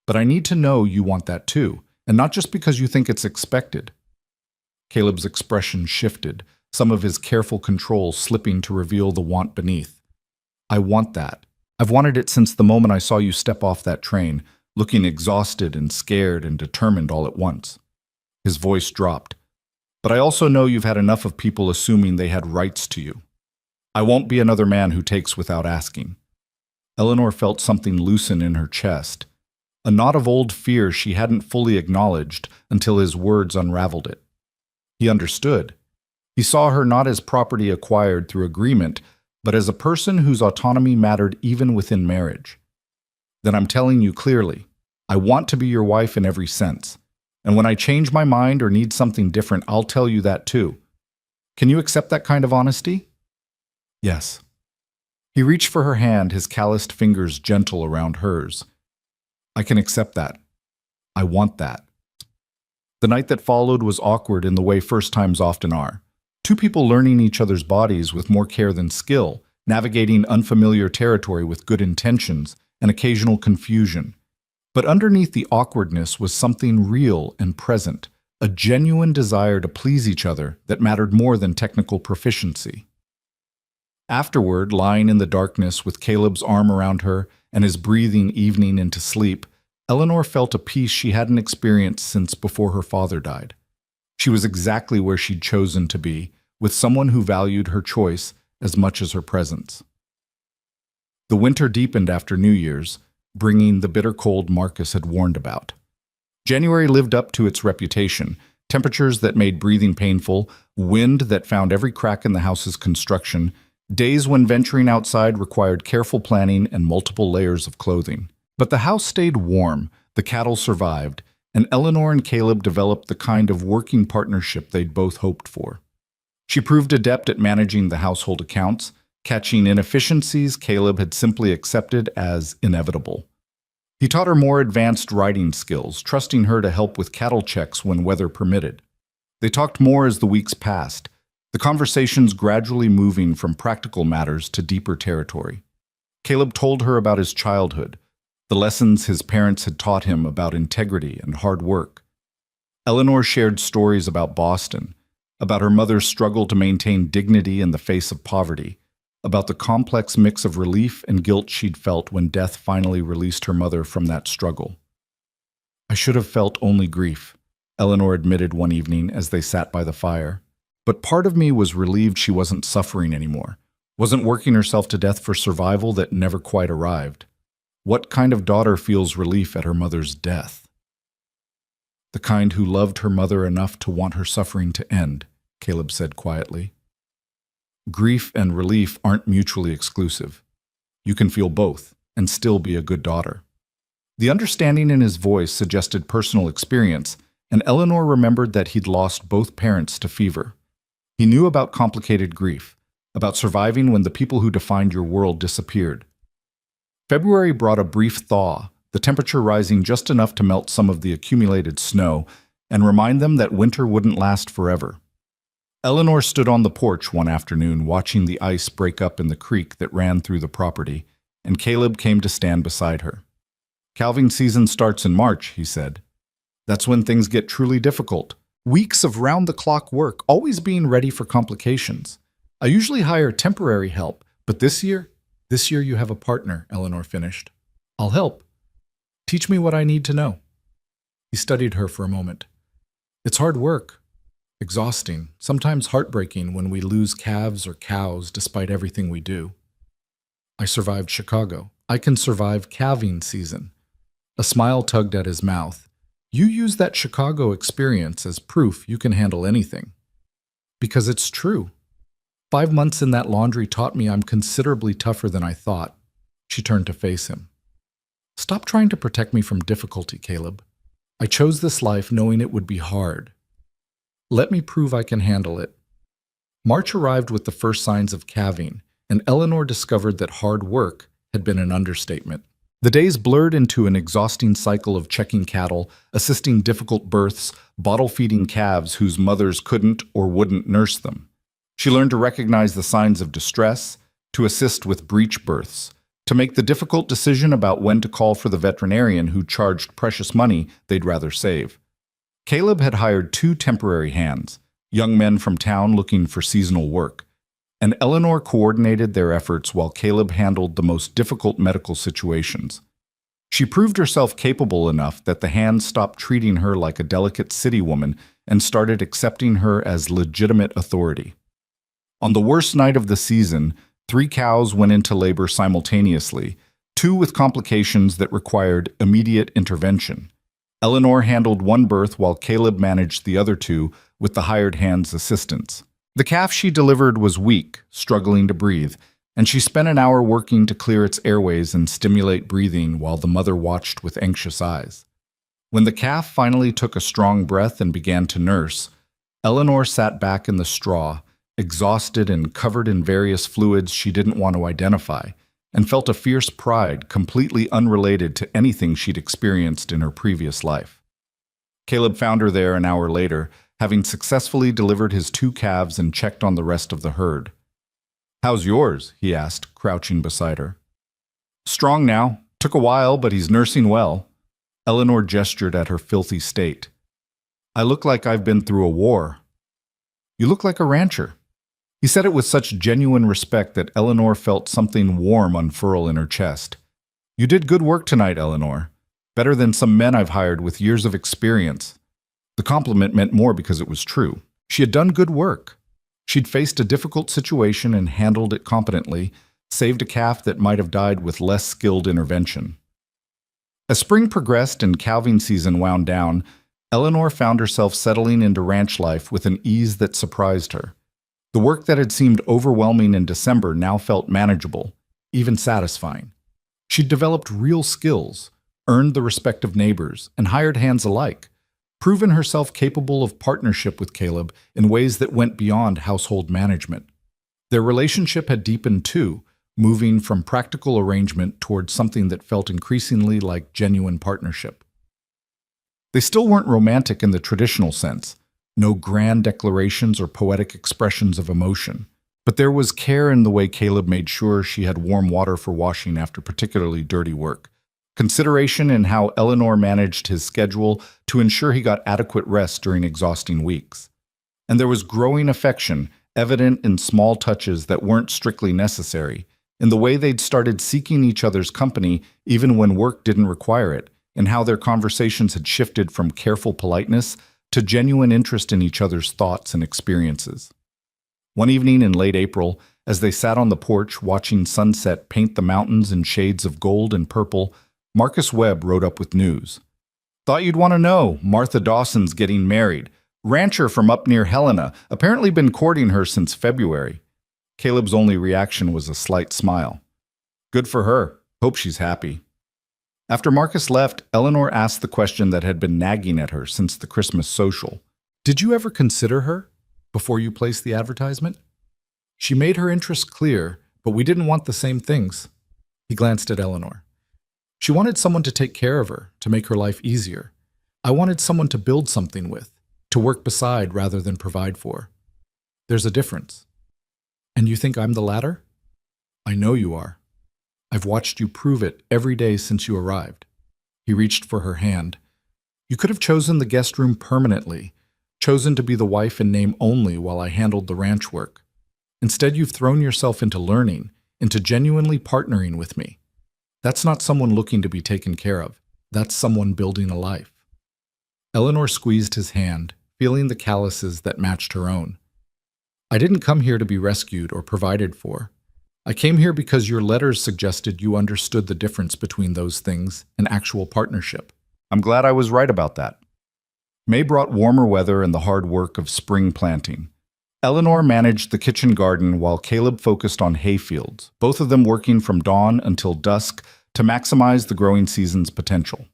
"But I need to know you want that too, and not just because you think it's expected." Caleb's expression shifted, some of his careful control slipping to reveal the want beneath. "I want that. I've wanted it since the moment I saw you step off that train, looking exhausted and scared and determined all at once." His voice dropped. "But I also know you've had enough of people assuming they had rights to you. I won't be another man who takes without asking." Eleanor felt something loosen in her chest, a knot of old fear she hadn't fully acknowledged until his words unraveled it. He understood. He saw her not as property acquired through agreement, but as a person whose autonomy mattered even within marriage. "Then I'm telling you clearly, I want to be your wife in every sense. And when I change my mind or need something different, I'll tell you that too. Can you accept that kind of honesty?" "Yes." He reached for her hand, his calloused fingers gentle around hers. "I can accept that. I want that." The night that followed was awkward in the way first times often are. Two people learning each other's bodies with more care than skill, navigating unfamiliar territory with good intentions and occasional confusion. But underneath the awkwardness was something real and present, a genuine desire to please each other that mattered more than technical proficiency. Afterward, lying in the darkness with Caleb's arm around her and his breathing evening into sleep, Eleanor felt a peace she hadn't experienced since before her father died. She was exactly where she'd chosen to be, with someone who valued her choice as much as her presence. The winter deepened after New Year's, bringing the bitter cold Marcus had warned about. January lived up to its reputation, temperatures that made breathing painful, wind that found every crack in the house's construction, days when venturing outside required careful planning and multiple layers of clothing. But the house stayed warm, the cattle survived, and Eleanor and Caleb developed the kind of working partnership they'd both hoped for. She proved adept at managing the household accounts, catching inefficiencies Caleb had simply accepted as inevitable. He taught her more advanced writing skills, trusting her to help with cattle checks when weather permitted. They talked more as the weeks passed, the conversations gradually moving from practical matters to deeper territory. Caleb told her about his childhood, the lessons his parents had taught him about integrity and hard work. Eleanor shared stories about Boston, about her mother's struggle to maintain dignity in the face of poverty, about the complex mix of relief and guilt she'd felt when death finally released her mother from that struggle. "I should have felt only grief," Eleanor admitted one evening as they sat by the fire. "But part of me was relieved she wasn't suffering anymore, wasn't working herself to death for survival that never quite arrived. What kind of daughter feels relief at her mother's death?" "The kind who loved her mother enough to want her suffering to end," Caleb said quietly. "Grief and relief aren't mutually exclusive. You can feel both and still be a good daughter." The understanding in his voice suggested personal experience, and Eleanor remembered that he'd lost both parents to fever. He knew about complicated grief, about surviving when the people who defined your world disappeared. February brought a brief thaw, the temperature rising just enough to melt some of the accumulated snow and remind them that winter wouldn't last forever. Eleanor stood on the porch one afternoon watching the ice break up in the creek that ran through the property, and Caleb came to stand beside her. "Calving season starts in March," he said. "That's when things get truly difficult. Weeks of round-the-clock work, always being ready for complications. I usually hire temporary help, but this year you have a partner," Eleanor finished. "I'll help. Teach me what I need to know." He studied her for a moment. "It's hard work. Exhausting, sometimes heartbreaking when we lose calves or cows despite everything we do. I survived Chicago. I can survive calving season." A smile tugged at his mouth. "You use that Chicago experience as proof you can handle anything." "Because it's true. 5 months in that laundry taught me I'm considerably tougher than I thought." She turned to face him. "Stop trying to protect me from difficulty, Caleb. I chose this life knowing it would be hard. Let me prove I can handle it." March arrived with the first signs of calving, and Eleanor discovered that hard work had been an understatement. The days blurred into an exhausting cycle of checking cattle, assisting difficult births, bottle-feeding calves whose mothers couldn't or wouldn't nurse them. She learned to recognize the signs of distress, to assist with breech births, to make the difficult decision about when to call for the veterinarian who charged precious money they'd rather save. Caleb had hired 2 temporary hands, young men from town looking for seasonal work, and Eleanor coordinated their efforts while Caleb handled the most difficult medical situations. She proved herself capable enough that the hands stopped treating her like a delicate city woman and started accepting her as legitimate authority. On the worst night of the season, 3 cows went into labor simultaneously, 2 with complications that required immediate intervention. Eleanor handled one birth while Caleb managed the other 2 with the hired hand's assistance. The calf she delivered was weak, struggling to breathe, and she spent an hour working to clear its airways and stimulate breathing while the mother watched with anxious eyes. When the calf finally took a strong breath and began to nurse, Eleanor sat back in the straw, exhausted and covered in various fluids she didn't want to identify, and felt a fierce pride completely unrelated to anything she'd experienced in her previous life. Caleb found her there an hour later, having successfully delivered his 2 calves and checked on the rest of the herd. "How's yours?" he asked, crouching beside her. "Strong now. Took a while, but he's nursing well." Eleanor gestured at her filthy state. "I look like I've been through a war." "You look like a rancher." He said it with such genuine respect that Eleanor felt something warm unfurl in her chest. "You did good work tonight, Eleanor. Better than some men I've hired with years of experience." The compliment meant more because it was true. She had done good work. She'd faced a difficult situation and handled it competently, saved a calf that might have died with less skilled intervention. As spring progressed and calving season wound down, Eleanor found herself settling into ranch life with an ease that surprised her. The work that had seemed overwhelming in December now felt manageable, even satisfying. She'd developed real skills, earned the respect of neighbors, and hired hands alike, proven herself capable of partnership with Caleb in ways that went beyond household management. Their relationship had deepened too, moving from practical arrangement towards something that felt increasingly like genuine partnership. They still weren't romantic in the traditional sense, no grand declarations or poetic expressions of emotion, but there was care in the way Caleb made sure she had warm water for washing after particularly dirty work, consideration in how Eleanor managed his schedule to ensure he got adequate rest during exhausting weeks. And there was growing affection, evident in small touches that weren't strictly necessary, in the way they'd started seeking each other's company even when work didn't require it, and how their conversations had shifted from careful politeness to genuine interest in each other's thoughts and experiences. One evening in late April, as they sat on the porch watching sunset paint the mountains in shades of gold and purple, Marcus Webb rode up with news. "Thought you'd want to know. Martha Dawson's getting married. Rancher from up near Helena, apparently been courting her since February." Caleb's only reaction was a slight smile. "Good for her. Hope she's happy." After Marcus left, Eleanor asked the question that had been nagging at her since the Christmas social. "Did you ever consider her before you placed the advertisement? She made her interest clear, but we didn't want the same things." He glanced at Eleanor. "She wanted someone to take care of her, to make her life easier. I wanted someone to build something with, to work beside rather than provide for. There's a difference. And you think I'm the latter? I know you are. I've watched you prove it every day since you arrived." He reached for her hand. "You could have chosen the guest room permanently, chosen to be the wife in name only while I handled the ranch work. Instead, you've thrown yourself into learning, into genuinely partnering with me. That's not someone looking to be taken care of. That's someone building a life." Eleanor squeezed his hand, feeling the calluses that matched her own. "I didn't come here to be rescued or provided for. I came here because your letters suggested you understood the difference between those things and actual partnership." "I'm glad I was right about that." May brought warmer weather and the hard work of spring planting. Eleanor managed the kitchen garden while Caleb focused on hayfields, both of them working from dawn until dusk to maximize the growing season's potential.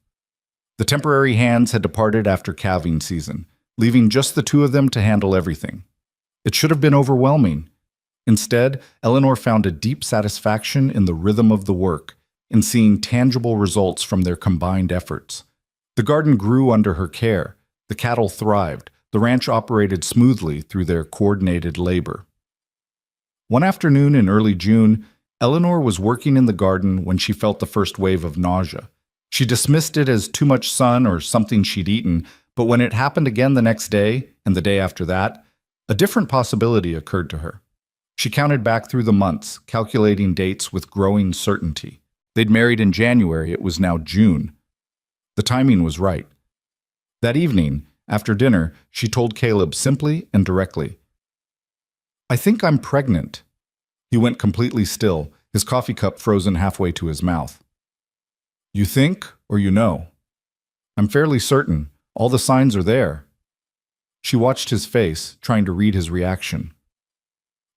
The temporary hands had departed after calving season, leaving just the two of them to handle everything. It should have been overwhelming. Instead, Eleanor found a deep satisfaction in the rhythm of the work, in seeing tangible results from their combined efforts. The garden grew under her care, the cattle thrived, the ranch operated smoothly through their coordinated labor. One afternoon in early June, Eleanor was working in the garden when she felt the first wave of nausea. She dismissed it as too much sun or something she'd eaten, but when it happened again the next day, and the day after that, a different possibility occurred to her. She counted back through the months, calculating dates with growing certainty. They'd married in January, it was now June. The timing was right. That evening, after dinner, she told Caleb simply and directly, "I think I'm pregnant." He went completely still, his coffee cup frozen halfway to his mouth. "You think, or you know?" "I'm fairly certain. All the signs are there." She watched his face, trying to read his reaction.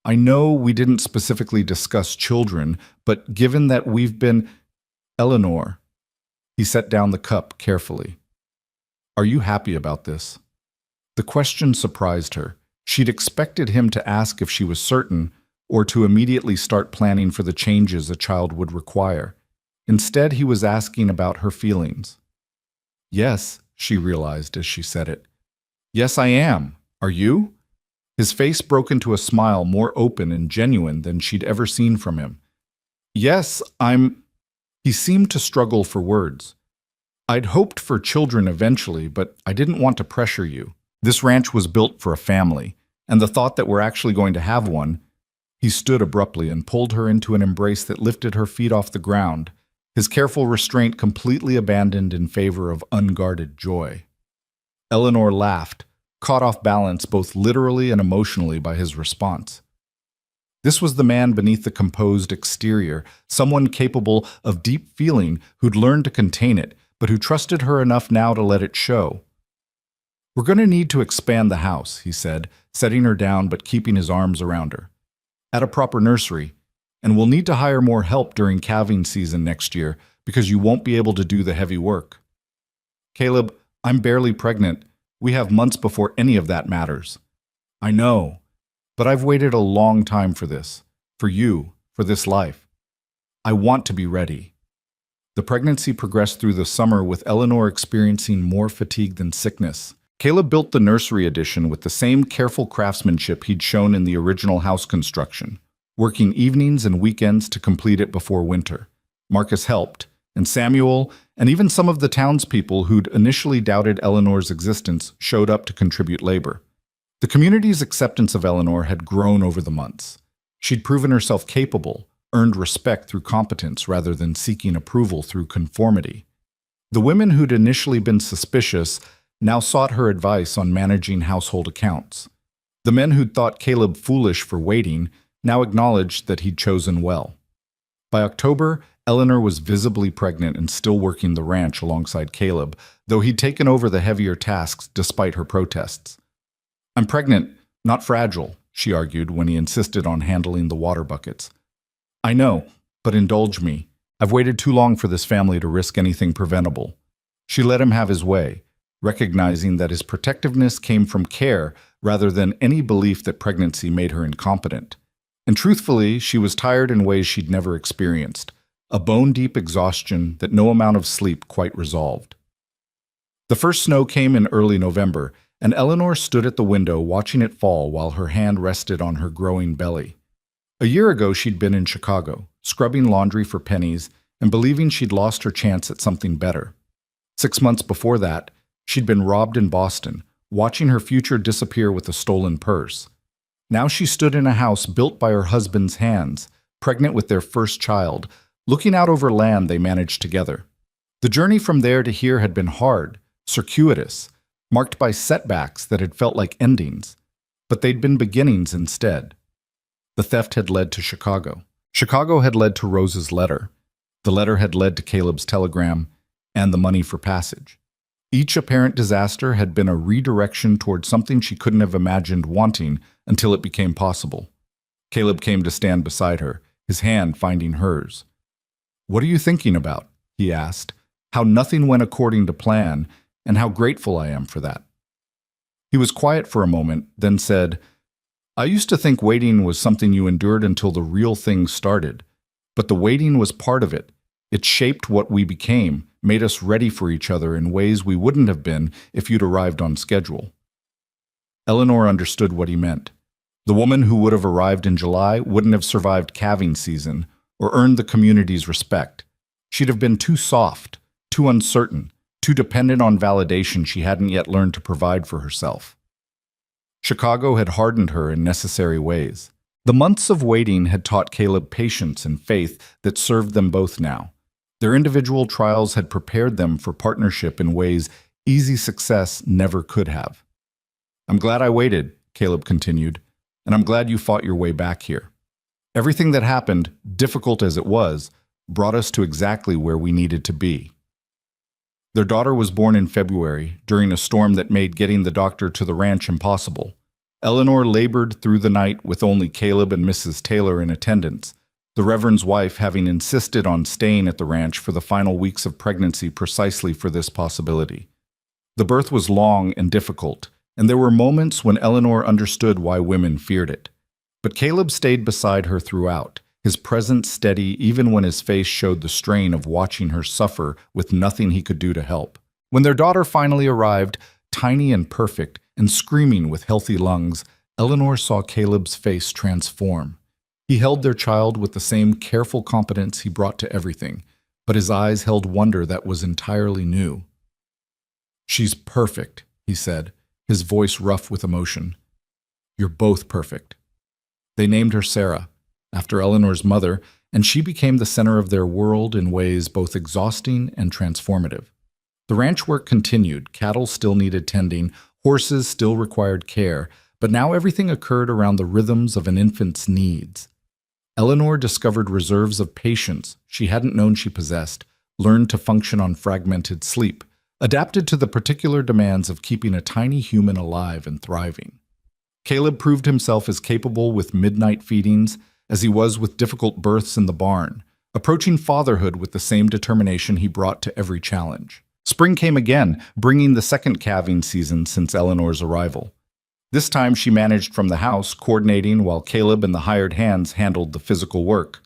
"I know we didn't specifically discuss children, but given that we've been—" "Eleanor." He set down the cup carefully. "Are you happy about this?" The question surprised her. She'd expected him to ask if she was certain, or to immediately start planning for the changes a child would require. Instead, he was asking about her feelings. "Yes," she realized as she said it. "Yes, I am. Are you?" His face broke into a smile more open and genuine than she'd ever seen from him. "Yes, I'm—" He seemed to struggle for words. "I'd hoped for children eventually, but I didn't want to pressure you. This ranch was built for a family, and the thought that we're actually going to have one—" He stood abruptly and pulled her into an embrace that lifted her feet off the ground, his careful restraint completely abandoned in favor of unguarded joy. Eleanor laughed, caught off balance both literally and emotionally by his response. This was the man beneath the composed exterior, someone capable of deep feeling who'd learned to contain it, but who trusted her enough now to let it show. "We're going to need to expand the house," he said, setting her down but keeping his arms around her. "Add a proper nursery, and we'll need to hire more help during calving season next year, because you won't be able to do the heavy work. Caleb, I'm barely pregnant. We have months before any of that matters. I know, but I've waited a long time for this, for you, for this life. I want to be ready. The pregnancy progressed through the summer with Eleanor experiencing more fatigue than sickness. Caleb built the nursery addition with the same careful craftsmanship he'd shown in the original house construction, working evenings and weekends to complete it before winter. Marcus helped, and Samuel, and even some of the townspeople who'd initially doubted Eleanor's existence showed up to contribute labor. The community's acceptance of Eleanor had grown over the months. She'd proven herself capable, earned respect through competence rather than seeking approval through conformity. The women who'd initially been suspicious now sought her advice on managing household accounts. The men who'd thought Caleb foolish for waiting now acknowledged that he'd chosen well. By October, Eleanor was visibly pregnant and still working the ranch alongside Caleb, though he'd taken over the heavier tasks despite her protests. I'm pregnant, not fragile, she argued when he insisted on handling the water buckets. I know, but indulge me. I've waited too long for this family to risk anything preventable. She let him have his way, recognizing that his protectiveness came from care rather than any belief that pregnancy made her incompetent. And truthfully, she was tired in ways she'd never experienced, a bone-deep exhaustion that no amount of sleep quite resolved. The first snow came in early November, and Eleanor stood at the window watching it fall while her hand rested on her growing belly. A year ago, she'd been in Chicago, scrubbing laundry for pennies and believing she'd lost her chance at something better. 6 months before that, she'd been robbed in Boston, watching her future disappear with a stolen purse. Now she stood in a house built by her husband's hands, pregnant with their first child, looking out over land they managed together. The journey from there to here had been hard, circuitous, marked by setbacks that had felt like endings, but they'd been beginnings instead. The theft had led to Chicago. Chicago had led to Rose's letter. The letter had led to Caleb's telegram and the money for passage. Each apparent disaster had been a redirection toward something she couldn't have imagined wanting until it became possible. Caleb came to stand beside her, his hand finding hers. "What are you thinking about?" he asked. "How nothing went according to plan, and how grateful I am for that." He was quiet for a moment, then said, "I used to think waiting was something you endured until the real thing started. But the waiting was part of it. It shaped what we became, made us ready for each other in ways we wouldn't have been if you'd arrived on schedule." Eleanor understood what he meant. The woman who would have arrived in July wouldn't have survived calving season or earned the community's respect. She'd have been too soft, too uncertain, too dependent on validation she hadn't yet learned to provide for herself. Chicago had hardened her in necessary ways. The months of waiting had taught Caleb patience and faith that served them both now. Their individual trials had prepared them for partnership in ways easy success never could have. "I'm glad I waited," Caleb continued, "and I'm glad you fought your way back here. Everything that happened, difficult as it was, brought us to exactly where we needed to be." Their daughter was born in February, during a storm that made getting the doctor to the ranch impossible. Eleanor labored through the night with only Caleb and Mrs. Taylor in attendance, the Reverend's wife having insisted on staying at the ranch for the final weeks of pregnancy precisely for this possibility. The birth was long and difficult, and there were moments when Eleanor understood why women feared it. But Caleb stayed beside her throughout, his presence steady even when his face showed the strain of watching her suffer with nothing he could do to help. When their daughter finally arrived, tiny and perfect, and screaming with healthy lungs, Eleanor saw Caleb's face transform. He held their child with the same careful competence he brought to everything, but his eyes held wonder that was entirely new. "She's perfect," he said, his voice rough with emotion. "You're both perfect." They named her Sarah, after Eleanor's mother, and she became the center of their world in ways both exhausting and transformative. The ranch work continued, cattle still needed tending, horses still required care, but now everything occurred around the rhythms of an infant's needs. Eleanor discovered reserves of patience she hadn't known she possessed, learned to function on fragmented sleep, adapted to the particular demands of keeping a tiny human alive and thriving. Caleb proved himself as capable with midnight feedings as he was with difficult births in the barn, approaching fatherhood with the same determination he brought to every challenge. Spring came again, bringing the second calving season since Eleanor's arrival. This time she managed from the house, coordinating while Caleb and the hired hands handled the physical work.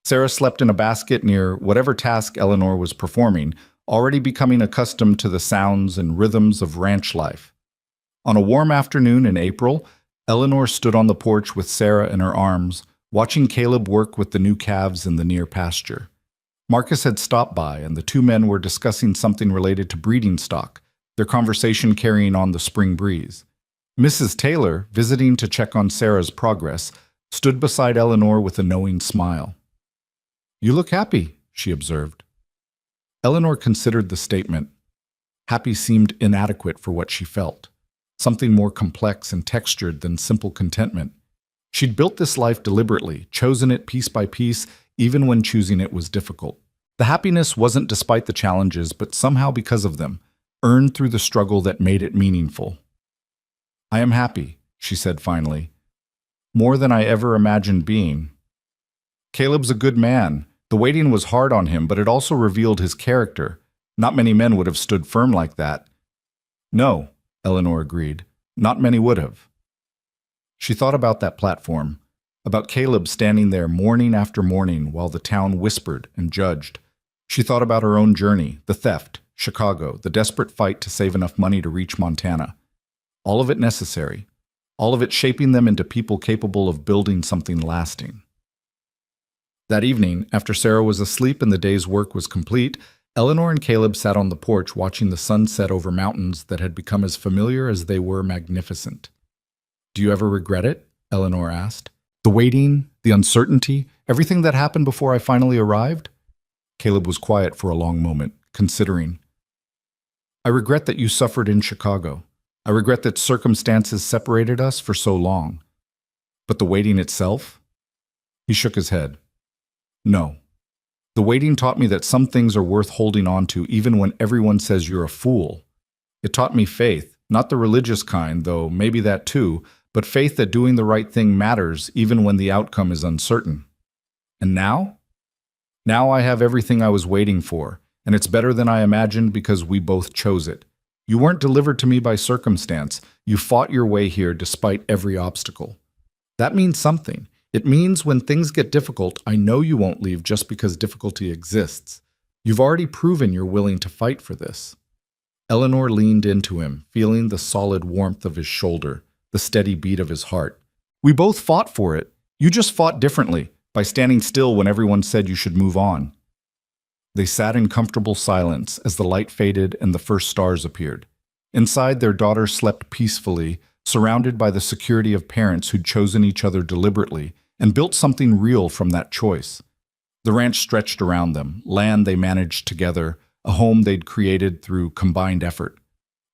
Sarah slept in a basket near whatever task Eleanor was performing, already becoming accustomed to the sounds and rhythms of ranch life. On a warm afternoon in April, Eleanor stood on the porch with Sarah in her arms, watching Caleb work with the new calves in the near pasture. Marcus had stopped by, and the two men were discussing something related to breeding stock, their conversation carrying on the spring breeze. Mrs. Taylor, visiting to check on Sarah's progress, stood beside Eleanor with a knowing smile. "You look happy," she observed. Eleanor considered the statement. Happy seemed inadequate for what she felt, something more complex and textured than simple contentment. She'd built this life deliberately, chosen it piece by piece, even when choosing it was difficult. The happiness wasn't despite the challenges, but somehow because of them, earned through the struggle that made it meaningful. "I am happy," she said finally. "More than I ever imagined being." Caleb's a good man. The waiting was hard on him, but it also revealed his character. Not many men would have stood firm like that. "No," Eleanor agreed. "Not many would have." She thought about that platform, about Caleb standing there morning after morning while the town whispered and judged. She thought about her own journey, the theft, Chicago, the desperate fight to save enough money to reach Montana. All of it necessary, all of it shaping them into people capable of building something lasting. That evening, after Sarah was asleep and the day's work was complete, Eleanor and Caleb sat on the porch watching the sun set over mountains that had become as familiar as they were magnificent. "Do you ever regret it?" Eleanor asked. "The waiting, the uncertainty, everything that happened before I finally arrived?" Caleb was quiet for a long moment, considering. "I regret that you suffered in Chicago. I regret that circumstances separated us for so long. But the waiting itself?" He shook his head. "No. The waiting taught me that some things are worth holding on to even when everyone says you're a fool. It taught me faith, not the religious kind, though maybe that too, but faith that doing the right thing matters even when the outcome is uncertain. And now? Now I have everything I was waiting for, and it's better than I imagined because we both chose it. You weren't delivered to me by circumstance. You fought your way here despite every obstacle. That means something. It means when things get difficult, I know you won't leave just because difficulty exists. You've already proven you're willing to fight for this." Eleanor leaned into him, feeling the solid warmth of his shoulder, the steady beat of his heart. "We both fought for it. You just fought differently, by standing still when everyone said you should move on." They sat in comfortable silence as the light faded and the first stars appeared. Inside, their daughter slept peacefully, surrounded by the security of parents who'd chosen each other deliberately and built something real from that choice. The ranch stretched around them, land they managed together, a home they'd created through combined effort.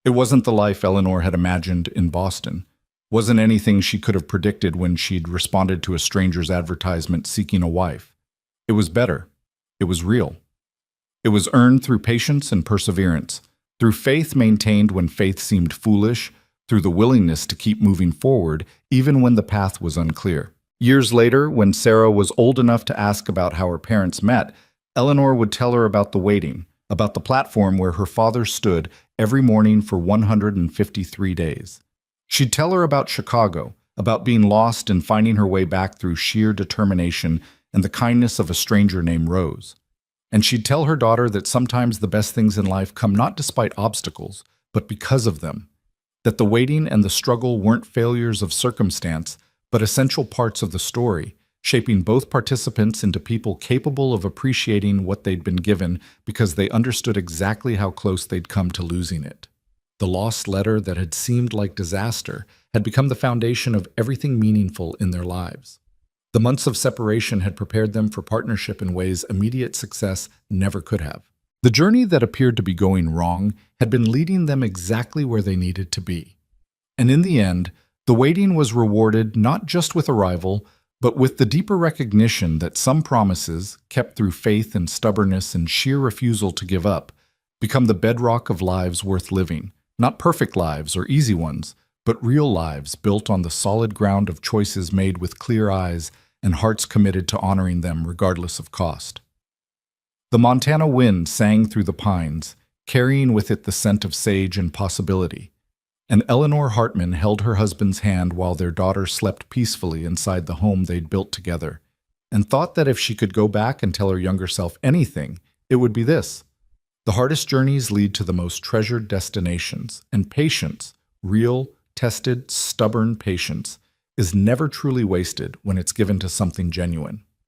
It wasn't the life Eleanor had imagined in Boston. Wasn't anything she could have predicted when she'd responded to a stranger's advertisement seeking a wife. It was better. It was real. It was earned through patience and perseverance, through faith maintained when faith seemed foolish, through the willingness to keep moving forward even when the path was unclear. Years later, when Sarah was old enough to ask about how her parents met, Eleanor would tell her about the waiting, about the platform where her father stood every morning for 153 days. She'd tell her about Chicago, about being lost and finding her way back through sheer determination and the kindness of a stranger named Rose. And she'd tell her daughter that sometimes the best things in life come not despite obstacles, but because of them. That the waiting and the struggle weren't failures of circumstance, but essential parts of the story, shaping both participants into people capable of appreciating what they'd been given because they understood exactly how close they'd come to losing it. The lost letter that had seemed like disaster had become the foundation of everything meaningful in their lives. The months of separation had prepared them for partnership in ways immediate success never could have. The journey that appeared to be going wrong had been leading them exactly where they needed to be. And in the end, the waiting was rewarded not just with arrival, but with the deeper recognition that some promises, kept through faith and stubbornness and sheer refusal to give up, become the bedrock of lives worth living. Not perfect lives or easy ones, but real lives built on the solid ground of choices made with clear eyes and hearts committed to honoring them regardless of cost. The Montana wind sang through the pines, carrying with it the scent of sage and possibility. And Eleanor Hartman held her husband's hand while their daughter slept peacefully inside the home they'd built together, and thought that if she could go back and tell her younger self anything, it would be this. The hardest journeys lead to the most treasured destinations, and patience, real, tested, stubborn patience, is never truly wasted when it's given to something genuine.